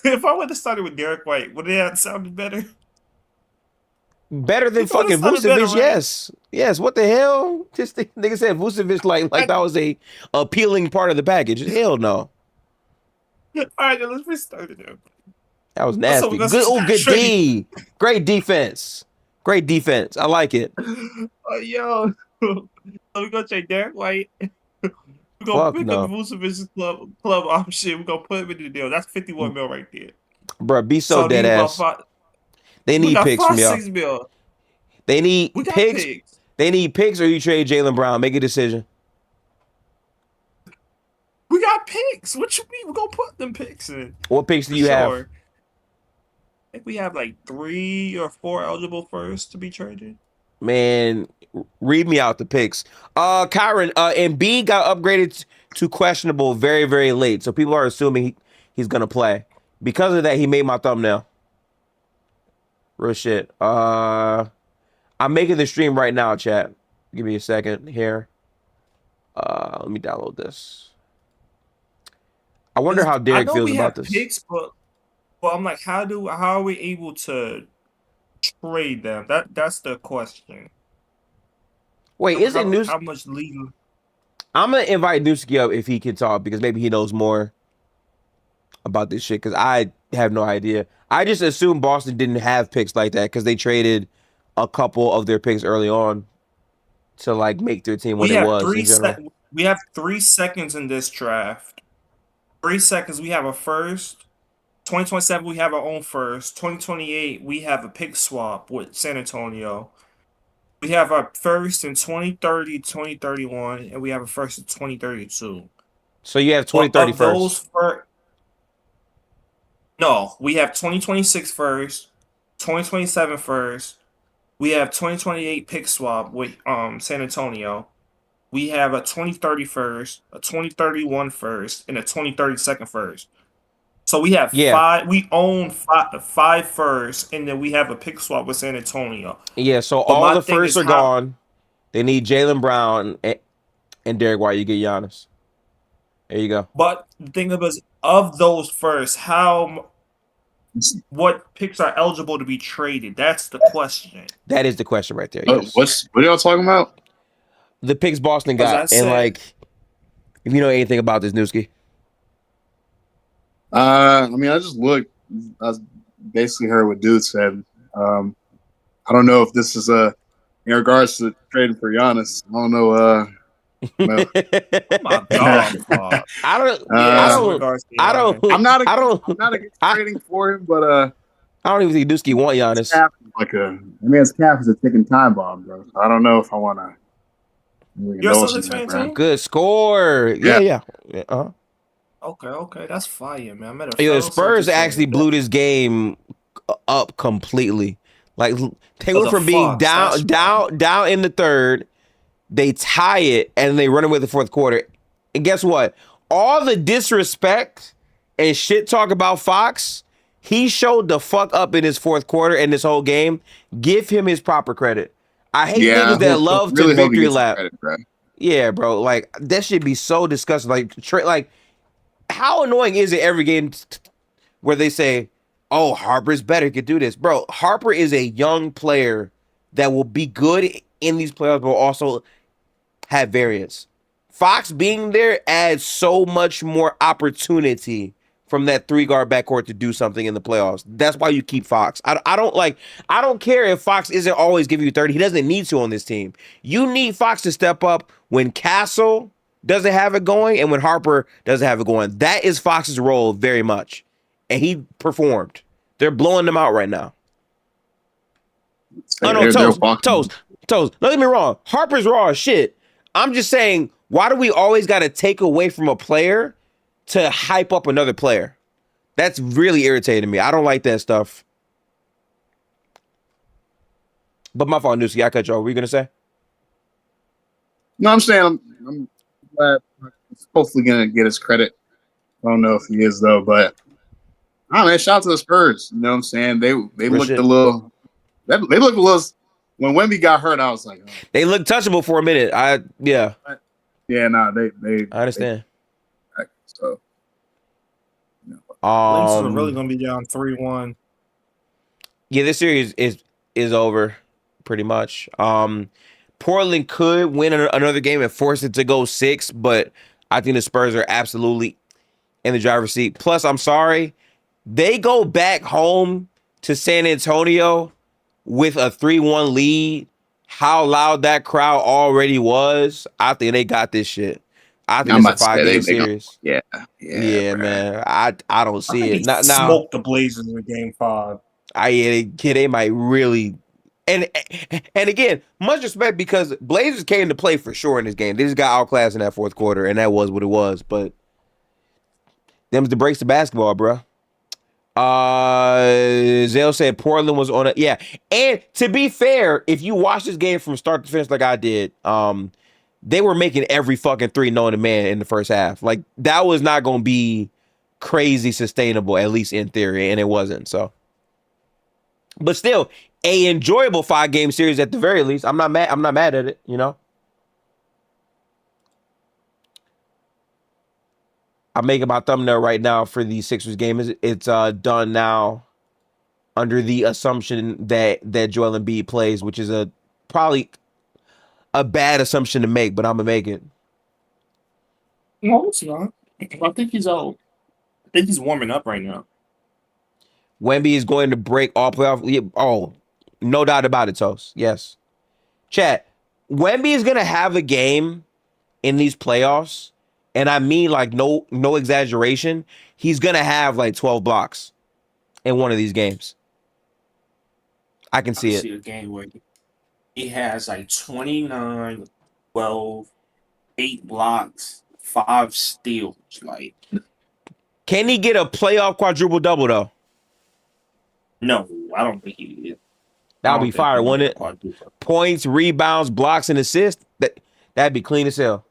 if I would have started with Derek White, would it have sounded better? Better than fucking Vucevic, better, right? Yes. What the hell? Just nigga said Vucevic like that was a appealing part of the package. Hell no. All right, then let's restart it. That was nasty. Good D. Great defense. I like it. Yo, we gonna trade Derek White. We're gonna pick up Vucevic's club option. We're gonna put him in the deal. That's 51 mil right there. Bro, be so dead ass. They need picks from y'all. 6 mil. They need picks. They need picks, or you trade Jaylen Brown. Make a decision. We got picks. What you mean? We're gonna put them picks in. What picks do you have? I think we have like 3 or 4 eligible first to be traded. Man, read me out the picks. Kyron, Embiid got upgraded to questionable very, very late. So people are assuming he's gonna play. Because of that, he made my thumbnail. Real shit. I'm making the stream right now, chat. Give me a second here. Let me download this. I wonder how Derek feels about this. Picks, but I'm like, how are we able to trade them? That's the question. Wait, isn't News? How much legal? I'm gonna invite Newski up if he can talk because maybe he knows more about this shit. Because I have no idea. I just assumed Boston didn't have picks like that because they traded a couple of their picks early on to like make their team what it was. We have 3 seconds in this draft. 3 seconds. We have a first. 2027, we have our own first. 2028, we have a pick swap with San Antonio. We have our first in 2030, 2031, and we have a first in 2032. So you have 2030 first. No, we have 2026 first, 2027 first. We have 2028 pick swap with San Antonio. We have a 2030 first, a 2031 first, and a 2032 first. So we have 5. We own 5 first, and then we have a pick swap with San Antonio. Yeah, so all the firsts are gone. They need Jaylen Brown and Derek White. You get Giannis. There you go. But the thing is, of those first, what picks are eligible to be traded? That's the question. That is the question right there. Yes. What are y'all talking about? The picks Boston got, and like, if you know anything about this, Newski. I mean, I just looked. I basically heard what dude said. I don't know if this is in regards to trading for Giannis. I don't know No. Oh my God, Claude. I don't. Yeah, I in don't. regards to I don't. Giannis. I'm not I against, don't. I'm not against I, trading for him, but I don't even think Dusky want Giannis. Cap is like a man's Cap is a ticking time bomb, bro. So I don't know if I want to really You're a indulge in Celtics that, fan bro. too? Good score. Yeah, Yeah. yeah. Uh-huh. Okay, that's fire, man. I met a Yeah, the fellow Spurs Celtics fan. actually blew this game up completely. Like they Oh, went the from being Fox. That's why. down in the third, they tie it, and they run away the fourth quarter. And guess what? All the disrespect and shit talk about Fox, he showed the fuck up in his fourth quarter and this whole game. Give him his proper credit. I hate Yeah, niggas that love to really hope he victory gets some lap. credit, bro. Yeah, bro. Like that should be so disgusting. Like how annoying is it every game where they say, "Oh, Harper's better, could do this." Bro, Harper is a young player that will be good in these playoffs, but will also have variance. Fox being there adds so much more opportunity from that 3-guard backcourt to do something in the playoffs. That's why you keep Fox. I don't care if Fox isn't always giving you 30. He doesn't need to on this team. You need Fox to step up when Castle doesn't have it going and when Harper doesn't have it going. That is Fox's role very much. And he performed. They're blowing them out right now. Oh no, Toast. Don't get me wrong. Harper's raw as shit. I'm just saying, why do we always got to take away from a player to hype up another player? That's really irritating me. I don't like that stuff. But my fault, Newski. I cut you off. What were you gonna say? No, I'm saying I'm glad he's hopefully gonna get his credit. I don't know if he is though, but man, shout out to the Spurs. You know what I'm saying? They looked shit. a little. They looked a little. When Wemby got hurt, I was like, oh. They looked touchable for a minute. Yeah, nah, they I understand. So, Blazers are really gonna be down 3-1. Yeah, this series is over pretty much. Portland could win another game and force it to go 6, but I think the Spurs are absolutely in the driver's seat. Plus, I'm sorry, they go back home to San Antonio with a 3-1 lead. How loud that crowd already was, I think they got this shit. I think it's a 5-game series. Yeah, man. I don't see it. Now smoked the Blazers in Game 5. They might really. And again, much respect because Blazers came to play for sure in this game. They just got outclassed in that fourth quarter, and that was what it was. But them's the breaks to basketball, bro. Zale said Portland was on a and to be fair, if you watch this game from start to finish like I did, they were making every fucking three known to man in the first half. Like that was not going to be crazy sustainable, at least in theory, and it wasn't. So, but still, a enjoyable 5-game series at the very least. I'm not mad at it. You know. I'm making my thumbnail right now for the Sixers game. It's done now under the assumption that Joel Embiid plays, which is probably a bad assumption to make, but I'm gonna make it. No, it's not. I think he's out. I think he's warming up right now. Wemby is going to break all playoff. Oh, no doubt about it, Toast. Yes. Chat. Wemby is gonna have a game in these playoffs. And I mean, like, no exaggeration. He's going to have, like, 12 blocks in one of these games. I can see it. See a game where he has, like, 29, 12, 8 blocks, 5 steals. Like, can he get a playoff quadruple-double, though? No, I don't think he is. That would be fire, wouldn't it? Points, rebounds, blocks, and assists. That'd be clean as hell.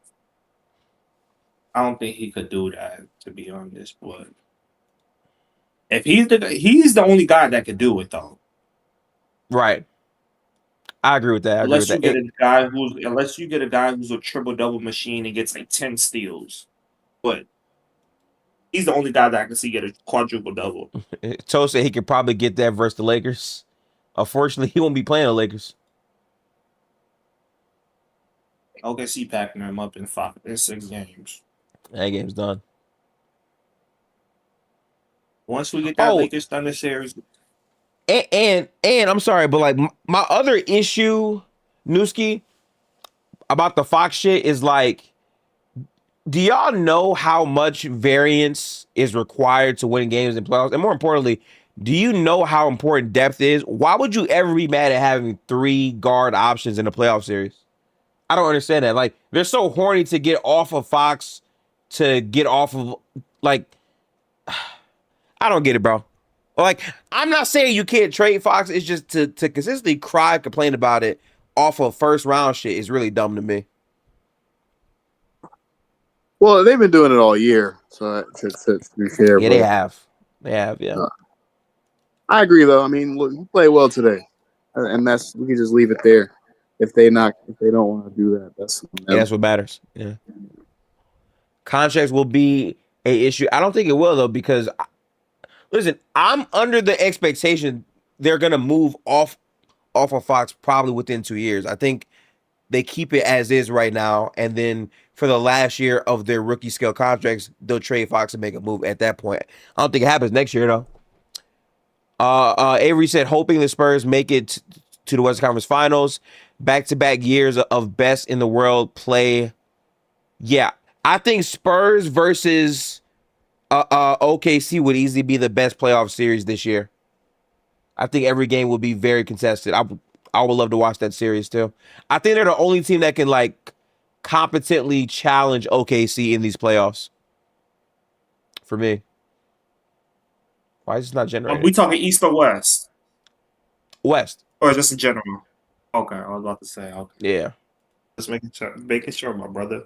I don't think he could do that, to be honest. But if he's the only guy that could do it, though. Right. I agree with that. Unless you get a guy who's a triple-double machine and gets like 10 steals, but he's the only guy that I can see get a quadruple-double. Toast said he could probably get that versus the Lakers. Unfortunately, he won't be playing the Lakers. OKC packing him up in 6 games. That game's done. Once we get that Lakers Thunder series. And I'm sorry, but like my other issue, Newski, about the Fox shit is like, do y'all know how much variance is required to win games in playoffs? And more importantly, do you know how important depth is? Why would you ever be mad at having 3 guard options in a playoff series? I don't understand that. Like, they're so horny to get off of Fox, to get off of, like, I don't get it, bro. Like, I'm not saying you can't trade Fox. It's just to consistently cry, complain about it off of first round shit is really dumb to me. Well, they've been doing it all year, so to be fair. Yeah, but, they have, yeah. I agree, though. I mean, look, you play well today, and we can just leave it there. If they don't want to do that, that's what matters. Yeah, contracts will be a issue. I don't think it will though, because listen, I'm under the expectation they're gonna move off of Fox probably within 2 years. I think they keep it as is right now, and then for the last year of their rookie scale contracts, they'll trade Fox and make a move at that point. I don't think it happens next year though. Avery said, hoping the Spurs make it to the Western Conference Finals. Back-to-back years of best in the world play. Yeah, I think Spurs versus OKC would easily be the best playoff series this year. I think every game will be very contested. I would love to watch that series too. I think they're the only team that can like competently challenge OKC in these playoffs. For me. Why is it not generating? We talking East or West? West. Or just in general? Okay, I was about to say. Okay. Yeah. Just making sure, my brother.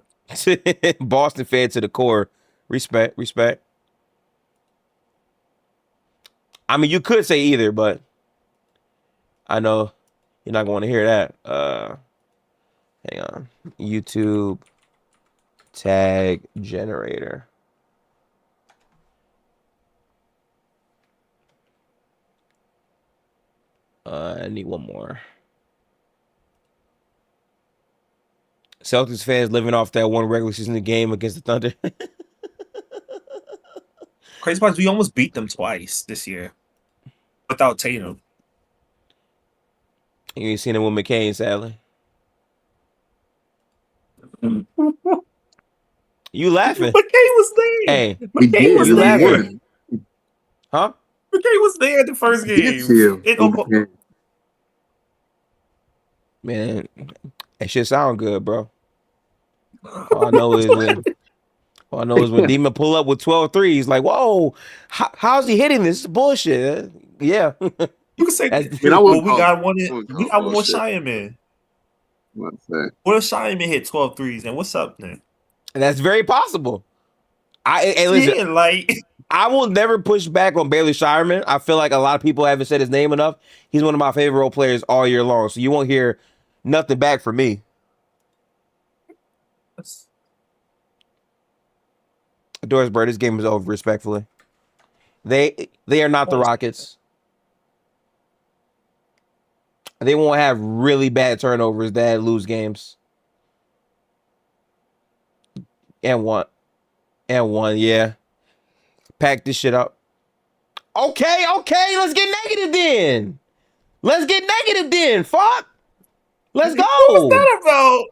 Boston fan to the core. Respect. I mean, you could say either, but I know you're not going to hear that. Hang on. YouTube tag generator. I need one more. Celtics fans living off that one regular season game against the Thunder. Crazy part is we almost beat them twice this year without Tatum. You ain't seen him with McCain, sadly. You laughing? McCain was there. Hey, McCain was there. Huh? McCain was there the first game. Man, that shit sound good, bro. All I know is when Demon pull up with 12 threes, like, whoa, how's he hitting this? It's bullshit. Yeah. You can say that. We got one more Shireman. What if Shireman hit 12 threes? And what's up then? And that's very possible. Listen, I will never push back on Bailey Shireman. I feel like a lot of people haven't said his name enough. He's one of my favorite role players all year long. So you won't hear nothing back from me. Dorisburg, this game is over, respectfully. They are not the Rockets. They won't have really bad turnovers that lose games. And one, yeah. Pack this shit up. Okay, let's get negative then. Fuck. Let's go. What was that about?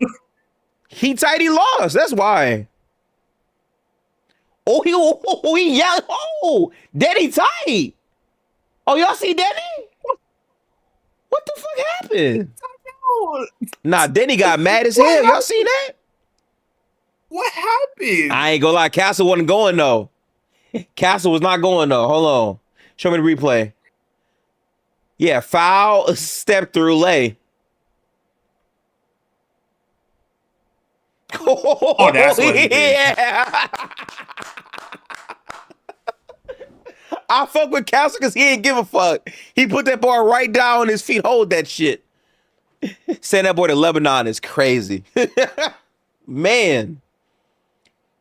He tight, he lost. That's why. Oh, he yelled. Oh, Deni tight. Oh, y'all see Deni? What the fuck happened? Nah, Deni got mad as hell. Y'all see that? What happened? I ain't gonna lie. Castle wasn't going though. Castle was not going though. Hold on. Show me the replay. Yeah, foul, step through, lay. Oh, that's what he did. Yeah. I fuck with Castle because he ain't give a fuck. He put that ball right down on his feet. Hold that shit. Send that boy to Lebanon is crazy. Man.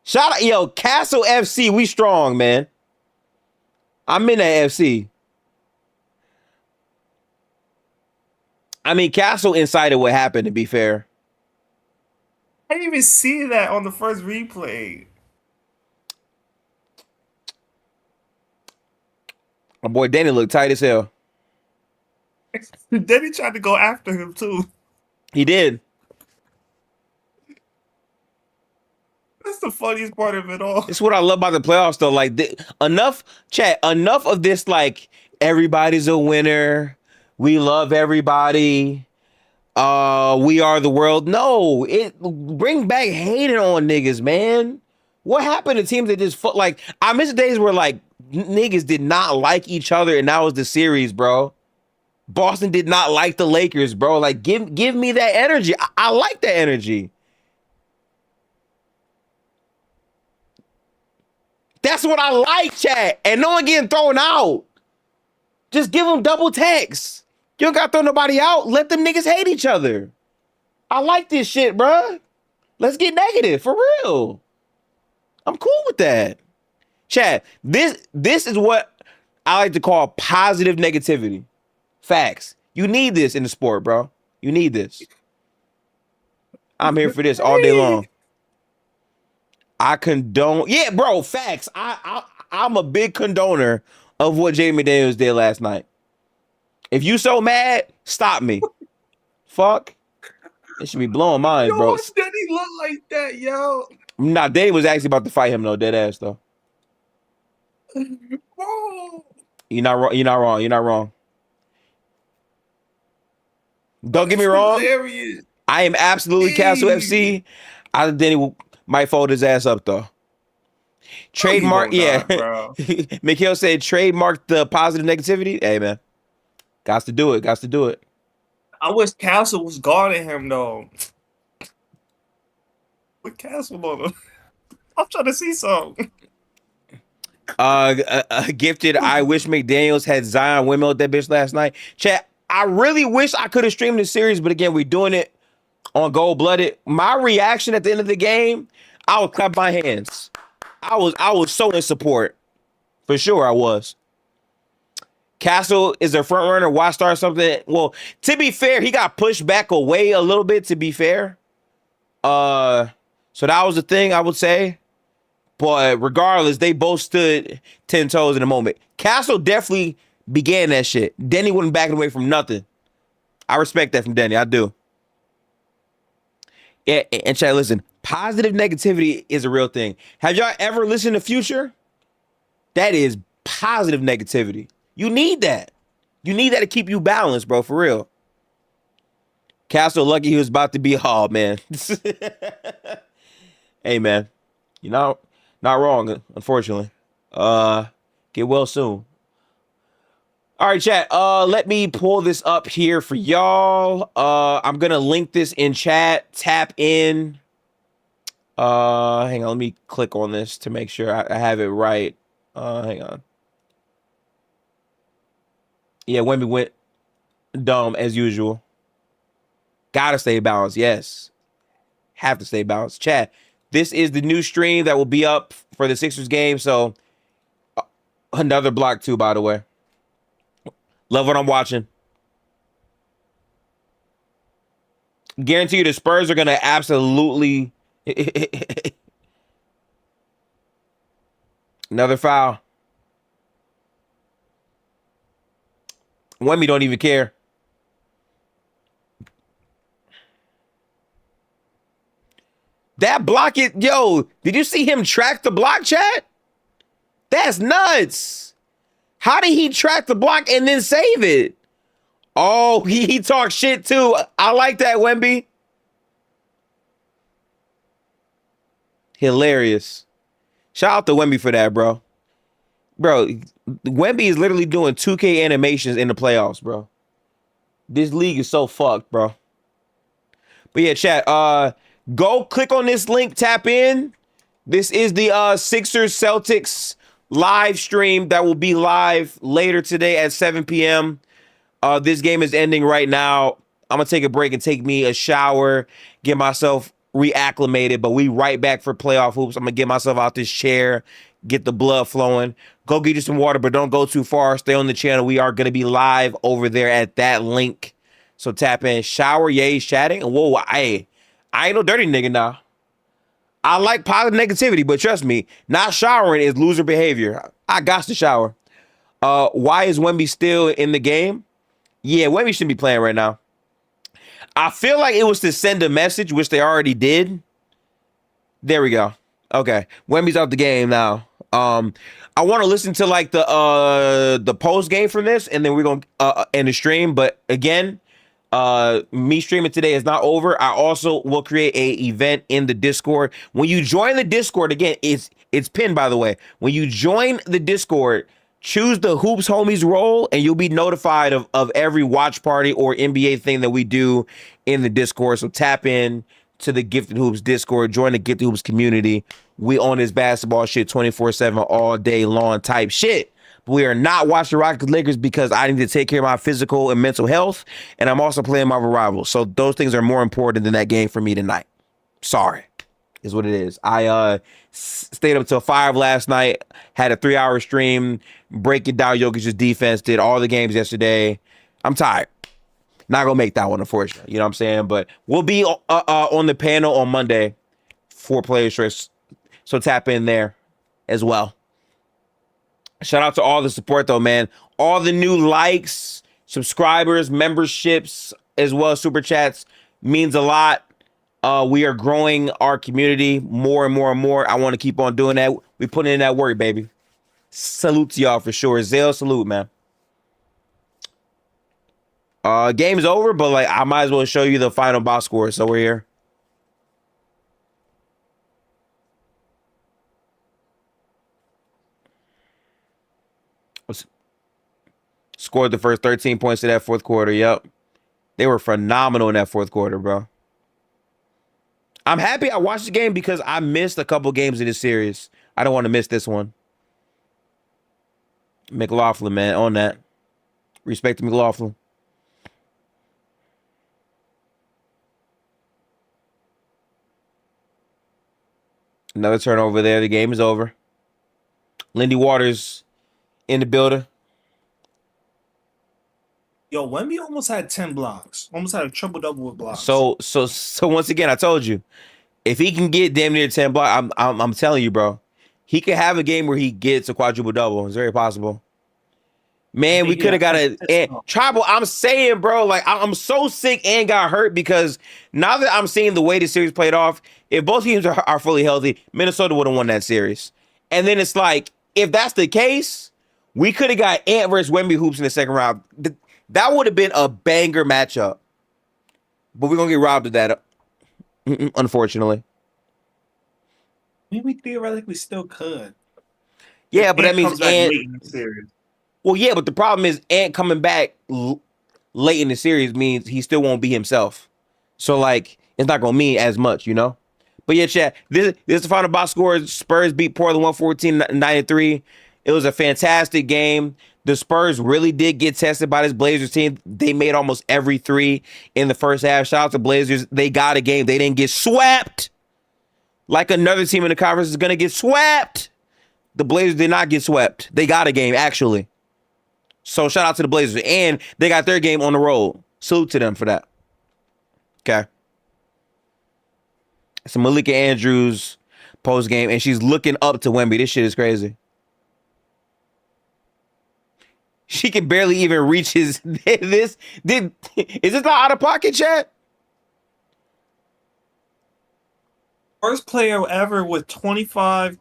Shout out, yo, Castle FC. We strong, man. I'm in that FC. I mean, Castle incited what happened, to be fair. I didn't even see that on the first replay. My boy Deni looked tight as hell. Deni tried to go after him, too. He did. That's the funniest part of it all. It's what I love about the playoffs, though. Like, enough of this, like, everybody's a winner. We love everybody. We are the world. No, it bring back hating on niggas, man. What happened to teams that just like? I miss the days where like niggas did not like each other, and that was the series, bro. Boston did not like the Lakers, bro. Like, give me that energy. I like that energy. That's what I like, chat. And no one getting thrown out. Just give them double text. You don't got to throw nobody out. Let them niggas hate each other. I like this shit, bruh. Let's get negative, for real. I'm cool with that. Chat, this is what I like to call positive negativity. Facts. You need this in the sport, bro. You need this. I'm here for this all day long. I condone. Yeah, bro, facts. I'm a big condoner of what Jamie McDaniels did last night. If you so mad, stop me. Fuck. It should be blowing minds, bro. Yo, Deni look like that, yo. Nah, Deni was actually about to fight him, though. Dead ass, though. Bro. You're not wrong. You're not wrong. You're not wrong. Don't get me wrong. Hilarious. I am absolutely Castle FC. I think Deni might fold his ass up, though. Trademark, yeah. Mikhail said trademark the positive negativity. Hey, man. Got to do it. Got to do it. I wish Castle was guarding him, though. With Castle on him. I'm trying to see something. Gifted, I wish McDaniels had Zion windmill that bitch last night. Chat, I really wish I could have streamed this series, but again, we're doing it on Gold Blooded. My reaction at the end of the game, I would clap my hands. I was so in support. For sure I was. Castle is a front runner. Why start something? Well, to be fair, he got pushed back away a little bit, to be fair. So that was the thing I would say. But regardless, they both stood 10 toes in a moment. Castle definitely began that shit. Deni wasn't backing away from nothing. I respect that from Deni. I do. Yeah, and chat, listen, positive negativity is a real thing. Have y'all ever listened to Future? That is positive negativity. You need that. You need that to keep you balanced, bro, for real. Castle lucky he was about to be, oh, man. Hey, man. You know, not wrong, unfortunately. Get well soon. All right, chat. Let me pull this up here for y'all. I'm gonna link this in chat. Tap in. Hang on. Let me click on this to make sure I have it right. Hang on. Yeah, Wemby went dumb as usual. Gotta stay balanced. Yes, have to stay balanced. Chat. This is the new stream that will be up for the Sixers game. So another block too, by the way. Love what I'm watching. Guarantee you the Spurs are going to absolutely... Another foul. Wemby don't even care. That block it... Yo, did you see him track the block, chat? That's nuts. How did he track the block and then save it? Oh, he talked shit too. I like that, Wemby. Hilarious. Shout out to Wemby for that, bro. Bro, Wemby is literally doing 2K animations in the playoffs, bro. This league is so fucked, bro. But yeah, chat, go click on this link, tap in. This is the Sixers Celtics live stream that will be live later today at 7 p.m. This game is ending right now. I'm going to take a break and take me a shower, get myself reacclimated, but we right back for playoff hoops. I'm going to get myself out this chair, get the blood flowing. Go get you some water, but don't go too far. Stay on the channel. We are going to be live over there at that link. So tap in. Shower, yay, chatting. Whoa, I ain't no dirty nigga now. I like positive negativity, but trust me, not showering is loser behavior. I got to shower. Why is Wemby still in the game? Yeah, Wemby shouldn't be playing right now. I feel like it was to send a message, which they already did. There we go. Okay, Wemby's out the game now. I want to listen to like the post game from this, and then we're gonna end the stream. But again, me streaming today is not over. I also will create a event in the Discord. When you join the Discord, again, it's pinned, by the way. When you join the Discord, choose the Hoops Homies role, and you'll be notified of every watch party or NBA thing that we do in the Discord. So tap in to the Gifted Hoops Discord, join the Gifted Hoops community. We on this basketball shit 24/7 all day long type shit. But we are not watching Rockets Lakers because I need to take care of my physical and mental health, and I'm also playing my rivals. So those things are more important than that game for me tonight. Sorry, is what it is. I stayed up till 5 last night, had a 3-hour stream, breaking down Jokic's defense, did all the games yesterday. I'm tired. Not gonna make that one, unfortunately. You know what I'm saying? But we'll be on the panel on Monday for Players Choice. So tap in there as well. Shout out to all the support, though, man. All the new likes, subscribers, memberships, as well as super chats means a lot. We are growing our community more and more and more. I want to keep on doing that. We putting in that work, baby. Salute to y'all for sure. Zale, salute, man. Game's over, but like I might as well show you the final box score. So we're here. Scored the first 13 points of that fourth quarter. Yep. They were phenomenal in that fourth quarter, bro. I'm happy I watched the game because I missed a couple games in this series. I don't want to miss this one. McLaughlin, man, on that. Respect to McLaughlin. Another turnover there. The game is over. Lindy Waters in the building. Yo, Wemby almost had 10 blocks. Almost had a triple-double with blocks. So once again, I told you, if he can get damn near 10 blocks, I'm telling you, bro, he could have a game where he gets a quadruple double. It's very possible. Man, we could have got a Tribal. I'm saying, bro, like I'm so sick and got hurt because now that I'm seeing the way the series played off, if both teams are fully healthy, Minnesota would have won that series. And then it's like, if that's the case, we could have got Ant versus Wemby hoops in the second round. That would have been a banger matchup. But we're going to get robbed of that, unfortunately. I mean, we theoretically still could. Yeah, but that means Ant. Late in the series. Well, yeah, but the problem is Ant coming back late in the series means he still won't be himself. So, like, it's not going to mean as much, you know? But yeah, chat, this is the final box score. Spurs beat Portland 114-93. It was a fantastic game. The Spurs really did get tested by this Blazers team. They made almost every three in the first half. Shout out to Blazers. They got a game. They didn't get swept like another team in the conference is going to get swept. The Blazers did not get swept. They got a game, actually. So shout out to the Blazers. And they got their game on the road. Salute to them for that. Okay. It's a Malika Andrews post game, and she's looking up to Wemby. This shit is crazy. She can barely even reach his is this not out of pocket, chat? First player ever with 25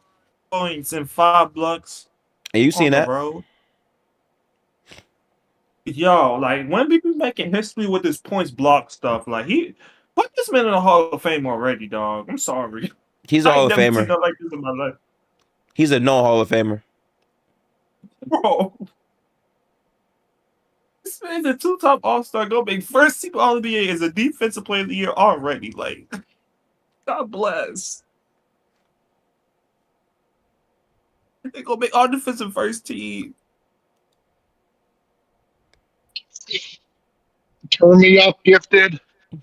points and 5 blocks. And you seen that? Road. Yo, like Wemby be making history with his points block stuff. Like he put this man in the Hall of Fame already, dog. I'm sorry. He's a Hall of Famer. Like this in my life. He's a no Hall of Famer. Bro. This man's a 2-time All-Star go big. First team All-NBA is a defensive player of the year already. Like, God bless. They gonna make all defensive first team. Turn me up, Gifted.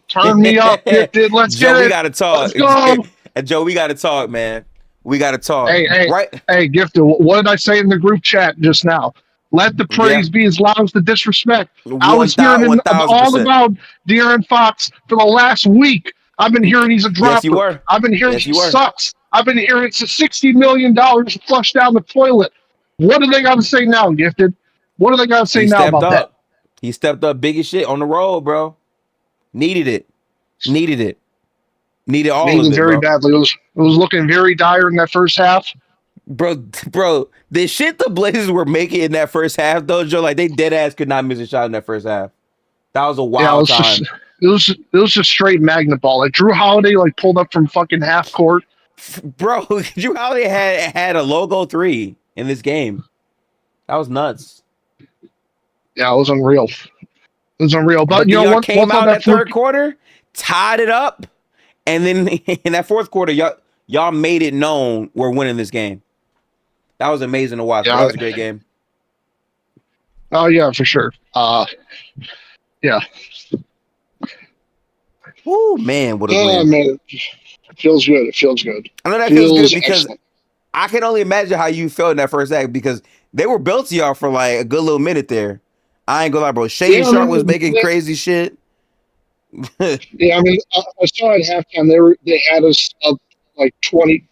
Turn me up, Gifted. Let's Joe, get it. We gotta talk. Let's go. And Joe, we gotta talk, man. We gotta talk. Hey, Gifted. What did I say in the group chat just now? Let the praise be as loud as the disrespect. I was hearing all about De'Aaron Fox for the last week. I've been hearing he's a dropper. Yes, you were. I've been hearing he sucks. I've been hearing it's a $60 million flushed down the toilet. What do they got to say now, Gifted? What do they got to say now about that? He stepped up big as shit on the road, bro. Needed it. Needed all Needed of it, very bro. badly. It was looking very dire in that first half. Bro, the shit the Blazers were making in that first half, though, Joe, like they dead ass could not miss a shot in that first half. That was a Yeah, wild time. it was just straight magnet ball. Like Drew Holiday like pulled up from fucking half court. Bro, Drew Holiday had a logo 3 in this game. That was nuts. Yeah, it was unreal. It was unreal. But you then know, y'all once came out on in that that third quarter, tied it up, and then in that fourth quarter, y'all made it known we're winning this game. That was amazing to watch. Yeah. That was a great game. Oh yeah, for sure. Yeah. Woo, man, what a Oh win. man, it feels good. It feels good. I know that feels good because excellent. I can only imagine how you felt in that first act because they were built to y'all for like a good little minute there. I ain't gonna lie, bro. Shady Sharp was making crazy shit. Yeah, I mean, I saw at halftime they had us up like 20.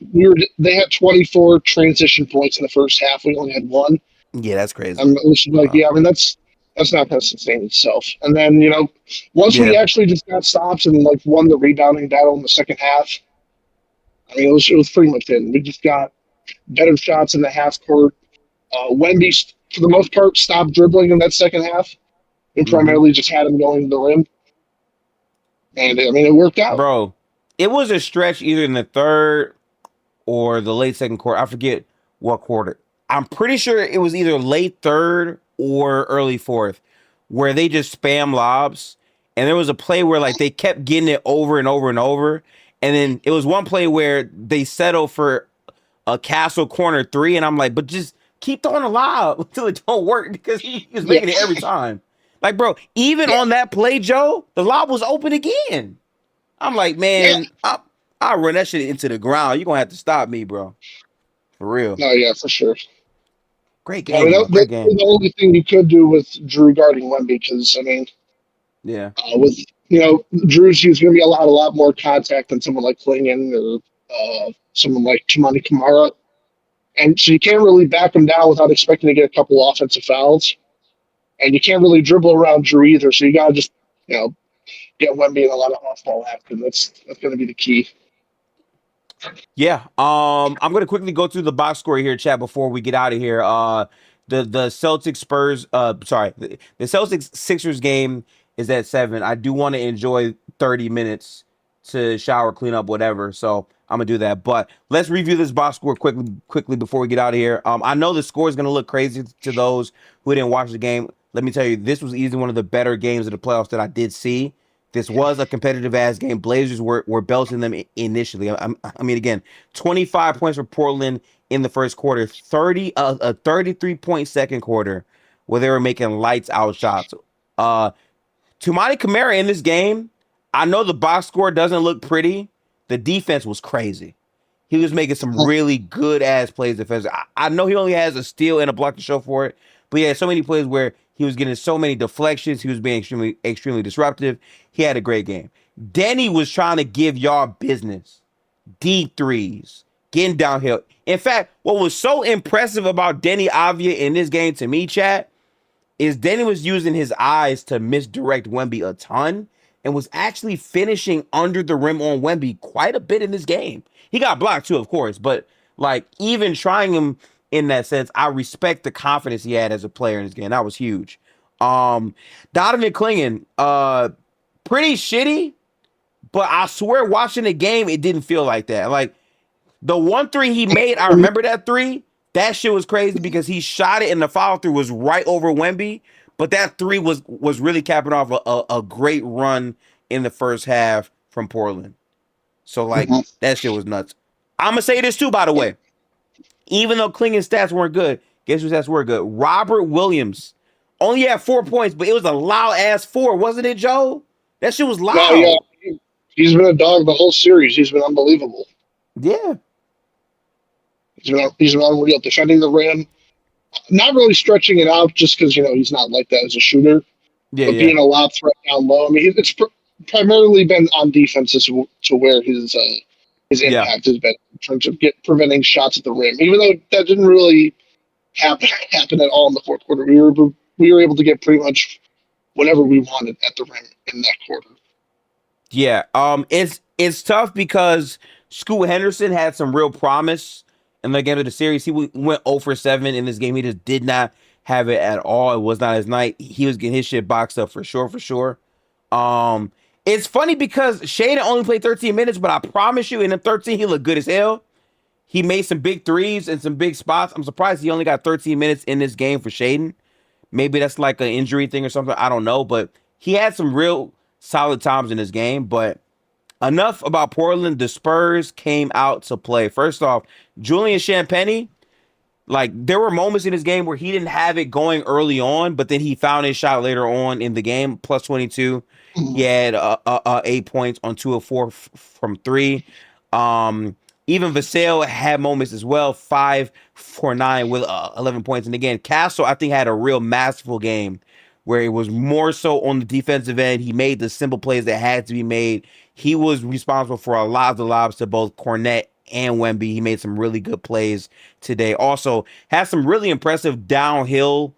They had 24 transition points in the first half. We only had one. Yeah, that's crazy. It was like, yeah, I mean that's not going to sustain itself. And then once we actually just got stops and like won the rebounding battle in the second half, I mean it was pretty much it. We just got better shots in the half court. Wemby, for the most part, stopped dribbling in that second half and primarily just had him going to the rim. And I mean, it worked out. Bro, it was a stretch either in the third or the late second quarter. I forget what quarter. I'm pretty sure it was either late third or early fourth where they just spam lobs. And there was a play where like they kept getting it over and over and over. And then it was one play where they settled for a Castle corner 3. And I'm like, but just keep throwing a lob until it don't work because he was making it every time. Like, bro, even on that play, Joe, the lob was open again. I'm like, man, I'll run that shit into the ground. You're going to have to stop me, bro. For real. No, yeah, for sure. Great game. I mean, great game. The only thing you could do with Drew guarding Wemby, because, I mean, with, Drew's going to be a lot more contact than someone like Klingon or someone like Chimani Kamara. And so you can't really back him down without expecting to get a couple offensive fouls. And you can't really dribble around Drew either. So you got to just, get Wemby in a lot of off-ball action. That's going to be the key. Yeah. I'm going to quickly go through the box score here, chat, before we get out of here. The Celtics Spurs, the Celtics Sixers game is at 7. I do want to enjoy 30 minutes to shower, clean up, whatever. So I'm gonna do that. But let's review this box score quickly before we get out of here. I know the score is gonna look crazy to those who didn't watch the game. Let me tell you, this was easily one of the better games of the playoffs that I did see. This was a competitive ass game. Blazers were belting them initially. I mean, again, 25 points for Portland in the first quarter, a 33-point second quarter where they were making lights out shots. Tumani Kamara in this game, I know the box score doesn't look pretty. The defense was crazy. He was making some really good ass plays defensively. I know he only has a steal and a block to show for it, but he had so many plays where he was getting so many deflections. He was being extremely disruptive. He had a great game. Deni was trying to give y'all business. Deep threes, getting downhill. In fact, what was so impressive about Deni Avdija in this game to me, chat, is Deni was using his eyes to misdirect Wemby a ton and was actually finishing under the rim on Wemby quite a bit in this game. He got blocked too, of course, but like even trying him in that sense, I respect the confidence he had as a player in this game. That was huge. Donovan Clingan, pretty shitty, but I swear watching the game, it didn't feel like that. Like the 1-3 he made, I remember that 3. That shit was crazy because he shot it and the follow through was right over Wemby. But that 3 was really capping off a great run in the first half from Portland. So like that shit was nuts. I'm gonna say this too, by the way. Even though Klingen's stats weren't good, guess whose stats were good? Robert Williams only had 4 points, but it was a loud ass 4, wasn't it, Joe? That shit was loud. No, yeah. He's been a dog the whole series. He's been unbelievable. Yeah. He's been unreal, defending the rim. Not really stretching it out just because, he's not like that as a shooter. Yeah, but being a loud threat down low. I mean, it's primarily been on defense to where his impact has been in terms of preventing shots at the rim. Even though that didn't really happen at all in the fourth quarter, we were able to get pretty much whatever we wanted at the rim in that quarter. Yeah. It's tough because Scoot Henderson had some real promise in the game of the series. He went 0 for 7 in this game. He just did not have it at all. It was not his night. He was getting his shit boxed up for sure. It's funny because Shaden only played 13 minutes, but I promise you, in the 13, he looked good as hell. He made some big threes and some big spots. I'm surprised he only got 13 minutes in this game for Shaden. Maybe that's like an injury thing or something. I don't know, but he had some real solid times in this game. But enough about Portland. The Spurs came out to play. First off, Julian Champagnie, like there were moments in his game where he didn't have it going early on, but then he found his shot later on in the game, plus 22. He had 8 points on 2 of 4 from 3. Even Vassell had moments as well, 5 for 9 with 11 points. And again, Castle, I think, had a real masterful game where it was more so on the defensive end. He made the simple plays that had to be made. He was responsible for a lot of the lobs to both Cornette and Wemby. He made some really good plays today. Also, had some really impressive downhill,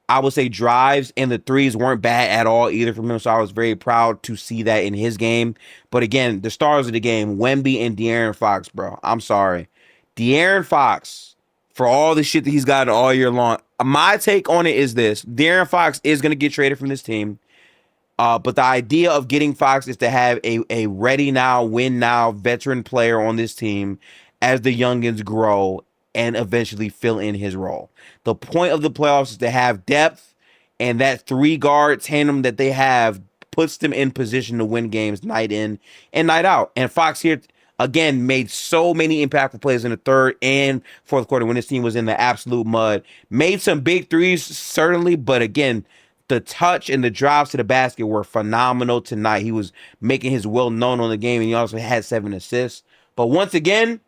I would say, drives, and the threes weren't bad at all either from him. So I was very proud to see that in his game. But again, the stars of the game, Wemby and De'Aaron Fox, bro. I'm sorry. De'Aaron Fox, for all the shit that he's gotten all year long, my take on it is this. De'Aaron Fox is going to get traded from this team. But the idea of getting Fox is to have a ready now, win now veteran player on this team as the youngins grow and eventually fill in his role. The point of the playoffs is to have depth, and that 3-guard tandem that they have puts them in position to win games night in and night out. And Fox here, again, made so many impactful plays in the third and fourth quarter when this team was in the absolute mud. Made some big threes, certainly, but again, the touch and the drives to the basket were phenomenal tonight. He was making his will known on the game, and he also had 7 assists. But once again,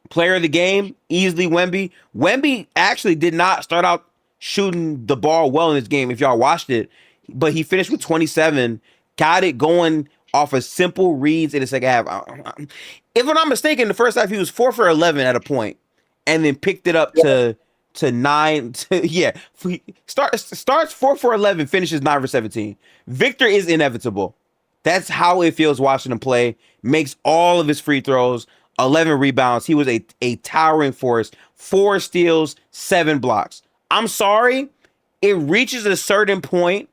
player of the game, easily Wemby. Wemby actually did not start out shooting the ball well in this game, if y'all watched it, but he finished with 27, got it going off of simple reads in the second half. If I'm not mistaken, the first half he was 4 for 11 at a point, and then picked it up to 9. Starts 4 for 11, finishes 9 for 17. Victor is inevitable. That's how it feels watching him play. Makes all of his free throws. 11 rebounds. He was a towering force. 4 steals, 7 blocks. I'm sorry. It reaches a certain point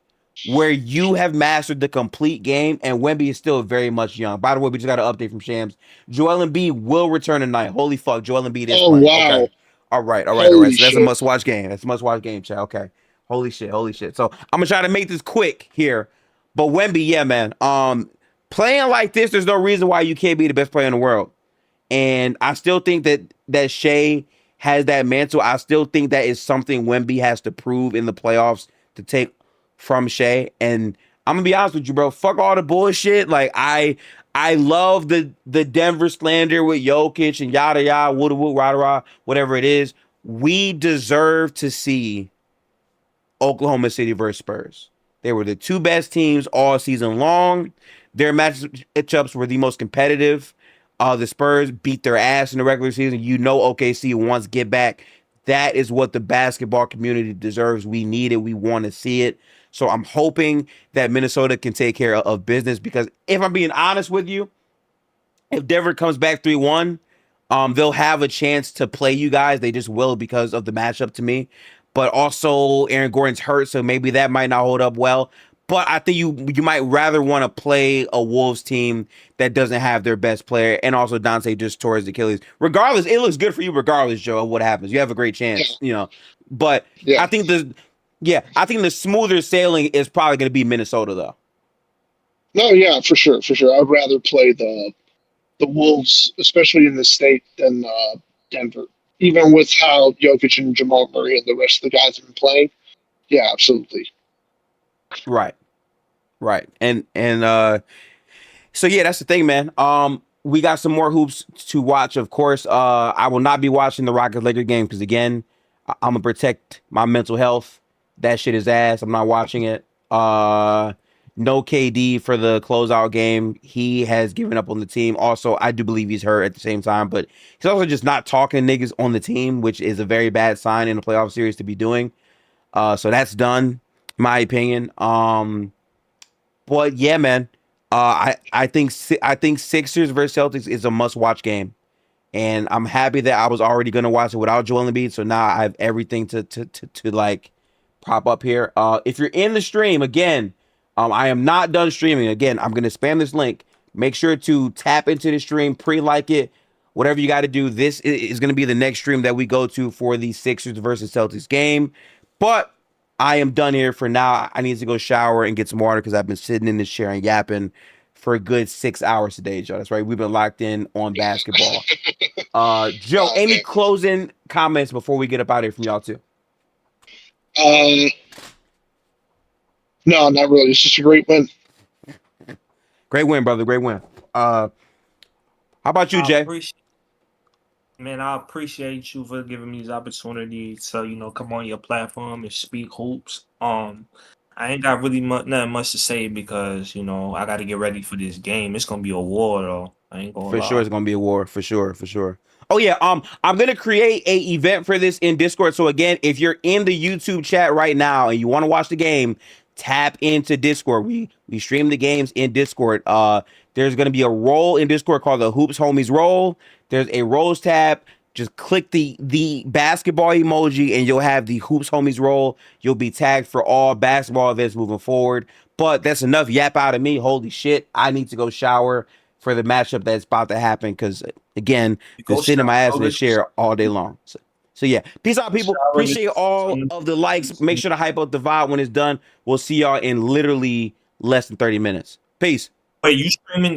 where you have mastered the complete game, and Wemby is still very much young. By the way, we just got an update from Shams. Joel Embiid will return tonight. Holy fuck, Joel Embiid is playing. Wow. Okay. All right. Holy So that's shit. a must-watch game. That's a must-watch game, chat. Okay. Holy shit. So I'm gonna try to make this quick here. But Wemby, yeah, man. Playing like this, there's no reason why you can't be the best player in the world. And I still think that Shea has that mantle. I still think that is something Wemby has to prove in the playoffs to take from Shea. And I'm gonna be honest with you, bro. Fuck all the bullshit. Like I love the Denver slander with Jokic and yada yada, wood rah rah, whatever it is. We deserve to see Oklahoma City versus Spurs. They were the 2 best teams all season long. Their matchups were the most competitive. The Spurs beat their ass in the regular season. You know OKC wants to get back. That is what the basketball community deserves. We need it. We want to see it. So I'm hoping that Minnesota can take care of business, because if I'm being honest with you, if Denver comes back 3-1, they'll have a chance to play you guys. They just will, because of the matchup to me. But also Aaron Gordon's hurt, so maybe that might not hold up well. But I think you might rather want to play a Wolves team that doesn't have their best player, and also Dante just tore his Achilles. Regardless, it looks good for you regardless, Joe, of what happens. You have a great chance, you know. But Yeah. I think the smoother sailing is probably going to be Minnesota, though. No, yeah, for sure. I'd rather play the Wolves, especially in the state, than Denver. Even with how Jokic and Jamal Murray and the rest of the guys have been playing. Yeah, absolutely. Right. And so yeah, that's the thing, man. We got some more hoops to watch, of course. I will not be watching the Rockets-Lakers game because, again, I'm gonna protect my mental health. That shit is ass. I'm not watching it. No KD for the closeout game. He has given up on the team. Also, I do believe he's hurt at the same time, but he's also just not talking niggas on the team, which is a very bad sign in a playoff series to be doing. So that's done, in my opinion. But yeah, man, I think Sixers versus Celtics is a must-watch game. And I'm happy that I was already gonna watch it without Joel Embiid, so now I have everything to like prop up here. If you're in the stream again, I am not done streaming. Again, I'm gonna spam this link. Make sure to tap into the stream, pre-like it, whatever you got to do. This is gonna be the next stream that we go to for the Sixers versus Celtics game. But I am done here for now. I need to go shower and get some water because I've been sitting in this chair and yapping for a good 6 hours today, Joe. That's right. We've been locked in on basketball. Joe, any closing comments before we get up out of here from y'all too? No, not really. It's just a great win. Great win, brother. Great win. How about you, Jay? I appreciate you for giving me this opportunity to, come on your platform and speak hoops. I ain't got really nothing much to say because, I got to get ready for this game. It's going to be a war, though. I ain't going to lie. For sure, it's going to be a war. For sure. Oh, yeah. I'm going to create a event for this in Discord. So, again, if you're in the YouTube chat right now and you want to watch the game, tap into Discord. We stream the games in Discord. There's going to be a role in Discord called the Hoops Homies Roll. There's a roles tab. Just click the basketball emoji and you'll have the Hoops Homies Roll. You'll be tagged for all basketball events moving forward. But that's enough yap out of me. Holy shit. I need to go shower for the matchup that's about to happen because, again, been sitting in my ass in the chair all day long. So yeah. Peace out, people. Appreciate all of the likes. Make sure to hype up the vibe when it's done. We'll see y'all in literally less than 30 minutes. Peace. Wait, you streaming?